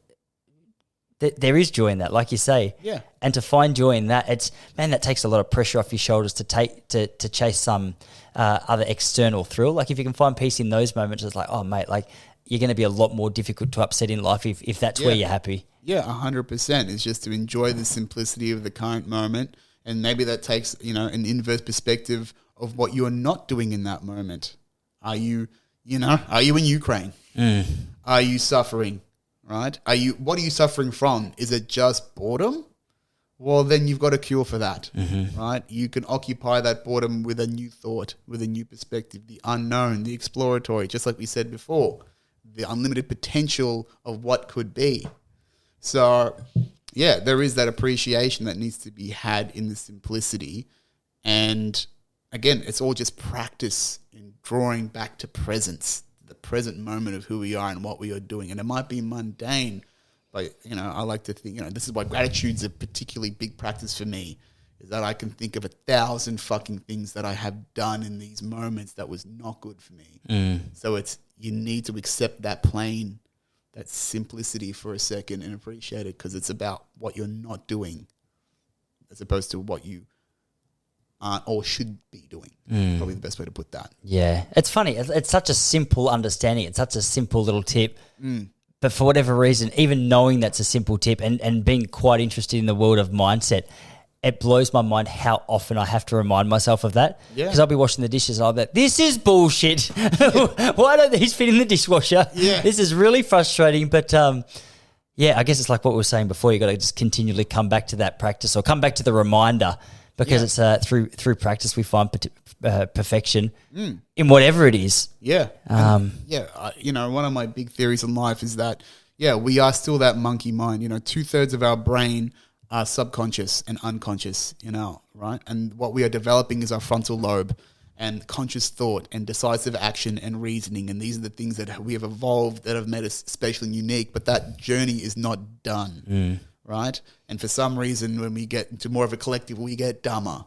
B: there is joy in that, like you say.
A: Yeah.
B: And to find joy in that, that takes a lot of pressure off your shoulders to chase some other external thrill. Like, if you can find peace in those moments, it's like, oh, mate, like, you're going to be a lot more difficult to upset in life if that's where you're happy.
A: Yeah, 100%. It's just to enjoy the simplicity of the current moment. And maybe that takes, you know, an inverse perspective of what you're not doing in that moment. Are you in Ukraine? Are you suffering, right? What are you suffering from? Is it just boredom? Well, then you've got a cure for that, right? You can occupy that boredom with a new thought, with a new perspective, the unknown, the exploratory, just like we said before. The unlimited potential of what could be. So, yeah, there is that appreciation that needs to be had in the simplicity. And again, it's all just practice in drawing back to presence, the present moment of who we are and what we are doing. And it might be mundane, but, you know, I like to think, you know, this is why gratitude's a particularly big practice for me, is that I can think of 1,000 fucking things that I have done in these moments that was not good for me. So you need to accept that plane, that simplicity for a second and appreciate it, because it's about what you're not doing as opposed to what you aren't or should be doing. Probably the best way to put that.
B: Yeah. It's funny. It's such a simple understanding. It's such a simple little tip. But for whatever reason, even knowing that's a simple tip and being quite interested in the world of mindset, it blows my mind how often I have to remind myself of that. Yeah. Because I'll be washing the dishes and I'll be like, this is bullshit. Why don't these fit in the dishwasher? Yeah. This is really frustrating. But I guess it's like what we were saying before. You got to just continually come back to that practice or come back to the reminder, because it's through practice we find perfection in whatever it is.
A: Yeah. You know, one of my big theories in life is that, we are still that monkey mind. You know, 2/3 of our brain are subconscious and unconscious, you know, right? And what we are developing is our frontal lobe and conscious thought and decisive action and reasoning. And these are the things that we have evolved that have made us special and unique, but that journey is not done, right? And for some reason, when we get into more of a collective, we get dumber.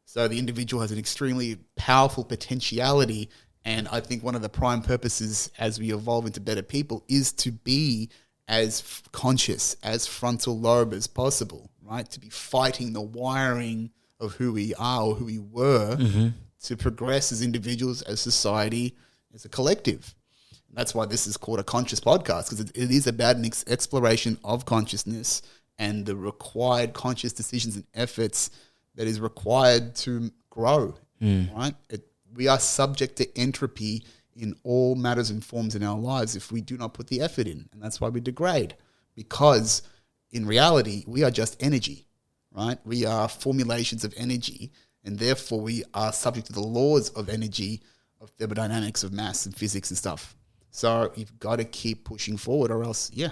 A: So the individual has an extremely powerful potentiality. And I think one of the prime purposes as we evolve into better people is to be as conscious, as frontal lobe as possible, right? To be fighting the wiring of who we are or who we were to progress as individuals, as society, as a collective. And that's why this is called a conscious podcast, because it is about an exploration of consciousness and the required conscious decisions and efforts that is required to grow, right? We are subject to entropy in all matters and forms in our lives if we do not put the effort in. And that's why we degrade, because in reality, we are just energy, right? We are formulations of energy, and therefore we are subject to the laws of energy, of thermodynamics, of mass and physics and stuff. So you've got to keep pushing forward, or else, you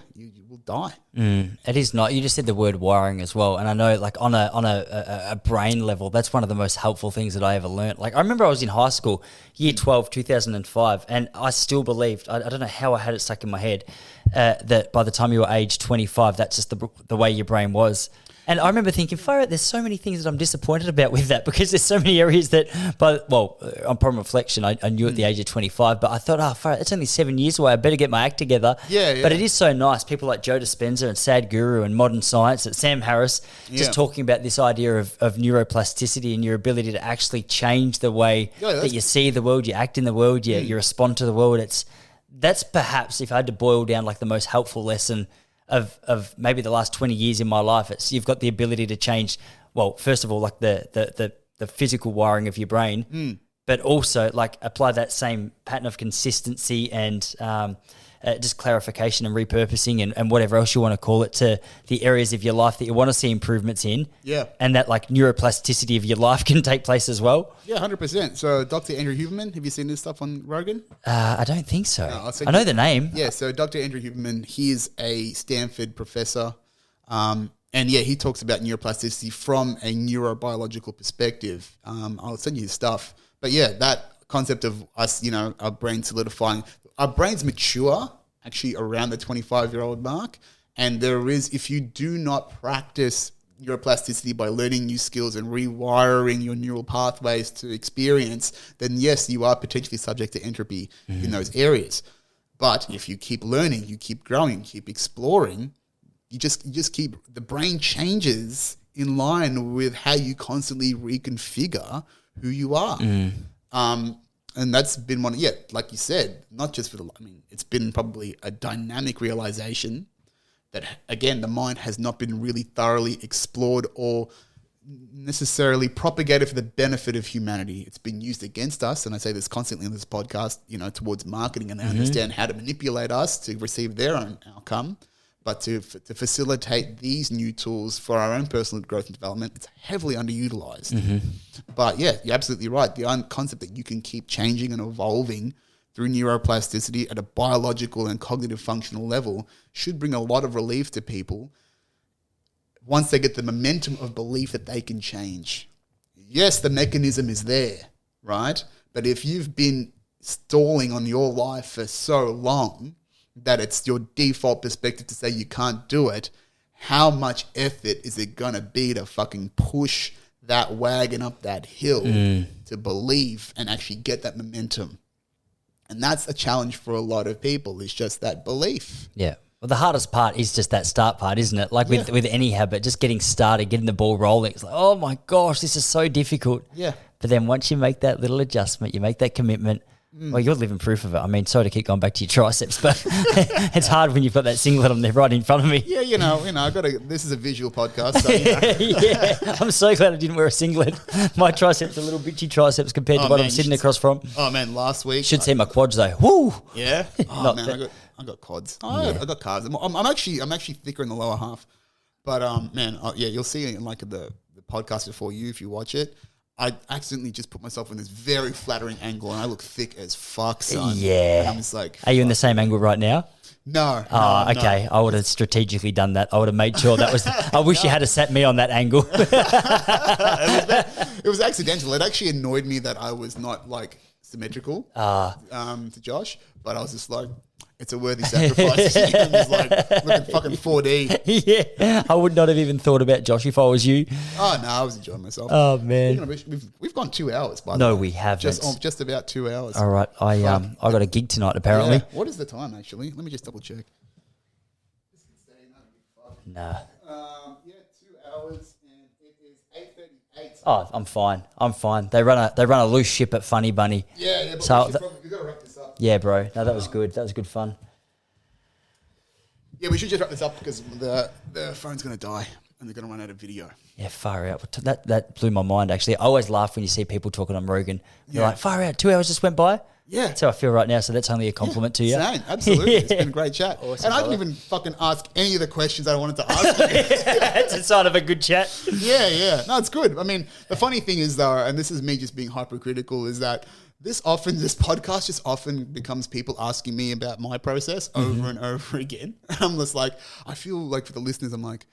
A: will die.
B: It is not. You just said the word wiring as well, and I know, like on a brain level, that's one of the most helpful things that I ever learned. Like I remember I was in high school, year 12, 2005, and I still believed. I don't know how I had it stuck in my head that by the time you were age 25, that's just the way your brain was. And I remember thinking, far out, there's so many things that I'm disappointed about with that, because there's so many areas that, upon reflection, I knew at the age of 25, but I thought, far out, it's only 7 years away. I better get my act together.
A: Yeah.
B: But it is so nice. People like Joe Dispenza and Sadhguru and Modern Science and Sam Harris just talking about this idea of neuroplasticity and your ability to actually change the way that you see the world, you act in the world, you respond to the world. That's perhaps, if I had to boil down like the most helpful lesson of maybe the last 20 years in my life, it's you've got the ability to change, well, first of all, like the physical wiring of your brain, but also like apply that same pattern of consistency and just clarification and repurposing and whatever else you want to call it to the areas of your life that you want to see improvements in. Yeah. And that like neuroplasticity of your life can take place as well.
A: Yeah, 100%. So Dr. Andrew Huberman, have you seen this stuff on Rogan?
B: I don't think so. No, I know the name.
A: Yeah, so Dr. Andrew Huberman, he is a Stanford professor. And yeah, he talks about neuroplasticity from a neurobiological perspective. I'll send you his stuff. But yeah, that concept of us, our brain solidifying, our brains mature actually around the 25-year-old mark. And if you do not practice neuroplasticity by learning new skills and rewiring your neural pathways to experience, then yes, you are potentially subject to entropy in those areas. But if you keep learning, you keep growing, keep exploring, you just keep, the brain changes in line with how you constantly reconfigure who you are. And that's been like you said, not just it's been probably a dynamic realization that, again, the mind has not been really thoroughly explored or necessarily propagated for the benefit of humanity. It's been used against us, and I say this constantly in this podcast, towards marketing, and they understand how to manipulate us to receive their own outcome. But to facilitate these new tools for our own personal growth and development, it's heavily underutilized. But yeah, you're absolutely right. The concept that you can keep changing and evolving through neuroplasticity at a biological and cognitive functional level should bring a lot of relief to people once they get the momentum of belief that they can change. Yes, the mechanism is there, right? But if you've been stalling on your life for so long that it's your default perspective to say you can't do it, how much effort is it going to be to fucking push that wagon up that hill to believe and actually get that momentum? And that's a challenge for a lot of people, is just that belief.
B: Yeah. Well, the hardest part is just that start part, isn't it? Like with any habit, just getting started, getting the ball rolling. It's like, oh my gosh, this is so difficult.
A: Yeah.
B: But then once you make that little adjustment, you make that commitment, well, you're living proof of it. I mean, sorry to keep going back to your triceps, but it's hard when you've got that singlet on there right in front of me.
A: Yeah, I this is a visual podcast. So,
B: yeah, I'm so glad I didn't wear a singlet. My triceps are little bitchy triceps compared to what I'm sitting across from.
A: Oh man, last week
B: should see my quads though. Woo!
A: Yeah. Oh man, I got quads. I got calves. I'm actually thicker in the lower half. But you'll see in like the podcast before you if you watch it. I accidentally just put myself in this very flattering angle, and I look thick as fuck, son.
B: Yeah.
A: And I'm just like,
B: are you in the same angle right now?
A: No.
B: Oh, okay. No. I would have strategically done that. I would have made sure that was. I wish you had sat me on that angle.
A: It was accidental. It actually annoyed me that I was not like symmetrical to Josh, but I was just like, it's a worthy sacrifice. I'm just like looking fucking 4D.
B: Yeah, I would not have even thought about Josh if I was you.
A: Oh no, I was enjoying myself.
B: Oh man,
A: we've gone 2 hours. By the way.
B: No, we haven't.
A: Just about 2 hours.
B: All right, I got a gig tonight apparently.
A: Yeah. What is the time actually? Let me just double check.
B: Nah.
A: 2 hours and it is 8:38.
B: Oh, I'm fine. They run a loose ship at Funny Bunny.
A: Yeah. But so we got to wrap this up.
B: Yeah, bro. No, that was good. That was good fun.
A: Yeah, we should just wrap this up because the phone's going to die and they're going to run out of video.
B: Yeah, far out. That blew my mind, actually. I always laugh when you see people talking on Rogan. They're like, far out, 2 hours just went by?
A: Yeah.
B: That's how I feel right now, so that's only a compliment to you.
A: Same, absolutely. It's been a great chat. Awesome, and I didn't even fucking ask any of the questions I wanted to ask you.
B: It's a sign of a good chat.
A: Yeah. No, it's good. I mean, the funny thing is, though, and this is me just being hypercritical, is that this podcast just often becomes people asking me about my process over and over again. And I'm just like, I feel like for the listeners, I'm like,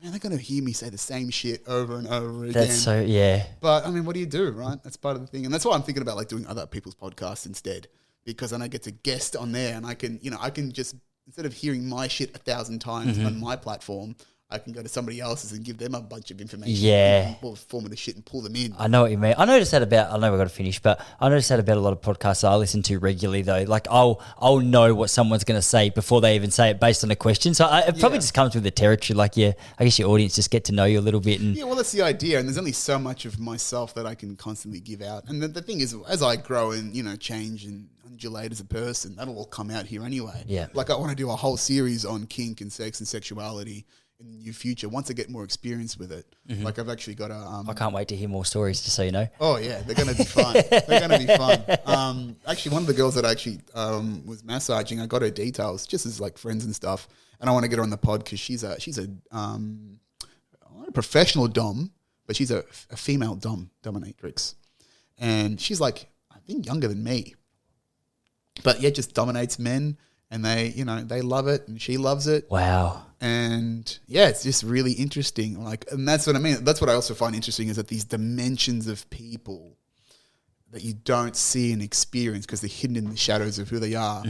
A: man, they're going to hear me say the same shit over and over again.
B: That's so, yeah.
A: But I mean, what do you do, right? That's part of the thing. And that's why I'm thinking about like doing other people's podcasts instead, because then I get to guest on there and I can just, instead of hearing my shit 1,000 times on my platform, I can go to somebody else's and give them a bunch of information.
B: Yeah.
A: Or formative shit and pull them in.
B: I know what you mean. I noticed that about, I know we've got to finish, but I noticed that about a lot of podcasts I listen to regularly though. Like I'll know what someone's going to say before they even say it based on a question. So it probably just comes with the territory. Like, I guess your audience just get to know you a little bit. And
A: yeah, well, that's the idea. And there's only so much of myself that I can constantly give out. And the thing is, as I grow and, change and undulate as a person, that'll all come out here anyway.
B: Yeah.
A: Like I want to do a whole series on kink and sex and sexuality in the near future once I get more experience with it. Like I've actually got a...
B: I can't wait to hear more stories, just so you know.
A: Oh yeah, they're going to be fun. They're going to be fun. Actually, one of the girls that I actually was massaging, I got her details just as like friends and stuff. And I want to get her on the pod because she's a not a professional dom, but she's a female dominatrix. And she's like, I think younger than me. But yeah, just dominates men and they love it and she loves it.
B: Wow.
A: And yeah, it's just really interesting. Like, and that's what I mean. That's what I also find interesting is that these dimensions of people that you don't see and experience because they're hidden in the shadows of who they are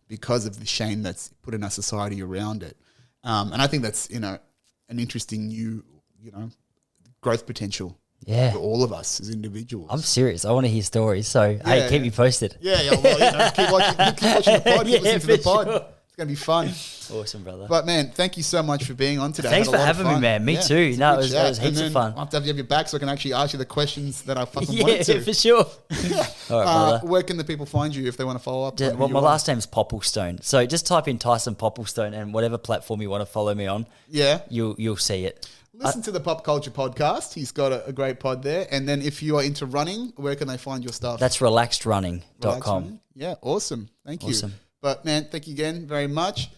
A: because of the shame that's put in our society around it. And I think that's, an interesting new, growth potential for all of us as individuals.
B: I'm serious. I want to hear stories. So, hey, keep me posted.
A: Yeah. Well, keep watching the pod. Keep listening to the pod. Sure. It's going to be fun.
B: Awesome, brother.
A: But man, thank you so much for being on today.
B: Thanks for having me, man. Me too. No, it was heaps of fun.
A: I'll have to have your back so I can actually ask you the questions that I fucking wanted to.
B: Yeah, for sure. All right, brother.
A: Where can the people find you if they want to follow up?
B: Well, my last name's Popplestone. So just type in Tyson Popplestone and whatever platform you want to follow me on. Yeah. You'll see it.
A: Listen to the Pop Culture Podcast. He's got a great pod there. And then if you are into running, where can they find your stuff?
B: That's relaxedrunning.com.
A: Yeah, awesome. Thank you. But man, thank you again very much.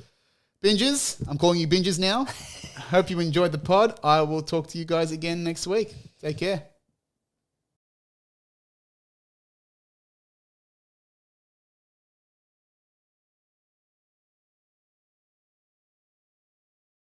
A: Bingers, I'm calling you Bingers now. Hope you enjoyed the pod. I will talk to you guys again next week. Take care.